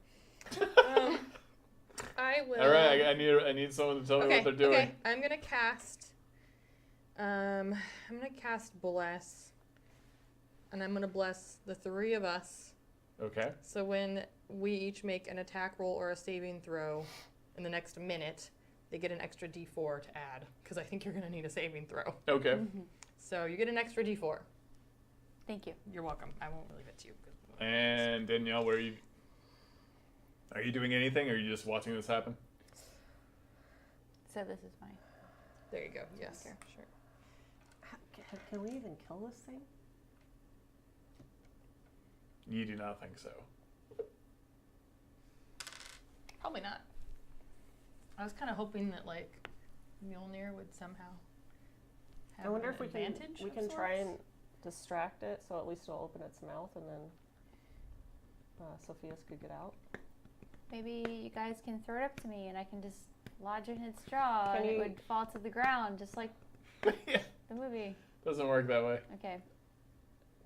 I will. All right, I need someone to tell me what they're doing. Okay, I'm gonna cast. I'm gonna cast bless, and I'm gonna bless the 3 of us. Okay. So when we each make an attack roll or a saving throw in the next minute, they get an extra D4 to add because I think you're gonna need a saving throw. Okay. Mm-hmm. So you get an extra D4. Thank you. You're welcome. I won't leave it to you. And Danielle, where are you doing anything, or are you just watching this happen? So this is fine. There you go. Yes. Okay. Sure. Can we even kill this thing? You do not think so. Probably not. I was kind of hoping that like Mjolnir would somehow have I wonder an if we advantage. can try and distract it, so at least it'll open its mouth, and then Sophia's could get out. Maybe you guys can throw it up to me and I can just lodge it in its jaw and it you- would fall to the ground just like Yeah. the movie. Doesn't work that way. Okay.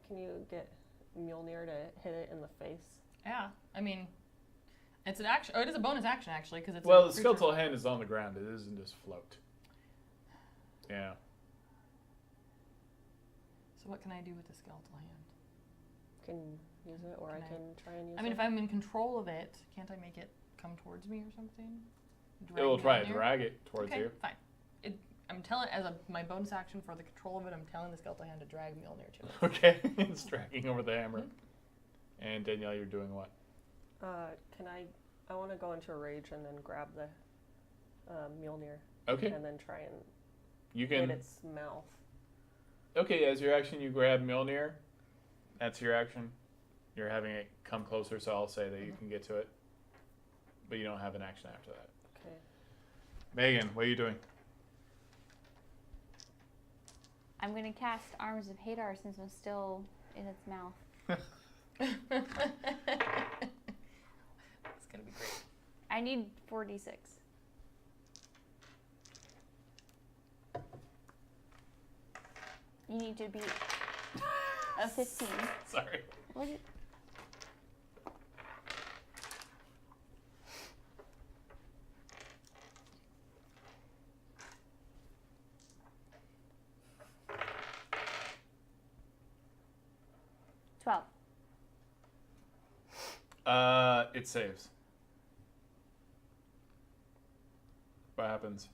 Can you get Mjolnir to hit it in the face? Yeah, I mean, it's an action. Oh, it is a bonus action actually because it's. Well, a the creature. skeletal hand is on the ground. It isn't just float. Yeah. So what can I do with the skeletal hand? Can use it, or I Can I- can try and use it. I mean, if I'm in control of it, can't I make it come towards me or something? It will try to Mjolnir? drag it towards Okay, you. fine. I'm telling, my bonus action for the control of it, I'm telling the skeletal hand to drag Mjolnir to it. Okay, it's dragging over the hammer. And Danielle, you're doing what? I want to go into a rage and then grab the Mjolnir. Okay. And then try and You hit can. its mouth. Okay, as your action, you grab Mjolnir. That's your action. You're having it come closer, so I'll say that you can get to it. But you don't have an action after that. Okay. Megan, what are you doing? I'm gonna cast Arms of Hadar since I'm still in its mouth. It's gonna be great. I need 4d6. You need to beat a 15. Sorry. What did, It saves. What happens?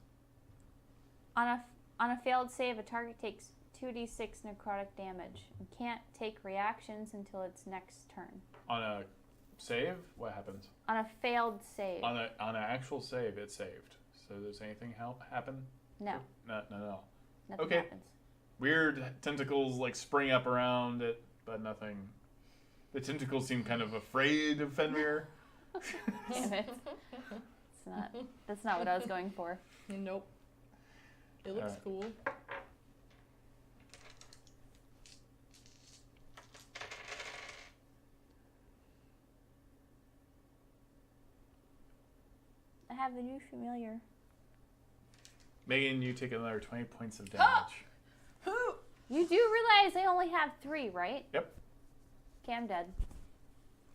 on a failed save, a target takes 2d6 necrotic damage and can't take reactions until its next turn. On a save, what happens? On a failed save. On an actual save, it's saved. So does anything happen? No, No. nothing Okay. happens. Weird tentacles like spring up around it, but nothing. The tentacles seem kind of afraid of Fenrir. Damn it. That's not what I was going for. Nope. It looks Alright. cool. I have the new familiar. Megan, you take another 20 points of damage. You do realize I only have 3, right? Yep. Okay, I'm dead.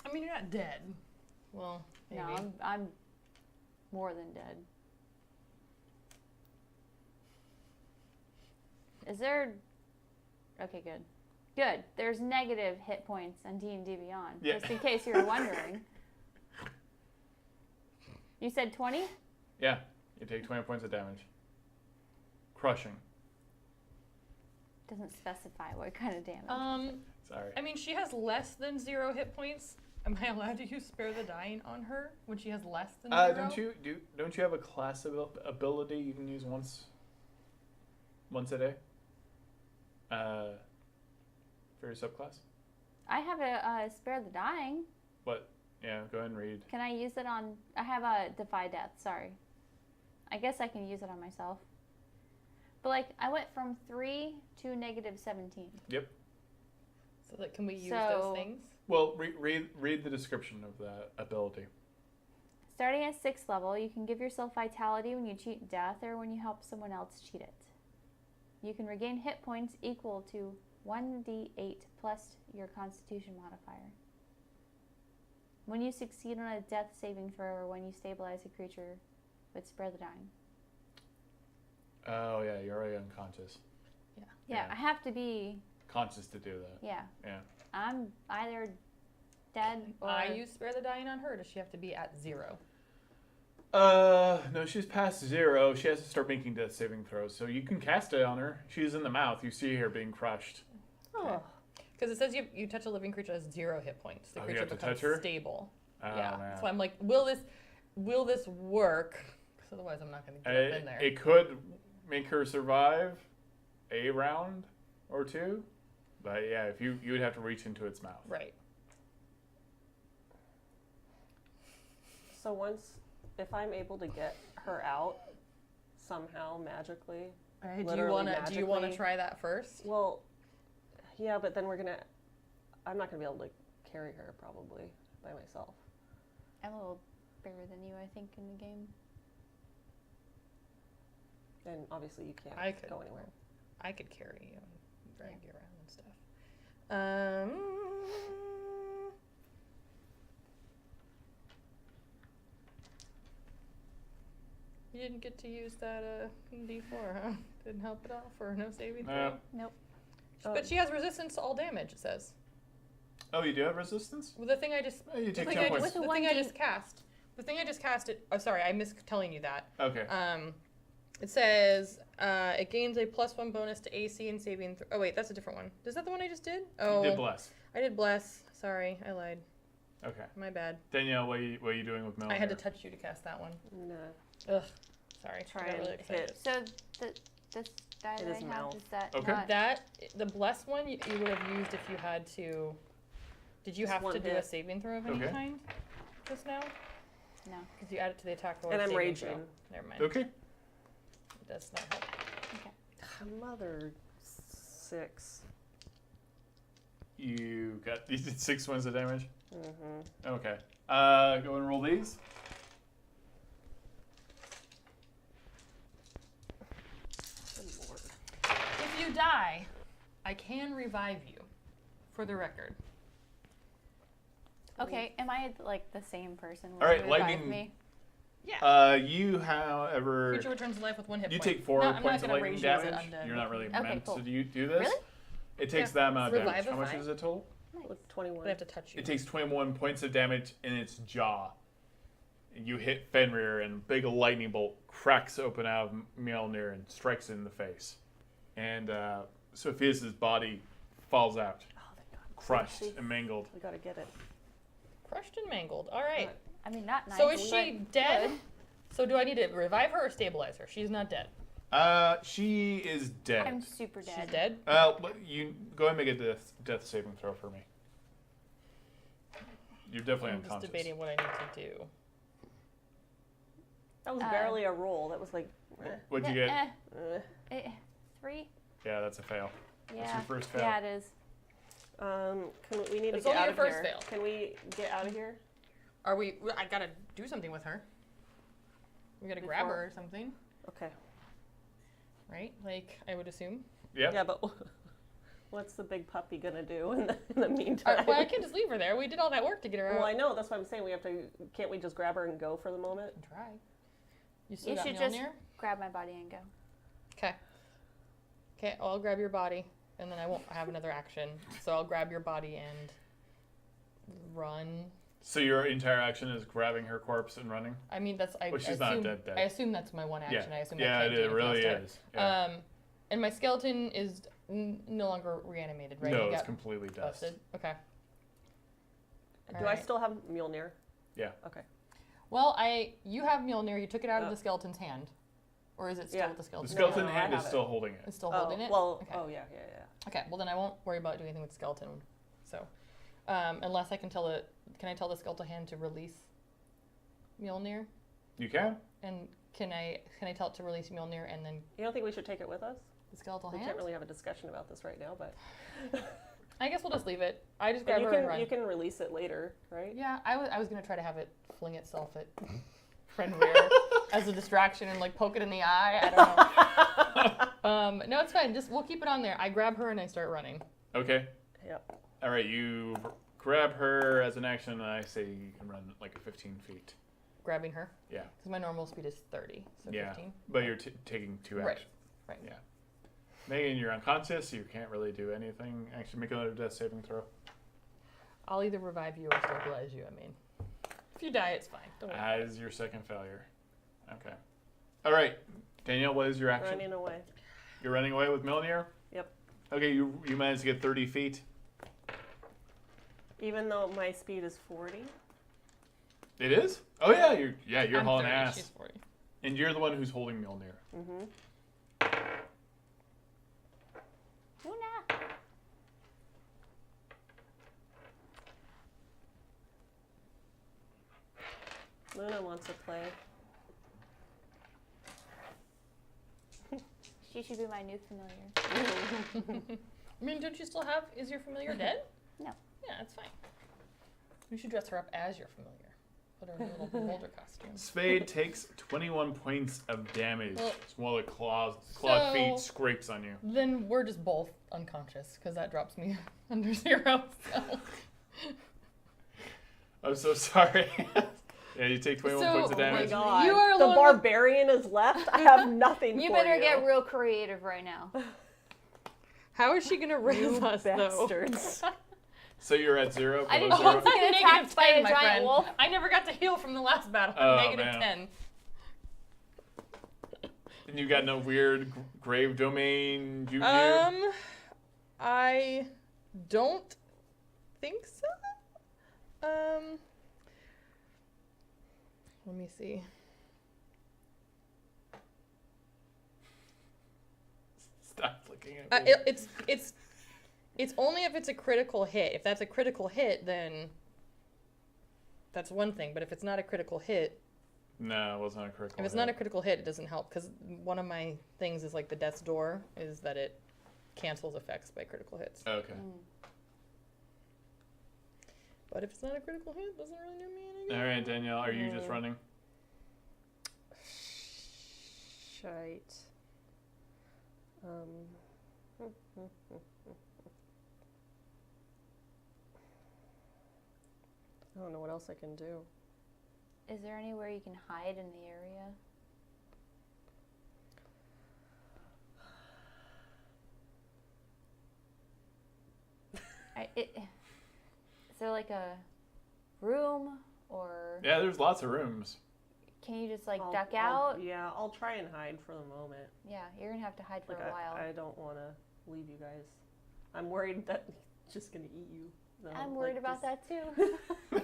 I mean, you're not dead. Well, maybe. No, I'm more than dead. Is there... Okay, good. Good. There's negative hit points on D&D Beyond, Yeah. just in case you were wondering. You said 20? Yeah, you take 20 points of damage. Crushing. Doesn't specify what kind of damage. Sorry. I mean, she has less than 0 hit points. Am I allowed to use Spare the Dying on her when she has less than 0? Don't you have a class ability you can use once a day? For your subclass? I have a Spare the Dying. What? Yeah, go ahead and read. Can I use it on... I have a Defy Death, sorry. I guess I can use it on myself. But, like, I went from 3 to negative 17. Yep. So, like, can we use those things? Well, read the description of that ability. Starting at 6th level, you can give yourself vitality when you cheat death or when you help someone else cheat it. You can regain hit points equal to 1d8 plus your constitution modifier. When you succeed on a death saving throw or when you stabilize a creature with Spare the Dying. Oh, yeah, you're already unconscious. Yeah, I have to be... Conscious to do that. Yeah. Yeah. I'm either dead or... I use Spare the Dying on her. Does she have to be at 0? No, she's past 0. She has to start making death saving throws. So you can cast it on her. She's in the mouth. You see her being crushed. Oh. Because it says you touch a living creature that has 0 hit points. The Oh, you creature have to becomes touch her? stable. Oh, yeah. man. So I'm like, will this work? Because otherwise I'm not going to get up in there. It could make her survive a round or 2. But yeah, if you would have to reach into its mouth. Right. So if I'm able to get her out somehow magically, Do you literally want to magically- try that first? well, yeah, but then I'm not gonna be able to carry her probably by myself. I'm a little bigger than you, I think, in the game. And obviously you can't I could go anywhere. I could carry you and drag you around and stuff. You didn't get to use that D4, huh? Didn't help at all for no saving throw? No. Nope. But she has resistance to all damage, it says. Oh, you do have resistance? Well, the thing I just Oh, you the take thing 10 I points. just, the thing I just cast. The thing I just cast it. Oh, sorry, I missed telling you that. Okay. It says It gains a +1 bonus to AC and saving throw. Oh wait, that's a different one. Is that the one I just did? Oh, You did bless. I did bless. Sorry, I lied. Okay. My bad. Danielle, what are you doing with Mjolnir? I had to touch you to cast that one. No. Ugh. Sorry. Try I got and really excited. hit. So this die It that is I have, mouth. is that Okay. not... The bless one you would have used if you had to. Did you Just have one to do a hit. saving throw of any Okay. kind just now? No. Because you add it to the attack roll. And or I'm saving raging. throw. Never mind. Okay. It does not help. Mother 6. You did 6 points of damage? Mm-hmm. Okay. Go and roll these. Good lord. If you die, I can revive you. For the record. Okay, am I like the same person? All right, Will you revive lightning- me? Yeah. You, however, Creature returns to life with 1 hit you point. take 4 No, I'm not points of gonna lightning raise you as an damage. undead. You're not really Okay, meant cool. to do this. Really? It takes Yeah. that amount of damage. How Revivify. much is it total? With 21. But I have to touch you. It takes 21 points of damage in its jaw. You hit Fenrir, and a big lightning bolt cracks open out of Mjolnir and strikes it in the face. And Sophia's body falls out, Oh, thank God. crushed and mangled. We gotta get it. Crushed and mangled. All right. I mean, not nice. So is she but dead? good. So do I need to revive her or stabilize her? She's not dead. She is dead. I'm super dead. She's dead? You go ahead and make a death saving throw for me. You're definitely I'm just unconscious. debating what I need to do. That was barely a roll. That was like. What'd you get? Eh. 3? Yeah, that's a fail. Yeah. That's your first fail. Yeah, it is. We need It's to get only out your of first here. fail. Can we get out of here? Are we? I gotta do something with her. We gotta grab Before- her or something, Okay. right? Like I would assume. Yeah. Yeah, but what's the big puppy gonna do in the meantime? Well, I can't just leave her there. We did all that work to get her out. Well, I know. That's what I'm saying. We have to. Can't we just grab her and go for the moment? Try. You still You got should Mjolnir? just grab my body and go. Okay. Okay, I'll grab your body, and then I won't have another action. So I'll grab your body and run. So your entire action is grabbing her corpse and running? I mean, that's I Well, she's assume. not dead. I assume that's my one action. Yeah. I assume Yeah, I can't do it anything really else to is. her. Yeah. And my skeleton is no longer reanimated, right? No, It it's got completely dust. busted. Okay. Do I Alright. still have Mjolnir? Well, you have Mjolnir. You took it out of Oh. the skeleton's hand, or is it still Yeah. with the The skeleton? skeleton No, I hand is have it. still holding it. It's still holding it. Well, Okay. oh yeah. Okay. Well, then I won't worry about doing anything with the skeleton. So, unless I can tell the, can I tell the skeleton hand to release Mjolnir? You can? And can I tell it to release Mjolnir and then You don't think we should take it with us? the skeletal We hand? can't really have a discussion about this right now, but I guess we'll just leave it. I just and grab you her can and run. you can release it later, right? Yeah, I was gonna try to have it fling itself at Fenrir as a distraction and like poke it in the eye. I don't know. No, it's fine. Just we'll keep it on there. I grab her and I start running. Okay. Yep. All right, you grab her as an action, and I say you can run like 15 feet. Grabbing her. Yeah. Because my normal speed is 30, so Yeah. 15. But you're taking 2 Right. actions. Right. Yeah. Megan, you're unconscious. You can't really do anything. Actually, make another death saving throw. I'll either revive you or stabilize you. I mean, if you die, it's fine. Don't worry. As your second failure. Okay. All right, Danielle, what is your action? Running away. You're running away with Mjolnir? Yep. Okay, you managed to get 30 feet. Even though my speed is 40. It is? Oh yeah, you're I'm hauling 30, ass. She's 40. And you're the one who's holding Mjolnir. Mm-hmm. Luna. Luna wants to play. She should be my new familiar. I mean, don't you still have? Is your familiar dead? No. Yeah, that's fine. We should dress her up as your familiar. Put her in a little beholder costume. Spade takes 21 points of damage. Well, While the clawed so- feet scrapes on you. Then we're just both unconscious because that drops me under 0. So. I'm so sorry. Yeah, you take 21 So- points of oh my damage. God. You are the alone with- barbarian is left. I have nothing You for better you. get real creative right now. How is she gonna raise You us bastards. So you're at 0. I below didn't zero? want to get attacked by a my giant friend. wolf. I never got to heal from the last battle. Oh, I'm man. -10. And you got no weird grave domain juju? I don't think so. Let me see. Stop looking at me. It's only if it's a critical hit. If that's a critical hit, then that's one thing. But if it's not a critical hit, No, it wasn't a critical if it's not a critical hit, it doesn't help. Because one of my things is like the death's door is that it cancels effects by critical hits. Okay. But if it's not a critical hit, it doesn't really do me any good. All right, Danielle, are you just running? Shite. I don't know what else I can do. Is there anywhere you can hide in the area? Is there like a room or Yeah, there's lots of rooms. can you just like duck out? Yeah, I'll try and hide for the moment. Yeah, you're gonna have to hide for Like a while. I don't want to leave you guys. I'm worried that he's just gonna eat you. though. I'm worried Like, about just- that too.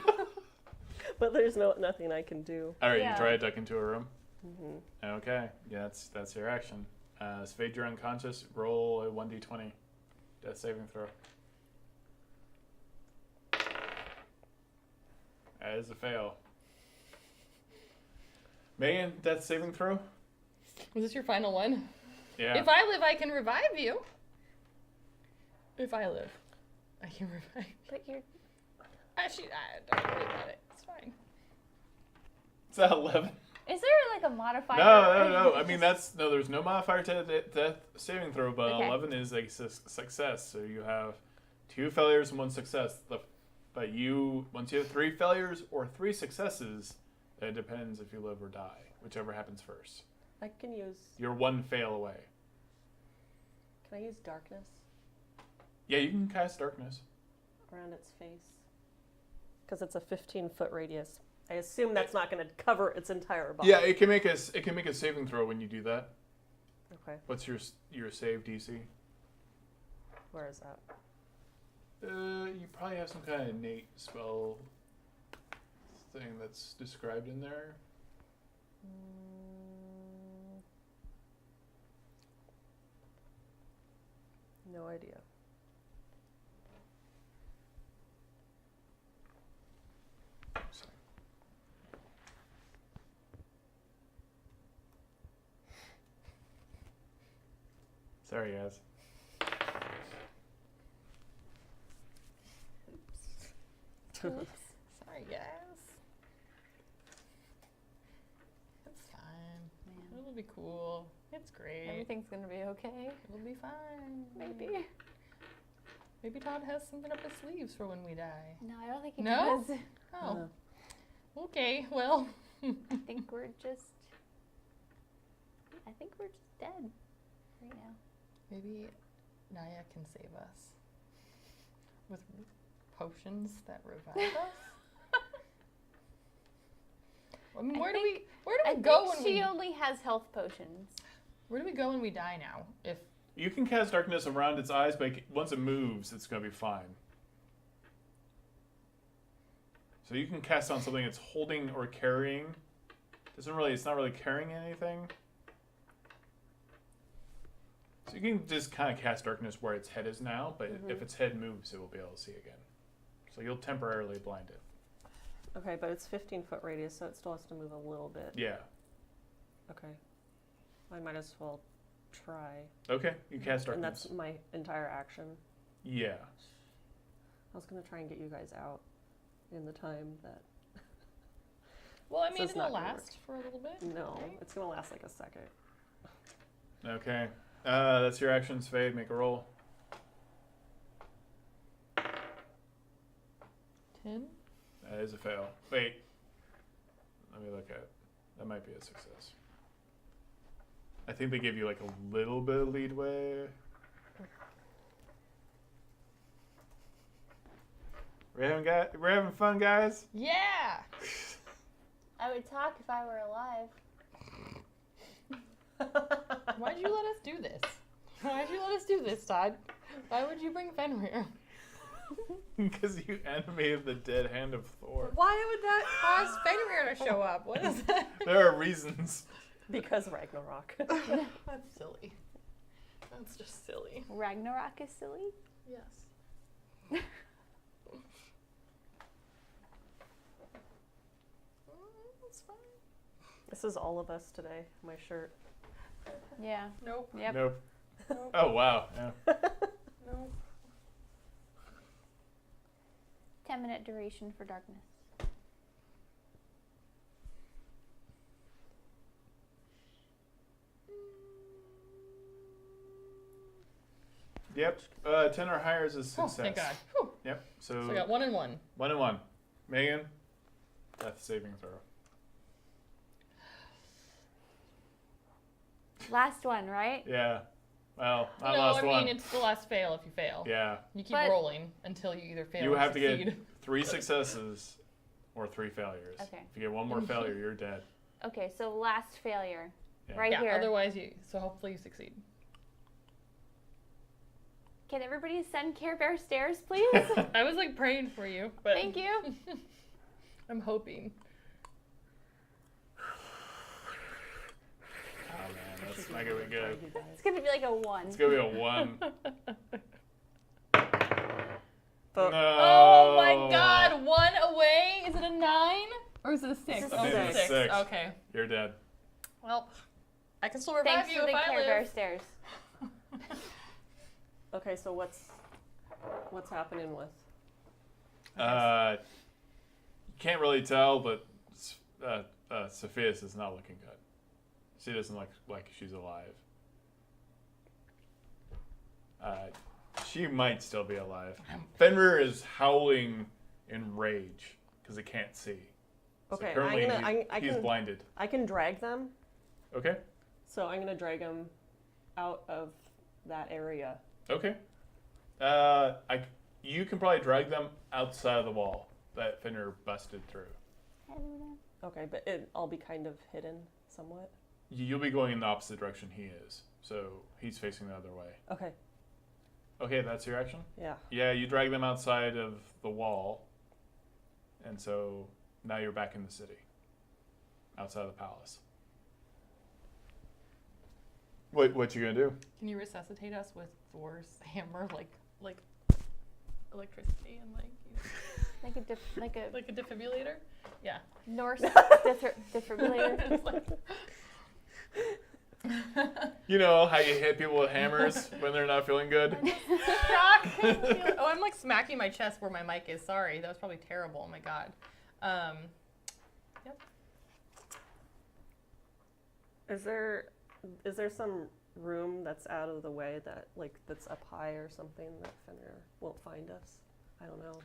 But there's nothing I can do. All right, Yeah. you try to duck into a room. Hmm. Okay, yeah, that's your action. Spade, you're unconscious. Roll a 1d20. Death saving throw. That is a fail. Megan, death saving throw? Was this your final one? Yeah. If I live, I can revive you. If I live, I can revive. But you're Actually, I don't worry about it. It's fine. Is that 11? Is there like a modifier? No. I mean, there's no modifier to death saving throw, but Okay. 11 is a success. So you have 2 failures and 1 success. But once you have 3 failures or 3 successes, it depends if you live or die, whichever happens first. I can use. You're 1 fail away. Can I use darkness Yeah, you can cast darkness. around its face? Because it's a 15-foot radius. I assume that's not going to cover its entire body. Yeah, it can make a saving throw when you do that. Okay. What's your save DC? Where is that? You probably have some kind of innate spell thing that's described in there. No idea. Sorry, guys. Sorry, guys. It's fine. Man. It'll be cool. It's great. Everything's gonna be okay. It'll be fine. Maybe. Maybe Todd has something up his sleeves for when we die. No, I don't think he No? does. Oh. Okay, well. I think we're just dead right now. Maybe Naya can save us with potions that revive us. I mean, where do we go when she only has health potions. Where do we go when we die now? If You can cast darkness around its eyes, but once it moves, it's going to be fine. So you can cast on something that's holding or carrying. It's not really carrying anything. So you can just kind of cast darkness where its head is now, but if its head moves, it will be able to see again. So you'll temporarily blind it. Okay, but it's 15-foot radius, so it still has to move a little bit. Yeah. Okay. I might as well try. Okay, you cast And darkness. that's my entire action. Yeah. I was going to try and get you guys out in the time that... well, I So mean, it's it'll not gonna last for a little bit. No, right? it's going to last like a second. Okay. That's your actions, Fade. Make a roll. 10. That is a fail. Wait. Let me look at it. That might be a success. I think they give you like a little bit of leadway. We're having fun, guys. Yeah. I would talk if I were alive. Why'd you let us do this? Why'd you let us do this, Todd? Why would you bring Fenrir? Because you animated the dead hand of Thor. Why would that cause Fenrir to show up? What is that? There are reasons. Because Ragnarok. That's silly. That's just silly. Ragnarok is silly. Yes. That's fine. This is all of us today. My shirt. Yeah. Nope. Yep. Nope. Nope. Oh, wow. Yeah. Nope. 10-minute duration for darkness. Yep. 10 or higher is a Oh, success. thank God. Whew. Yep. So I got 1 and 1. 1 and 1. Megan, death saving throw. Last one, right? Yeah. Well, not No, last I mean one. it's the last fail if you fail. Yeah. You keep But- rolling until you either fail You or have to succeed. get 3 successes or 3 failures. Okay. If you get one more failure, you're dead. Okay, so last failure. Yeah. Right yeah, here. otherwise so hopefully you succeed. Can everybody send Care Bear stairs, please? I was like praying for you, but Thank you. I'm hoping. Oh man, that's not gonna be good. It's gonna be like a 1. It's gonna be a 1. But No. Oh my God! 1 away. Is it a 9 or is it a 6? It's a Oh, it's a 6. 6. Okay. You're dead. Well, I can still revive Thanks you to the if I Care live. Bear stairs. okay, so what's happening with? You can't really tell, but Sophia's is not looking good. She doesn't look like she's alive. She might still be alive. Fenrir is howling in rage because he can't see. So Okay, currently I he's can blinded. I can drag them. Okay. So I'm gonna drag them out of that area. Okay. You can probably drag them outside of the wall that Fenrir busted through. Okay, but I'll be kind of hidden somewhat. You'll be going in the opposite direction he is, so he's facing the other way. Okay, Okay, that's your action? yeah. Yeah, you drag them outside of the wall, and so now you're back in the city, outside of the palace. What you gonna do? Can you resuscitate us with Thor's hammer, like electricity and Like a like a defibrillator? Yeah. Norse defibrillator. You know how you hit people with hammers when they're not feeling good? Shock. Oh, I'm like smacking my chest where my mic is. Sorry, that was probably terrible. Oh my God. Yep. Is there some room that's out of the way that's up high or something that Fenrir won't find us? I don't know.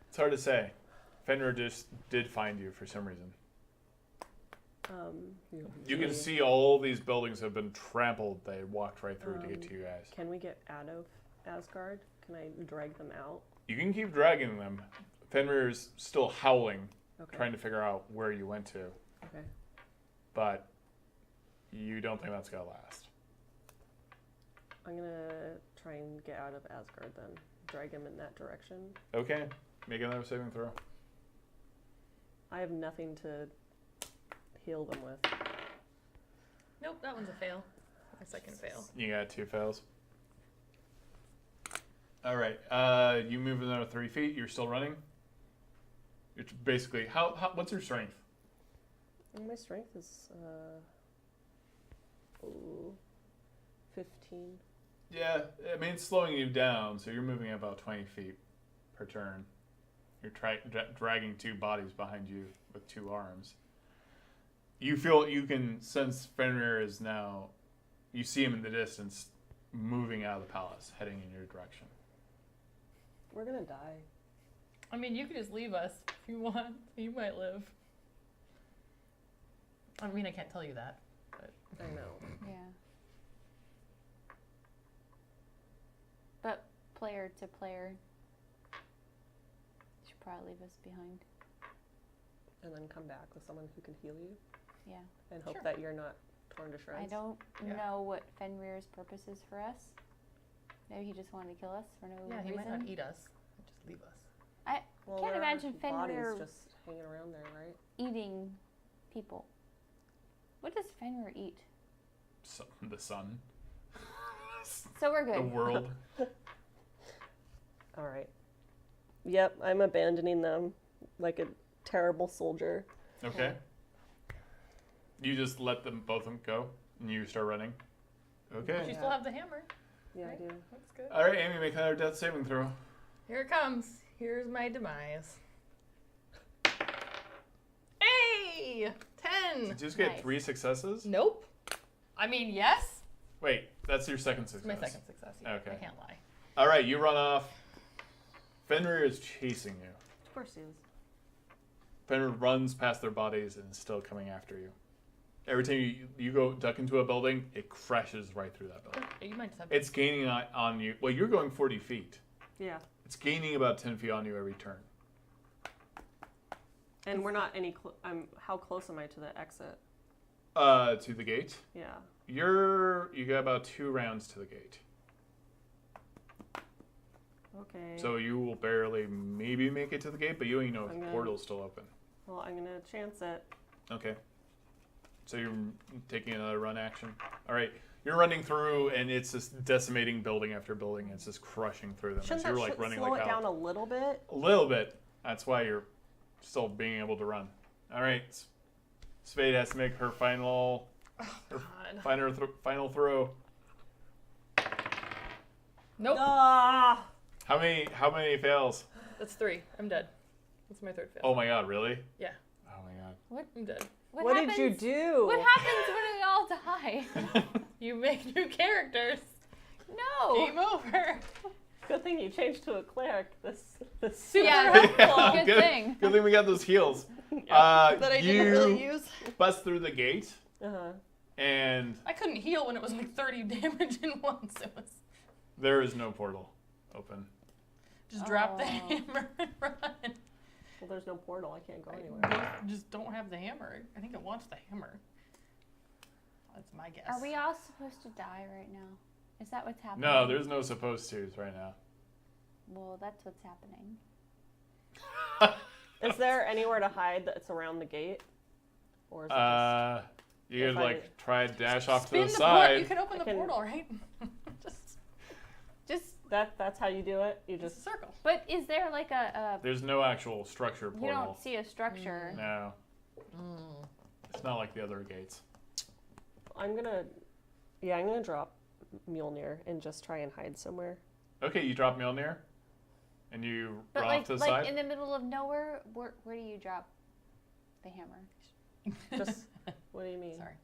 It's hard to say. Fenrir just did find you for some reason. You can see all these buildings have been trampled. They walked right through to get to you guys. Can we get out of Asgard? Can I drag them out? You can keep dragging them. Fenrir's still howling, Okay. trying to figure out where you went to, Okay. but you don't think that's gonna last. I'm gonna try and get out of Asgard then. Drag him in that direction. Okay, make another saving throw. I have nothing to heal them with. Nope, that one's a fail. My second fail. You got 2 fails. All right, you move another 3 feet. You're still running. It's basically how what's your strength? My strength is 15. Yeah, I mean it's slowing you down, so you're moving about 20 feet per turn. You're dragging 2 bodies behind you with 2 arms. You can sense Fenrir is now. You see him in the distance, moving out of the palace, heading in your direction. We're gonna die. I mean, you could just leave us if you want. You might live. I mean, I can't tell you that. But I know. Yeah. But player to player, you should probably leave us behind. And then come back with someone who can heal you Yeah. and hope Sure. that you're not torn to shreds. I don't Yeah. know what Fenrir's purpose is for us. Maybe he just wanted to kill us for no Yeah, he reason. might not eat us. He'll just leave us. Well, Can't there are imagine Fenrir- bodies just hanging around there, right? Eating people. What does Fenrir eat? The sun. So we're The good. world. All right. Yep, I'm abandoning them like a terrible soldier. Okay. You just let them both of them go, and you start running. But Okay. you still have the hammer. Yeah, I Right. do. That's good. All right, Amy, make another death saving throw. Here it comes. Here's my demise. Hey! 10! Did you just get Nice. 3 successes? Nope. I mean, yes. Wait, that's your second It's success. my second success. Yeah, Okay. I can't lie. All right, you run off. Fenrir is chasing you. Of course he is. Fenrir runs past their bodies and is still coming after you. Every time you go duck into a building, it crashes right through that building. You might just have It's gaining on you. Well, you're going 40 feet. Yeah. It's gaining about 10 feet on you every turn. And we're not any. How close am I to the exit? To the gate. Yeah. You got about 2 rounds to the gate. Okay. So you will barely maybe make it to the gate, but you don't even know if I'm the gonna- portal's still open. Well, I'm gonna chance it. Okay. So you're taking another run action. All right. You're running through, and it's just decimating building after building. It's just crushing through them. Shouldn't As you're that like running slow like it hell. down a little bit? A little bit. That's why you're still being able to run. All right. Spade has to make her final God. final throw. Nope. Ah! How many fails? That's 3. I'm dead. That's my 3rd fail. Oh my god, really? Yeah. Oh my I'm dead. What did you do? What happens when we all die? god. You make new characters. No. Game over. Good thing you changed to a cleric. This Super Yeah. helpful. Good thing. Good thing we got those heals. That I you didn't really use. bust through the gate, Uh-huh. and I couldn't heal when it was like 30 damage in once. It was there is no portal open. just drop the Oh. hammer and run. Well, there's no portal. I can't go I anywhere. just don't have the hammer. I think it wants the hammer. That's my guess. Are we all supposed to die right now? Is that what's happening? No, there's no supposed to's right now. Well, that's what's happening. Is there anywhere to hide that's around the gate? Or is it You If could I- like try to dash off to Spin the the portal. You side. can open I the can- portal, right? just Just, that's how you do it? You just just circle. but is there like a There's no actual structure you portal. don't see a structure? No, it's not like the other gates. I'm gonna drop Mjolnir and just try and hide somewhere. Okay, you drop Mjolnir, and you But run like off to the like side. in the middle of nowhere, where do you drop the hammer? Just what do you mean? Sorry.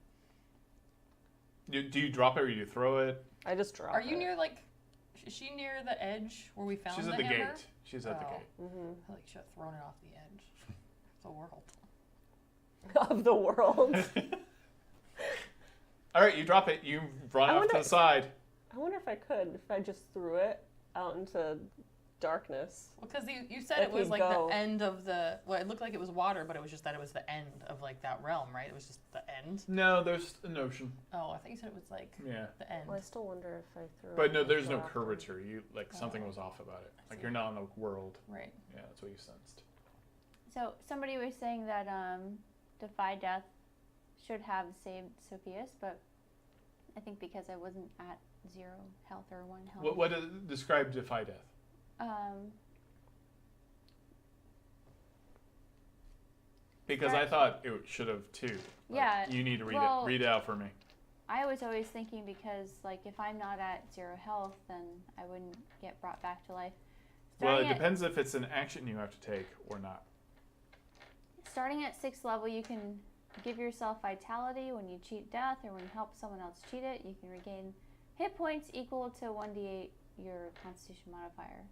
Do you drop it or you throw it? I just drop Are you it. near like? Is she near the edge where we found She's the at the hammer? gate. She's at the Oh. gate. Mm-hmm. I like should have thrown it off the edge. The world. Of the world. All right, you drop it. You run I off to wonder- the side. I wonder if I could, if I just threw it out into darkness. Well, because you said If it was we like go- the end of the. Well, it looked like it was water, but it was just that it was the end of like that realm, right? It was just the end. No, there's an ocean. Oh, I thought you said it was like Yeah, the end. Well, I still wonder if I threw it. but no, and there's no dropped it. curvature. You like something Oh. was off about it. I Like see. you're not in the world. Right. Yeah, that's what you sensed. So somebody was saying that Defy Death should have saved Sophia's, but I think because I wasn't at 0 health or 1 health. What describe defy death? Because I Right. thought it should have too. Like, Yeah, You need to read well- it. Read it out for me. I was always thinking because like if I'm not at 0 health, then I wouldn't get brought back to life. Well, it Starting at- depends if it's an action you have to take or not. Starting at 6th level, you can give yourself vitality when you cheat death or when you help someone else cheat it. You can regain hit points equal to 1d8 your constitution modifier.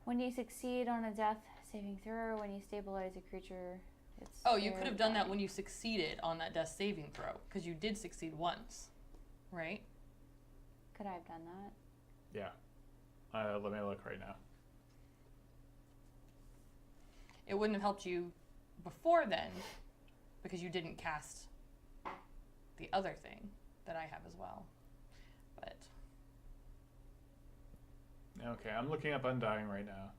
When you succeed on a death saving throw, or when you stabilize a creature, it's Oh, you could have done that body. when you succeeded on that death saving throw, because you did succeed once, right? Could I have done that? Yeah. Let me look right now. It wouldn't have helped you before then, because you didn't cast the other thing that I have as well. But Okay, I'm looking up Undying right now.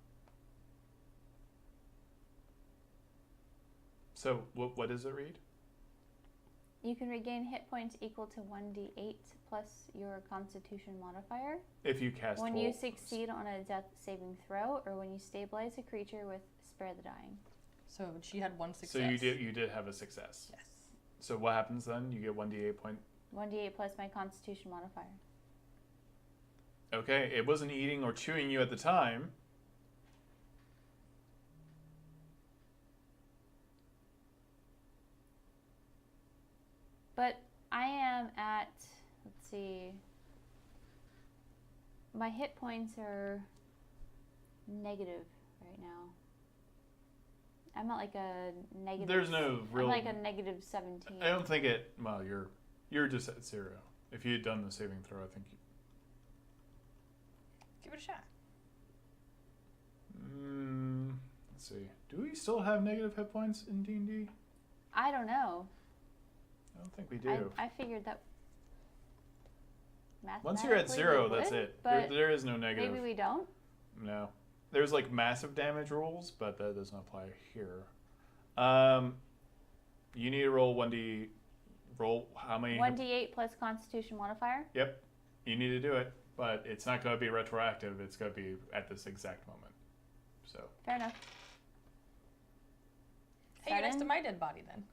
So, what does it read? You can regain hit points equal to 1d8 plus your Constitution modifier If you cast when Hold. you succeed on a death saving throw, or when you stabilize a creature with Spare the Dying. so she had one success. So you did have a success. Yes. So what happens then? You get 1d8 point. 1d8 plus my Constitution modifier. Okay, it wasn't eating or chewing you at the time. But I am at, let's see, my hit points are negative right now. I'm at like a negative. There's no real. I'm like a negative 17. I don't think it. Well, you're just at 0. If you had done the saving throw, I think. Give it a shot. Let's see. Do we still have negative hit points in D&D? I don't know. I don't think we do. I figured that. Once you're at mathematically 0, we that's would, it. But There is no negative. maybe we don't. No. There's like massive damage rules, but that doesn't apply here. You need to roll 1d. Roll how many? 1d8 plus Constitution modifier. Yep. You need to do it, but it's not going to be retroactive. It's going to be at this exact moment. So. Fair enough. Hey, you're next to 7? my dead body then.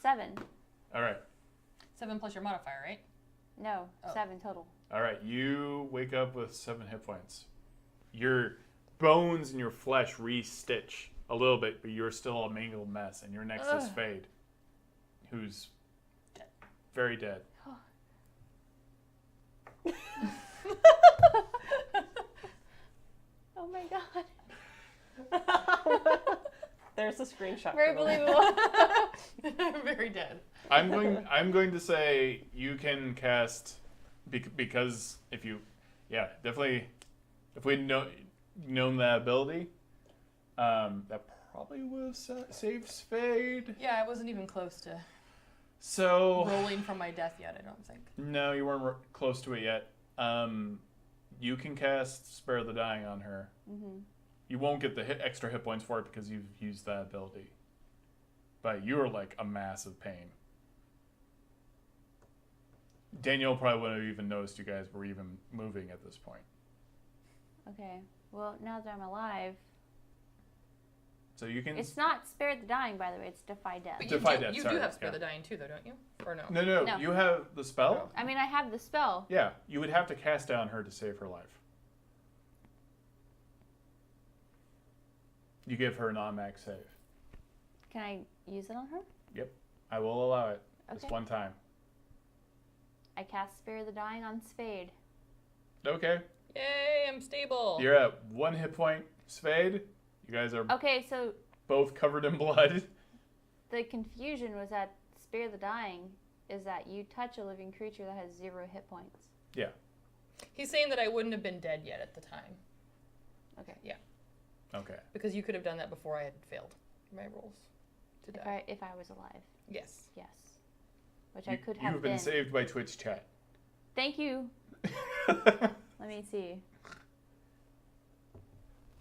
7. All right. 7 plus your modifier, right? No, Oh. 7 total. All right. You wake up with 7 hit points. Your bones and your flesh re-stitch a little bit, but you're still a mangled mess. And you're next to Ugh. Spade, who's Dead. very dead. Oh my god. There's a screenshot. Very for them. believable. Very dead. I'm going to say you can cast because if you, yeah, definitely, if we'd known that ability, that probably would have saved Spade. Yeah, I wasn't even close to So rolling from my death yet, I don't think. no, you weren't close to it yet. You can cast Spare the Dying on her. Mm-hmm. You won't get the extra hit points for it because you've used that ability. But you are like a massive pain. Danielle probably wouldn't have even noticed you guys were even moving at this point. Okay. Well, now that I'm alive, So you can. it's not Spare the Dying, by the way. It's Defy Death. But Defy you do, death, you sorry, do have Spare yeah. the Dying too, though, don't you? Or no? No, No. you have the spell? I mean, I have the spell. Yeah, you would have to cast down her to save her life. You give her an automatic save. Can I use it on her? I will allow it. This Okay. one time. I cast Spare the Dying on Spade. Okay. Yay, I'm stable. You're at 1 hit point. Spade, you guys are Okay, so both covered in blood. the confusion was that Spare the Dying is that you touch a living creature that has 0 hit points. He's saying that I wouldn't have been dead yet at the time. Okay. Okay. Because you could have done that before I had failed my rolls to die. If I was alive, Yes. yes. Which I could have You've been saved by Twitch chat. Thank you. Let me see.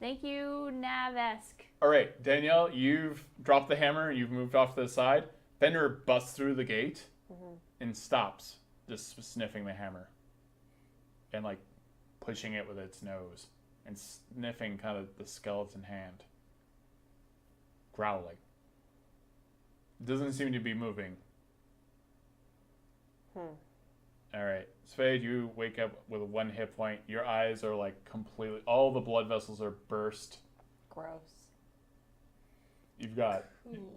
Thank you, Navesk. All right, Danielle, you've dropped the hammer. You've moved off to the side. Fenrir busts through the gate and stops, just sniffing the hammer and like pushing it with its nose and sniffing kind of the skeleton hand, growling. Doesn't seem to be moving. All right, Spade, you wake up with 1 hit point. Your eyes are like completely, all the blood vessels are burst. Gross. You've got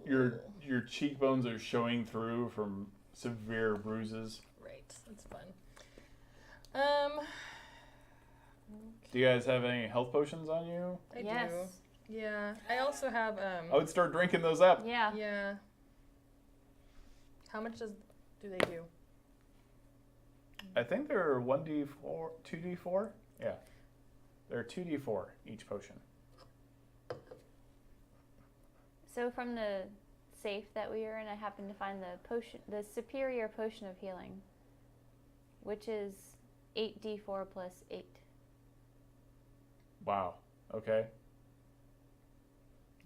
your cheekbones are showing through from severe bruises. Right. That's fun. Do you guys have any health potions on you? I Yes. do. Yeah. I also have I would start drinking those up. Yeah. Yeah. How much do they do? I think they're 1d4, 2d4. Yeah, they're 2d4 each potion. So from the safe that we were in, I happened to find the superior potion of healing, which is 8d4 plus 8. Wow. Okay.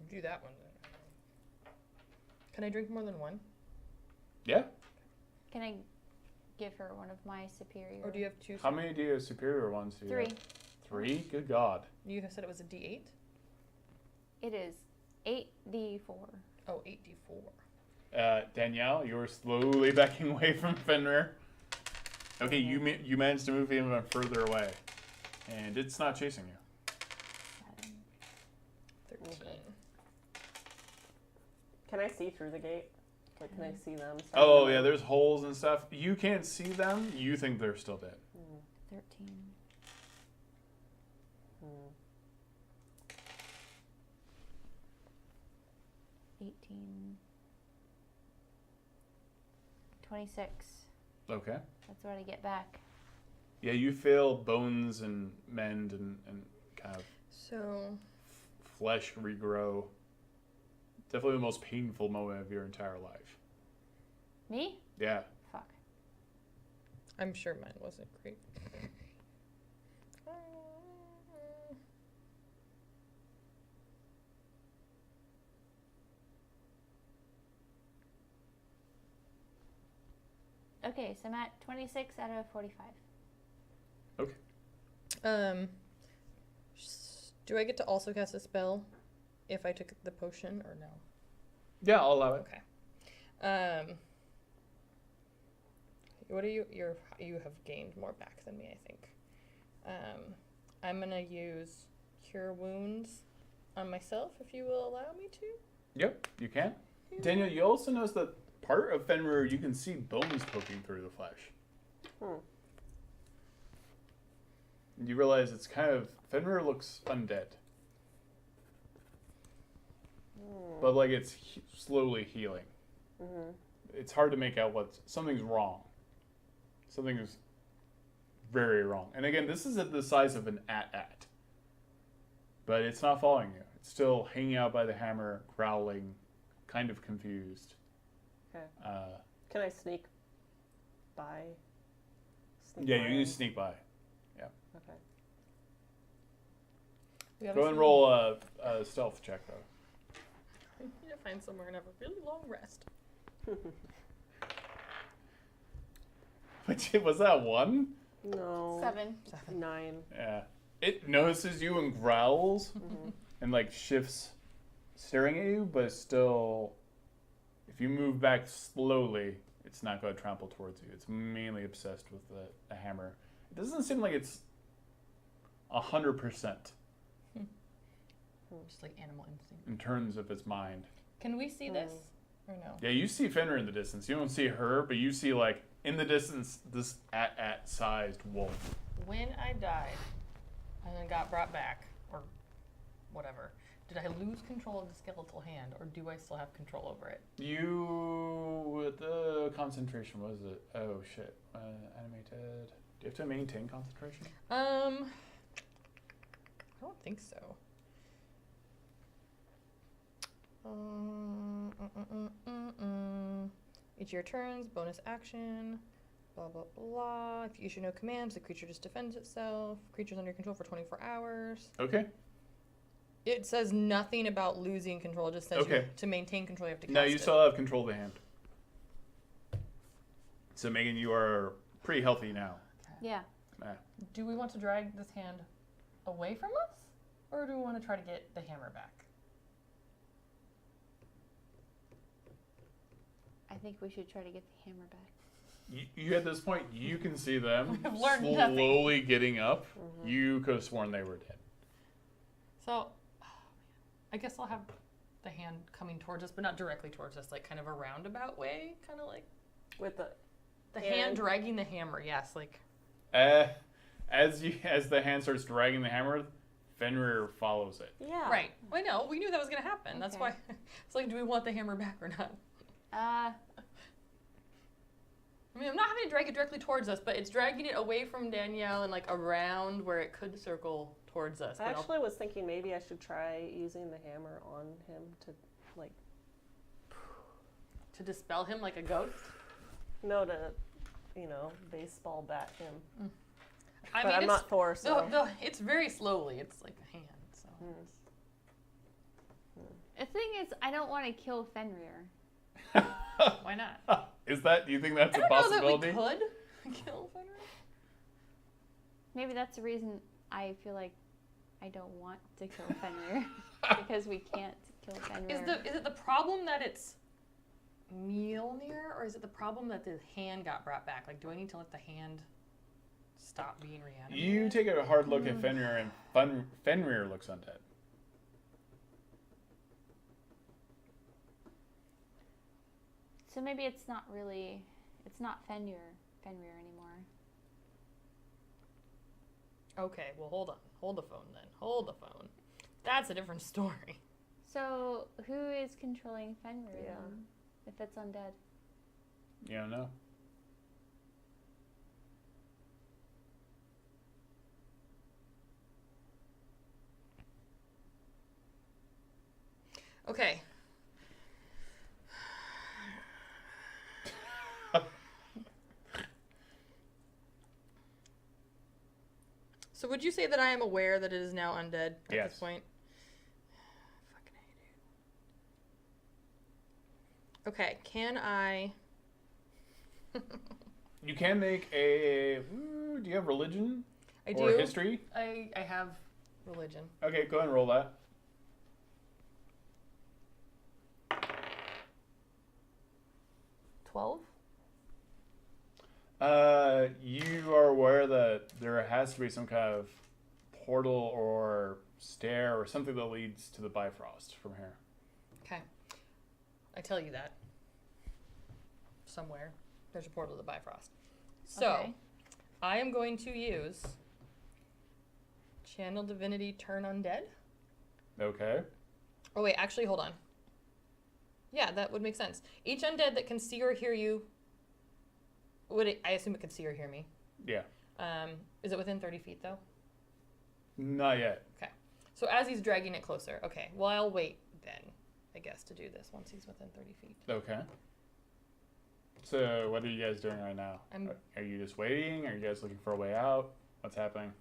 Do that one then. Can I drink more than one? Yeah. Can I give her one of my superior? Or do you have two? How many do you have superior ones? Do you 3. have? 3? Good God. You said it was a D8? It is 8d4. Oh, 8d4. Danielle, you're slowly backing away from Fenrir. Okay, you managed to move even further away, and it's not chasing you. 13. Can I see through the gate? Like, can I see them? Oh yeah, there's holes and stuff. You can't see them. You think they're still dead. 13. Hmm. 18. 26. Okay. That's what I get back. Yeah, you feel bones and mend and kind of So, flesh regrow. Definitely the most painful moment of your entire life. Me? Yeah. Fuck. I'm sure mine wasn't great. Okay, so I'm at 26 out of 45. Do I get to also cast a spell if I took the potion or no? Yeah, I'll allow it. Okay. What are you? You have gained more back than me, I think. I'm gonna use Cure Wounds on myself, if you will allow me to. Yep, you can. Daniel, you also notice that part of Fenrir, you can see bones poking through the flesh. Hmm. You realize it's kind of Fenrir looks undead, but like it's slowly healing. Mm-hmm. It's hard to make out what something's wrong. Something is very wrong. And again, this is at the size of an at, but it's not following you. It's still hanging out by the hammer, growling, kind of confused. Okay. Uh, Can I sneak by? yeah, by you can and- sneak by. Okay. We Go obviously and roll a stealth check though. I need to find somewhere and have a really long rest. Which was that 1? No. 7. 9. Yeah. It notices you and growls Mm-hmm. and like shifts staring at you, but still, if you move back slowly, it's not going to trample towards you. It's mainly obsessed with the hammer. It doesn't seem like it's 100% Just like animal instinct. in terms of its mind. Can we see this or no? Yeah, you see Fenrir in the distance. You don't see her, but you see like in the distance this at-sized wolf. When I died and then got brought back, or whatever, did I lose control of the skeletal hand, or do I still have control over it? You, the concentration, what is it? Oh shit, animated. Do you have to maintain concentration? I don't think so. Each of your turns, bonus action, blah blah blah. If you issue no commands, the creature just defends itself. Creature's under your control for 24 hours. Okay. It says nothing about losing control. It just says Okay. to maintain control, you have to cast No, you it. still have control of the hand. So Megan, you are pretty healthy now. Yeah. Do we want to drag this hand away from us, or do we want to try to get the hammer back? I think we should try to get the hammer back. You at this point, you can see them We've learned nothing. slowly getting up. Mm-hmm. You could have sworn they were dead. So, I guess I'll have the hand coming towards us, but not directly towards us, like kind of a roundabout way, kind of like With the the hand. hand dragging the hammer. Yes, like As the hand starts dragging the hammer, Fenrir follows it. yeah. right. I know we knew that was gonna happen. That's Okay. why it's like, do we want the hammer back or not? I mean, I'm not having to drag it directly towards us, but it's dragging it away from Danielle and like around where it could circle towards us. I But I'll- actually was thinking maybe I should try using the hammer on him to like To dispel him like a ghost? No, to, baseball bat him. I But I'm it's, not Thor, so. it's very slowly. It's like a hand, so. The thing is, I don't want to kill Fenrir. Why not? Do you think that's I a don't possibility? know that we could kill Fenrir. Maybe that's the reason I feel like I don't want to kill Fenrir. Because we can't kill Fenrir. Is it the problem that it's Mjolnir, or is it the problem that the hand got brought back? Like, do I need to let the hand stop being reanimated? You take a hard look at Fenrir, and Fenrir looks undead. So maybe it's not Fenrir anymore. Okay, well, hold on. Hold the phone then. Hold the phone. That's a different story. So who is controlling Fenrir Yeah. then? If it's undead? You don't know. Okay. So would you say that I am aware that it is now undead at Yes. this point? Fucking hate it. Okay, can I... You can make a. Do you have religion I or do. history? I have religion. Okay, go ahead and roll that. 12? You are aware that there has to be some kind of portal or stair or something that leads to the Bifrost from here. Okay. I tell you that. Somewhere. There's a portal to the Bifrost. So, Okay. I am going to use Channel Divinity Turn Undead. Okay. Oh, wait, actually, hold on. Yeah, that would make sense. Each undead that can see or hear you, I assume it can see or hear me. Yeah. Is it within 30 feet, though? Not yet. Okay. So as he's dragging it closer, okay, well, I'll wait then, I guess, to do this once he's within 30 feet. Okay. So, what are you guys doing right now? Are you just waiting? Are you guys looking for a way out? What's happening?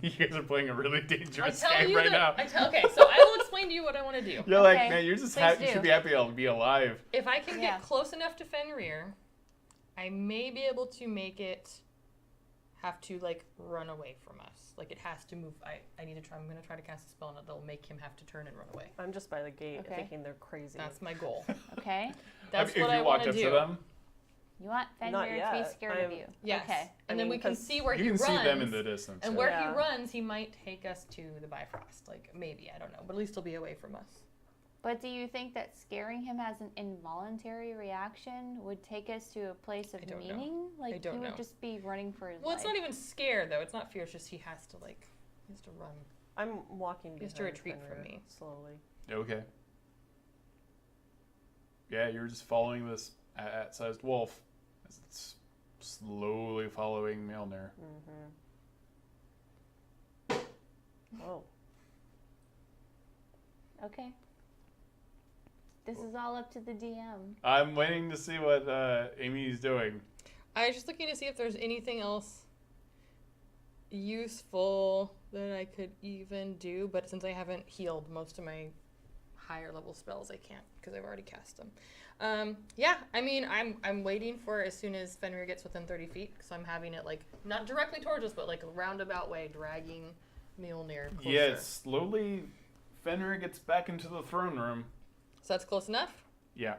You guys are playing a really dangerous game right now. Okay, so I will explain to you what I want to do. You're Okay, like, man, you're just please you should do. be happy to be alive. If I can Yeah. get close enough to Fenrir, I may be able to make it have to, like, run away from us. Like, it has to move. I'm going to try to cast a spell, and that'll make him have to turn and run away. I'm just by the gate Okay. thinking they're crazy. That's my goal. Okay. That's if what you I walked want to up do. to them, You want Not Fenrir to be yet. scared of you. Yes. Okay. And then mean, we can 'cause see where you he can runs. see them in the distance. And yeah. where Yeah. he runs, he might take us to the Bifrost. Like, maybe, I don't know. But at least he'll be away from us. But do you think that scaring him as an involuntary reaction would take us to a place of I don't know. meaning? Like I don't he would know. just be running for his Well, life. it's not even scare, though. It's not fear. It's just he has to run. I'm walking He has behind to retreat from Fenrir me. slowly. Okay. Yeah, you're just following this at-sized wolf as it's slowly following Mjolnir. Oh. Okay. This is all up to the DM. I'm waiting to see what Amy's doing. I was just looking to see if there's anything else useful that I could even do, but since I haven't healed most of my higher level spells, I can't because I've already cast them. Yeah, I mean, I'm waiting for as soon as Fenrir gets within 30 feet, because I'm having it, like, not directly towards us, but like a roundabout way, dragging Mjolnir closer. Yeah, slowly Fenrir gets back into the throne room. So that's close enough? Yeah.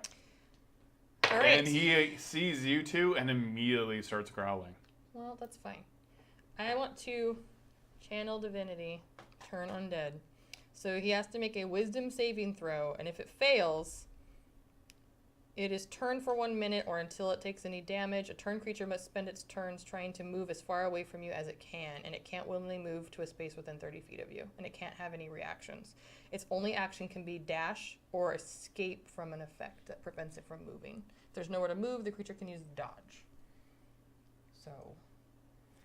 All right. And he sees you two and immediately starts growling. Well, that's fine. I want to channel divinity, turn undead. So he has to make a wisdom saving throw, and if it fails, it is turned for 1 minute or until it takes any damage. A turn creature must spend its turns trying to move as far away from you as it can, and it can't willingly move to a space within 30 feet of you, and it can't have any reactions. Its only action can be dash or escape from an effect that prevents it from moving. If there's nowhere to move, the creature can use dodge. So...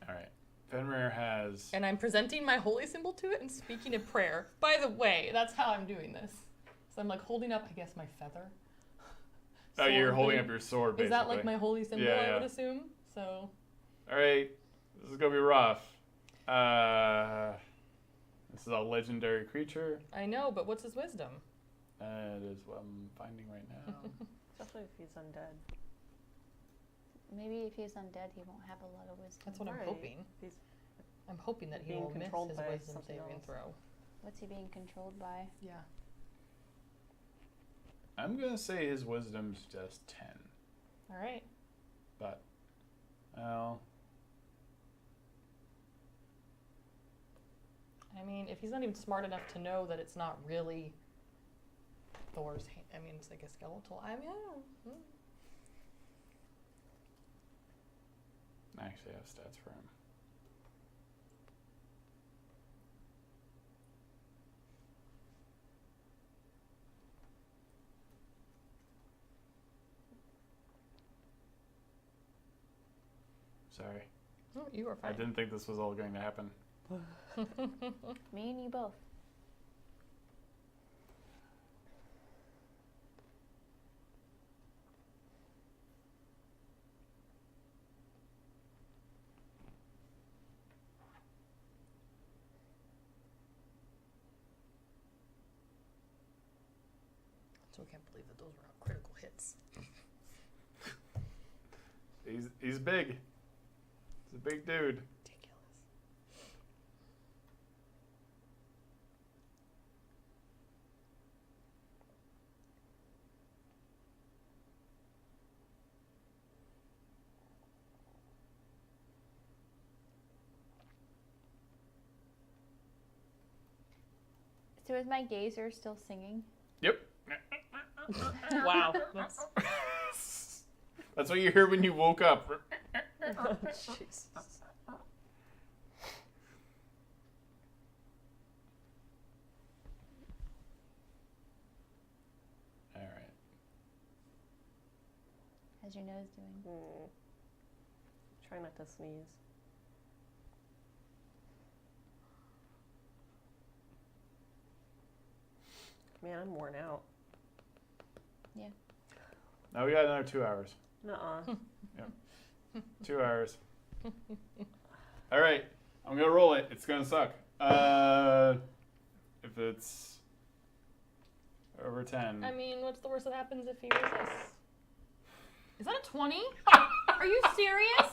All right. Fenrir has... And I'm presenting my holy symbol to it and speaking a prayer. By the way, that's how I'm doing this. So I'm like holding up, I guess, my feather. Oh, you're sword holding thing. up your sword, basically. Is that like my holy symbol? Yeah, I yeah. would assume. So. All right, this is gonna be rough. This is a legendary creature. I know, but what's his wisdom? That is what I'm finding right now. Especially if he's undead. Maybe if he's undead, he won't have a lot of wisdom. That's what I'm Right. hoping. He's I'm hoping that he being will miss controlled his by wisdom something saving else. throw. What's he being controlled by? Yeah. I'm gonna say his wisdom's just 10, All right. but well, I mean, if he's not even smart enough to know that it's not really Thor's hand, I mean, it's like a skeletal. I mean, I don't know. I actually have stats for him. Sorry, Oh, you are I fine. didn't think this was all going to happen. Me and you both. So I can't believe that those were all critical hits. He's big. He's a big dude. Ridiculous. So is my gazer still singing? Yep. Wow. That's That's what you heard when you woke up. Jesus. All right. How's your nose doing? Try not to sneeze. Man, I'm worn out. Now we got another 2 hours. Nuh-uh. 2 hours. All right, I'm gonna roll it. It's gonna suck. If it's over 10. I mean, what's the worst that happens if he resists? Is that a 20? Are you serious?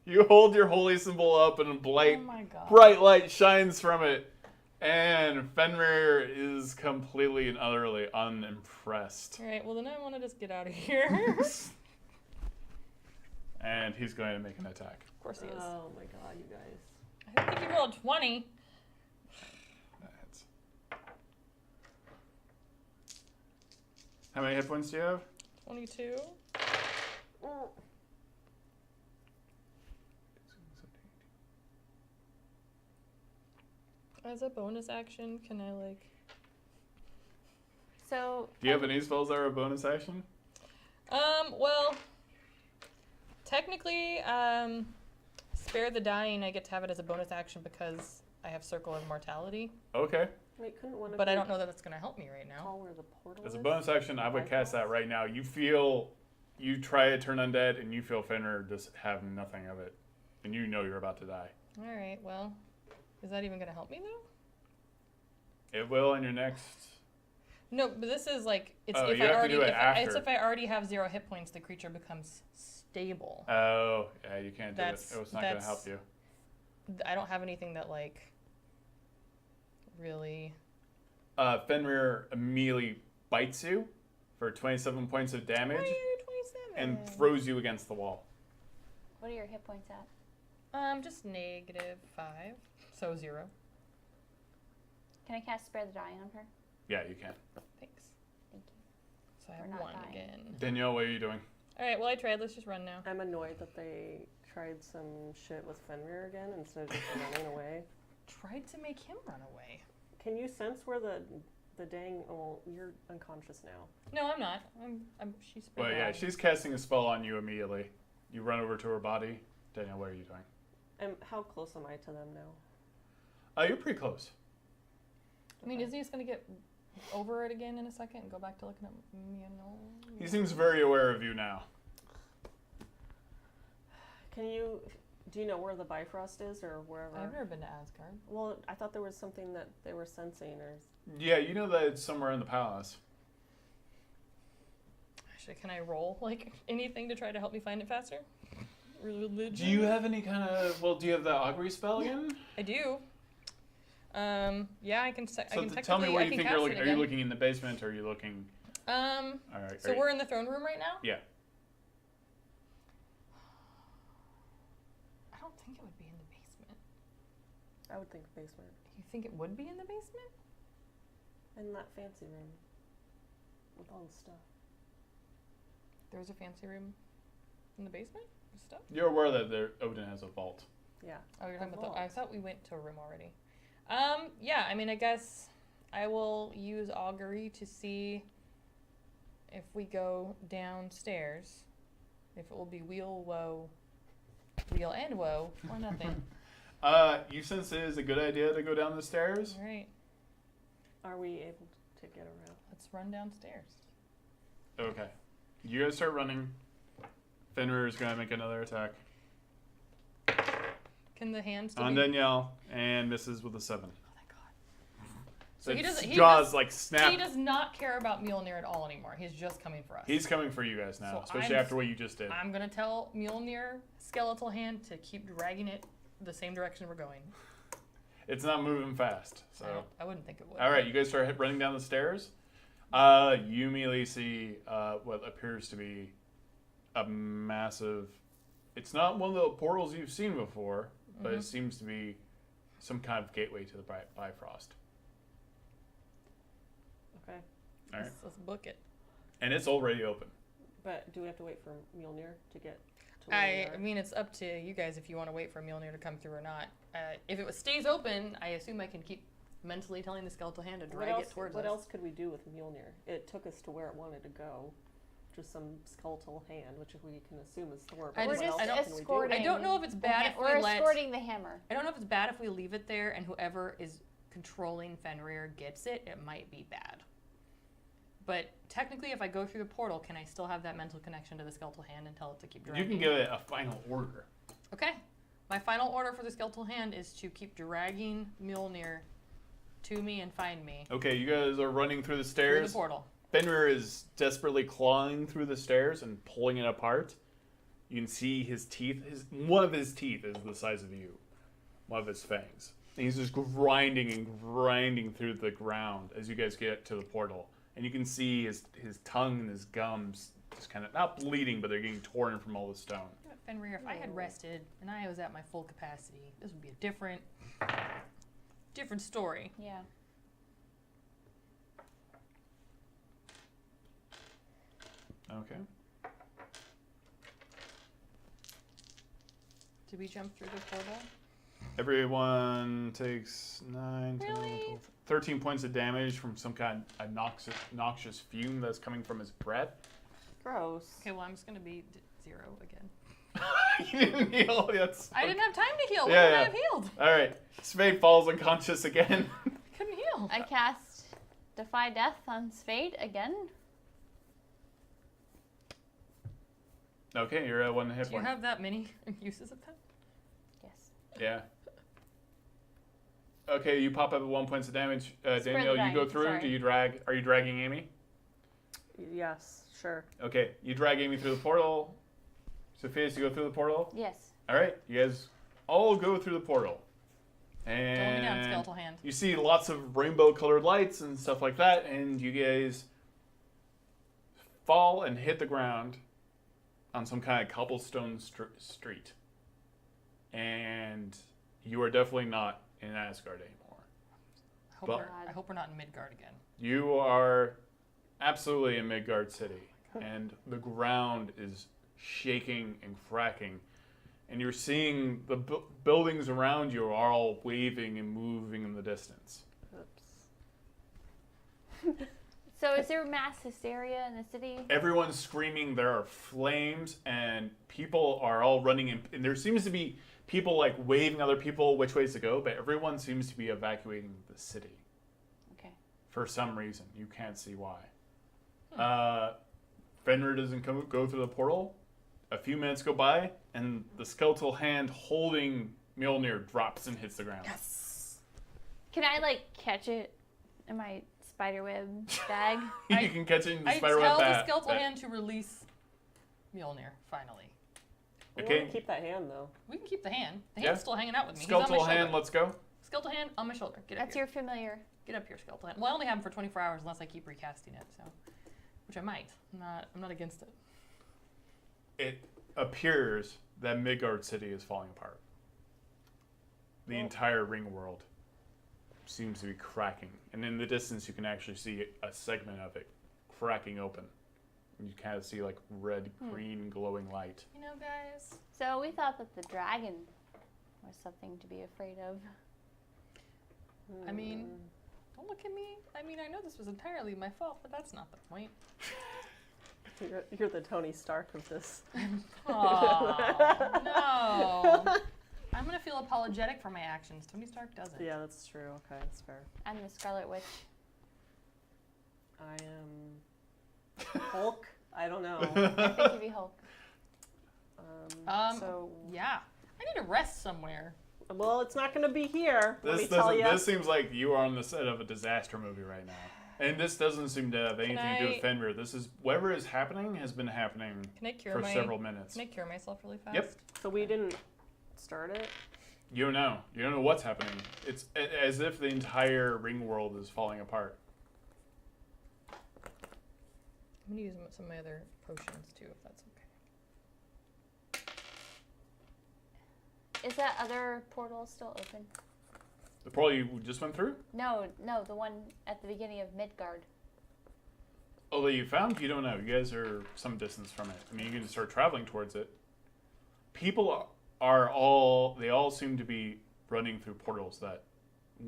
You hold your holy symbol up, and a Oh my god. bright light shines from it, and Fenrir is completely and utterly unimpressed. All right. Well, then I want to just get out of here. And he's going to make an attack. Of course he is. Oh my god, you guys. I don't think you rolled 20. That hits. How many hit points do you have? 22. As a bonus action, can I like? So Do you have any spells that are a bonus action? Well, technically, spare the dying. I get to have it as a bonus action because I have Circle of Mortality. Okay. Wait, couldn't one of But I you don't know that that's gonna help me right now. call where the portal As a is? bonus action, I would cast that right now. You try to turn undead, and you feel Fenrir just have nothing of it. And you know you're about to die. All right. Well, is that even gonna help me though? It will in your next. No, but this is like it's Oh, if you I have to already do it it's after. if I already have 0 hit points, the creature becomes stable. Oh, yeah, you can't do it. That's- It was not going to that's- help you. I don't have anything that like really. Fenrir immediately bites you for 27 points of damage 27. and throws you against the wall. what are your hit points at? Just -5, so 0. Can I cast Spare the Dying on her? Yeah, you can. Thanks. Thank you. So I We're have not 1 dying. again. Danielle, what are you doing? All right. Well, I tried. Let's just run now. I'm annoyed that they tried some shit with Fenrir again instead of just running away. Tried to make him run away. Can you sense where the dang? Well, you're unconscious now. No, I'm not. She's. Well, yeah, she's casting a spell on you immediately. You run over to her body. Danielle, what are you doing? And how close am I to them now? You're pretty close. I mean, isn't he just gonna get over it again in a second and go back to looking at Mjolnir? He seems very aware of you now. Do you know where the Bifrost is or wherever? I've never been to Asgard. Well, I thought there was something that they were sensing or. Yeah, you know that it's somewhere in the palace. Actually, can I roll like anything to try to help me find it faster? Religion? Do you have any kind of... Well, do you have the augury spell again? I do. Yeah, I can. I can Tell me where I you can think cast you're it looking. Are again. you looking in the basement or are you looking... All right. So we're in the throne room right now. Yeah. I don't think it would be in the basement. I would think basement. You think it would be in the basement? In that fancy room. With all the stuff. There's a fancy room in the basement with stuff. You're aware that Odin has a vault. Yeah. Oh, you're The talking about vault. I thought we went to a room already. Yeah, I mean, I guess I will use augury to see if we go downstairs, if it will be wheel and woe, or nothing. You sense it is a good idea to go down the stairs? All right, Are we able to get around? let's run downstairs. Okay. You guys start running. Fenrir is going to make another attack Can the hand still on be? Danielle and misses with a 7. Oh my god. So So he its doesn't- he jaws does- like snap. He does not care about Mjolnir at all anymore. He's just coming for us. He's coming for you guys now, So especially I'm- after what you just did. I'm gonna tell Mjolnir skeletal hand to keep dragging it the same direction we're going. It's not moving fast. So, I wouldn't think it would. all right, you guys start running down the stairs. You immediately see what appears to be a massive. It's not one of the portals you've seen before, but it seems to be some kind of gateway to the Bifrost. Okay. All right, Let's book it. and it's already open. But do we have to wait for Mjolnir to get to where we I are? mean, it's up to you guys if you want to wait for Mjolnir to come through or not. If it stays open, I assume I can keep mentally telling the skeletal hand to drag it towards What us. else could we do with Mjolnir? It took us to where it wanted to go. Just some skeletal hand, which we can assume is Thor. I But just- what else I don't- can we do? escorting- I don't know if it's bad if We're we let. escorting the hammer. I don't know if it's bad if we leave it there and whoever is controlling Fenrir gets it. It might be bad. But technically, if I go through the portal, can I still have that mental connection to the skeletal hand and tell it to keep dragging? You can give it a final order. Okay. My final order for the skeletal hand is to keep dragging Mjolnir to me and find me Okay, you guys are running through the through stairs. the portal. Fenrir is desperately clawing through the stairs and pulling it apart. You can see his teeth. One of his teeth is the size of you. One of his fangs. And he's just grinding and grinding through the ground as you guys get to the portal. And you can see his tongue and his gums just kind of, not bleeding, but they're getting torn from all the stone. Fenrir, if I had rested and I was at my full capacity, this would be a different story. Yeah. Okay. Did we jump through the portal? Everyone takes 9, 10, Really? 12, 13 points of damage from some kind of noxious fume that's coming from his breath. Gross. Okay, well, I'm just going to be 0 again. You didn't heal. That's I didn't have time to heal. What Yeah, would yeah. I have healed? All right. Spade falls unconscious again. I couldn't heal. I cast Defy Death on Spade again. Okay, you're at 1 hit Do you point. have that many uses of that? Yes. Yeah. Okay, you pop up at 1 point of damage. Spread Danielle, the you go dying, through. sorry. Do you drag? Are you dragging Amy? Yes, sure. Okay, you drag Amy through the portal. Sophia's, you go through the portal. Yes. All right, you guys all go through the portal. Don't let me down, And skeletal hand. you see lots of rainbow-colored lights and stuff like that, and you guys fall and hit the ground on some kind of cobblestone street. And you are definitely not in Asgard anymore. But- I hope we're not in Midgard again. You are absolutely in Midgard City, and the ground is shaking and cracking, and you're seeing the buildings around you are all waving and moving in the distance. Oops. So is there mass hysteria in the city? Everyone's screaming, there are flames, and people are all running, and there seems to be people like waving other people which ways to go, but everyone seems to be evacuating the city. Okay. for some reason. You can't see why. Fenrir doesn't go through the portal. A few minutes go by, and the skeletal hand holding Mjolnir drops and hits the ground. Yes. Can I like catch it in my spiderweb bag? You can catch it in the I spiderweb tell the bat. skeletal hand to release Mjolnir, finally. We Okay. want to keep that hand though. We can keep the hand. The Yeah. hand's still hanging out with me. He's Skeletal on my hand, shoulder. let's go. Skeletal hand on my shoulder. Get up That's here. your familiar. Get up here, skeletal hand. Well, I only have him for 24 hours unless I keep recasting it, so which I might. I'm not against it. It appears that Midgard City is falling apart. The entire ring world seems to be cracking. And in the distance, you can actually see a segment of it cracking open. And you kind of see like red, green, glowing light. You know, guys. So we thought that the dragon was something to be afraid of. I mean, don't look at me. I mean, I know this was entirely my fault, but that's not the point. You're the Tony Stark of this. Oh, no. I'm going to feel apologetic for my actions. Tony Stark doesn't. Yeah, that's true. Okay, that's fair. I'm the Scarlet Witch. I am Hulk. I don't know. I think you'd be Hulk. So, Yeah. I need to rest somewhere. well, it's not going to be here. Let me This tell doesn't. you. This seems like you are on the set of a disaster movie right now. And this doesn't seem to have anything to do with Fenrir. This is whatever is happening has been happening Can I cure for several minutes. Can I cure myself really fast? Yep. So we didn't start it. You don't know. You don't know what's happening. It's as if the entire ring world is falling apart. I'm going to use some of my other potions too, if that's okay. Is that other portal still open? The portal you just went through? No, the one at the beginning of Midgard. Oh, that you found? You don't know. You guys are some distance from it. I mean, you can start traveling towards it. People they all seem to be running through portals that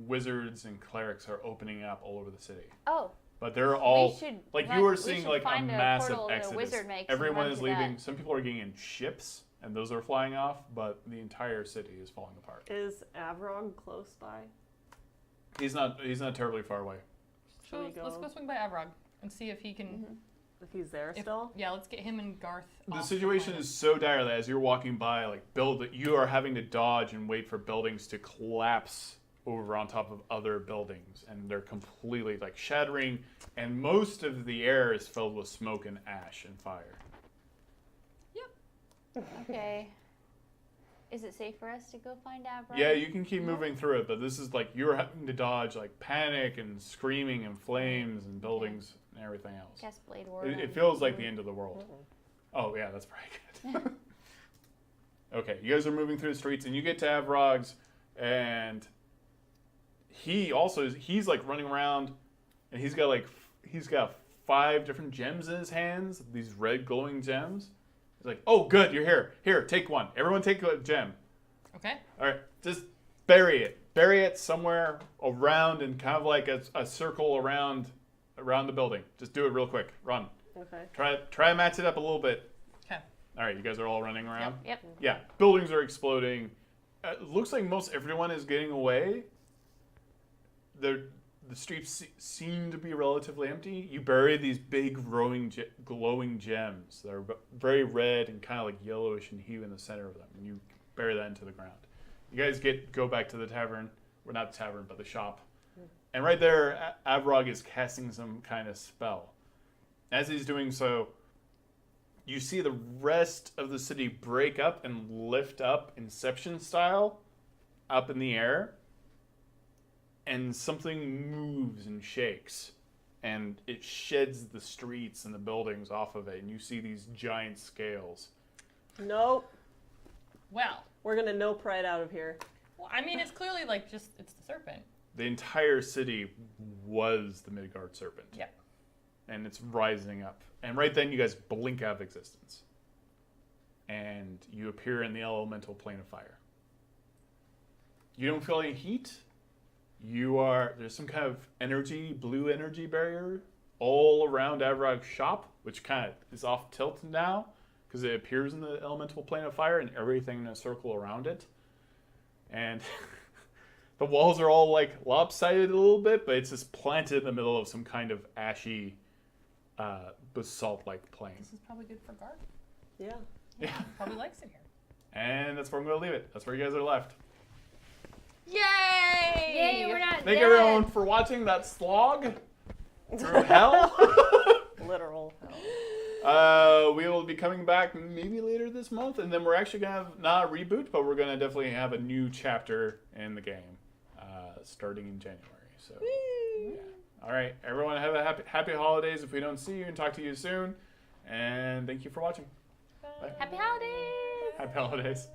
wizards and clerics are opening up all over the city. Oh, But they're all, we should like run- you were we seeing should like a find massive portal that a exodus. wizard makes and Everyone run is through leaving. that. Some people are getting in ships, and those are flying off, but the entire city is falling apart. Is Avrog close by? He's not terribly far away. Should we Let's go? go swing by Avrog and see if he can. If he's there If- still? Yeah, let's get him and Garth. The off situation planet. is so dire that as you're walking by, like you are having to dodge and wait for buildings to collapse over on top of other buildings, and they're completely like shattering, and most of the air is filled with smoke and ash and fire. okay. Is it safe for us to go find Avril? Yeah, you can keep moving through it, but this is like you're having to dodge like panic and screaming and flames and buildings and everything else. Cast Blade Ward. It feels like the end of the world. Uh-oh. Oh yeah, that's pretty good. Okay, you guys are moving through the streets, and you get to Avrog's, and he's like running around, and he's got 5 different gems in his hands, these red glowing gems. He's like, "Oh, good, you're here. Here, take one. Everyone, take a gem. Okay. All right, just bury it somewhere around, and kind of like a circle around the building. Just do it real quick. Run. Okay. Try and match it up a little bit." Okay. All right, you guys are all running around. Yep. Yeah, buildings are exploding. It looks like most everyone is getting away. The streets seem to be relatively empty. You bury these big glowing gems that are very red and kind of like yellowish in hue in the center of them, and you bury that into the ground. You guys go back to the tavern, or not the tavern, but the shop. And right there, Avrog is casting some kind of spell. As he's doing so, you see the rest of the city break up and lift up Inception style up in the air. And something moves and shakes. And it sheds the streets and the buildings off of it. And you see these giant scales. Nope. Well, We're going to nope right out of here. I mean, it's clearly like it's the serpent. The entire city was the Midgard serpent. Yeah. And it's rising up. And right then you guys blink out of existence. And you appear in the elemental plane of fire. You don't feel any heat. There's some kind of blue energy barrier all around Avrog's shop, which kind of is off tilt now because it appears in the elemental plane of fire and everything in a circle around it. And The walls are all like lopsided a little bit, but it's just planted in the middle of some kind of ashy, basalt-like plain. This is probably good for Garth. Yeah. Yeah. Probably likes it here. And that's where I'm going to leave it. That's where you guys are left. Yay! Yay, we're not Thank dead. everyone for watching that slog through hell. Literal hell. We will be coming back maybe later this month, and then we're actually going to have, not a reboot, but we're going to definitely have a new chapter in the game starting in January. So, yeah. All right, everyone have a happy holidays if we don't see you, and talk to you soon. And thank you for watching. Bye. Happy holidays! Happy holidays.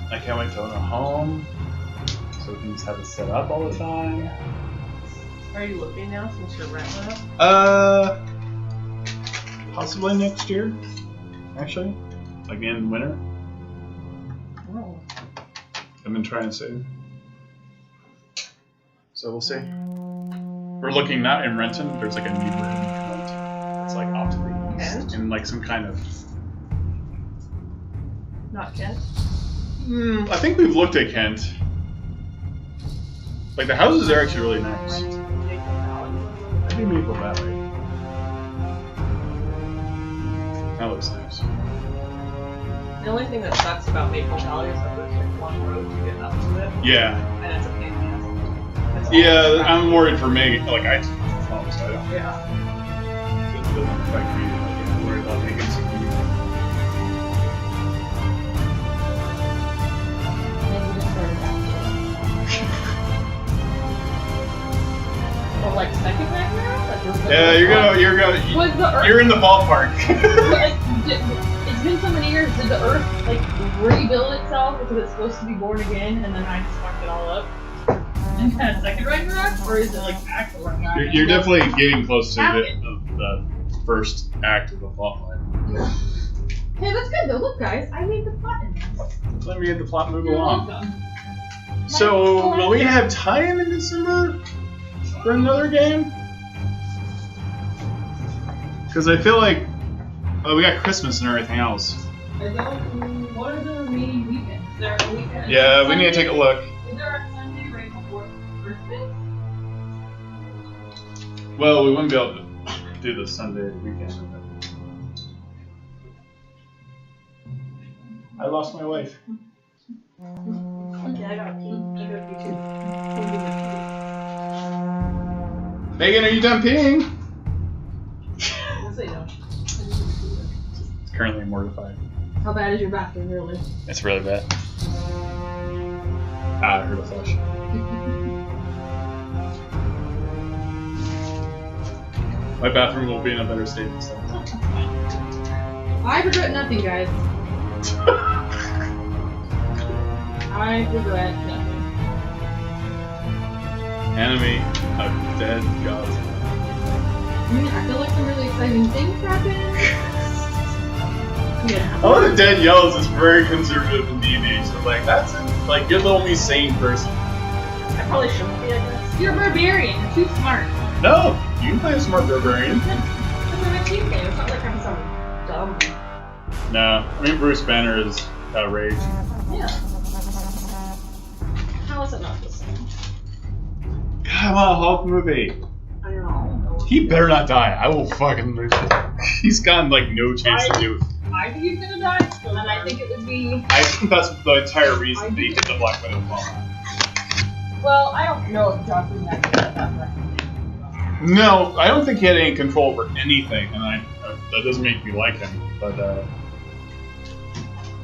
I can't wait to own a home, so things have it set up all the time. Are you looking now since your rent went up? Possibly next year, actually, like in winter. Oh. I've been trying to save, so we'll see. We're looking not in Renton. There's like a neighborhood it's like in like some kind of. Not Kent. I think we've looked at Kent. Like the houses are actually really nice. That'd be Maple Valley. That looks nice. The only thing that sucks about Maple Valley is that there's like one road to get up to it, Yeah. and it's a pain in the ass. It's all Yeah, traffic. I'm worried for me. Like I just want to follow, so I don't. Yeah. It doesn't affect me. Like, I'm worried about making some food. Maybe just sort of back Or like second Ragnarok? Like, was the Yeah, first one- Was the Earth you're in the ballpark. it's been so many years. Did the Earth like rebuild itself because it's supposed to be born again, and then I just fucked it all up? And had a second Ragnarok, or is it like actual Ragnarok? You're definitely getting close to the first act of the plot line. Hey, that's good though. Look, guys, I made the plot in this. Let me get the plot move You're along. welcome. So, will we have time in December for another game? Because I feel like we got Christmas and everything else. I don't. What are the remaining weekends? Is there a weekend? Yeah, we need to take a look. Is there a Sunday right before Christmas? Well, we wouldn't be able to do the Sunday weekend. I lost my wife. Yeah, I got a pee. I got a pee too. Megan, are you done peeing? We'll say no. Currently mortified. How bad is your bathroom, really? It's really bad. I heard a flush. My bathroom will be in a better state this time. I regret nothing, guys. I regret nothing. Enemy of dead gods. I mean, I feel like some really exciting things happen. Yeah. All the dead yells is very conservative in D&D, so like that's like good little me sane person. I probably shouldn't be, I guess. You're a barbarian. You're too smart. No, you can play a smart barbarian. That's what my team game. It's not like I'm some dumb. No, I mean Bruce Banner is kind of rage. Yeah. How is it not the same? God, I want a Hulk movie. I don't know. He better not die. I will fucking lose it. He's got like no chance to do it. I think he's gonna die, and I think it would be. I think that's the entire reason that he did the Black Widow fall. Well, I don't know if Josh Whedon actually had that recommendation. No, I don't think he had any control over anything, and that doesn't make me like him. But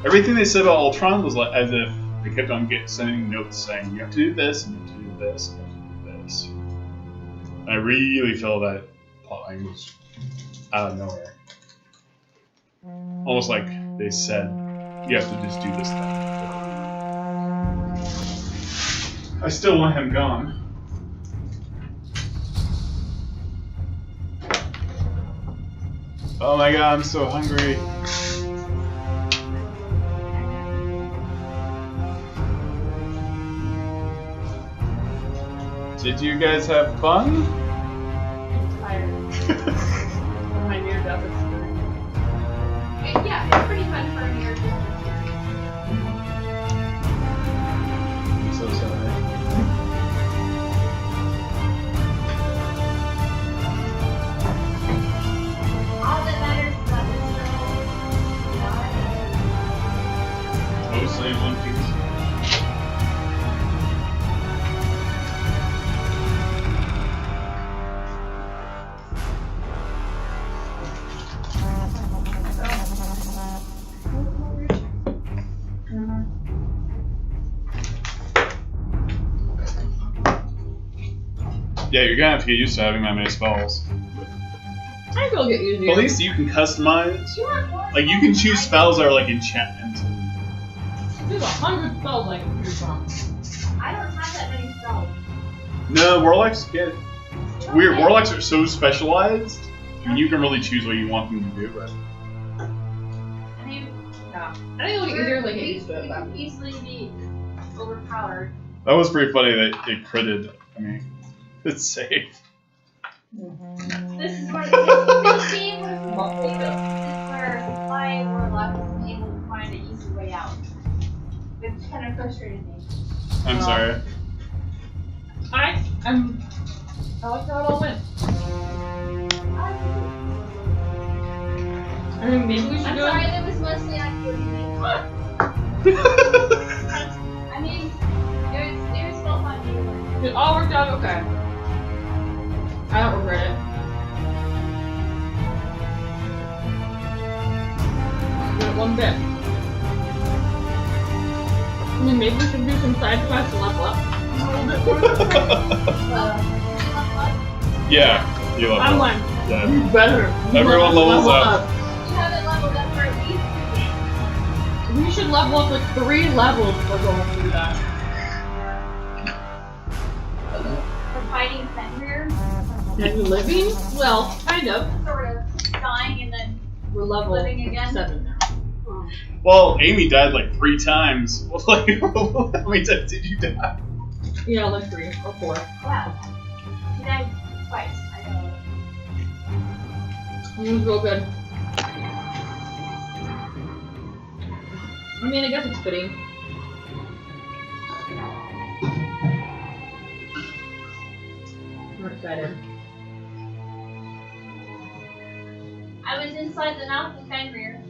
everything they said about Ultron was like as if they kept on sending notes saying you have to do this and you have to do this and you have to do this. And I really feel that plotline was out of nowhere. Almost like they said you have to just do this thing. I still want him gone. Oh my god, I'm so hungry. Did you guys have fun? I'm tired. My near-death experience. Yeah, it's pretty fun for a nerd. I'm so sorry. All that matters is that we're still alive. Mostly in one piece. Yeah, you're gonna have to get used to having that many spells. I think I'll get used to But at it. least you can customize. Sure. Like you can choose spells that are like enchantments. There's 100 spells I can choose from. I don't have that many spells. No, warlocks get weird. Warlocks are so specialized. I mean, you can really choose what you want them to do, but I think it'll get easier as I get used to it. But easily be overpowered. that was pretty funny that it critted. I mean, it's safe. This is where she was Muffled it. where my warlock wasn't able to find an easy way out. It kind of frustrated me. I'm sorry. I like how it all went. I mean, maybe we should I'm go. sorry, that was mostly activity. I mean, it was still fun either way. It all worked out okay. I don't regret it. Not one bit. I mean, maybe we should do some side quests and level up a little bit more. Yeah, you I'm love like, it. Yeah. you better. Everyone levels up. You haven't leveled up for at least 2 games. We should level up like 3 levels before going through that. For fighting Fenrir, And you living? Well, kind of. sort of dying and then We're level Living again? 7 now. Well, Amy died like 3 times. Like, how many times did you die? Yeah, like 3 or 4. wow. She died twice. I know. It was real good. I mean, I guess it's fitting. I'm excited. I was inside the mouth of Fenrir.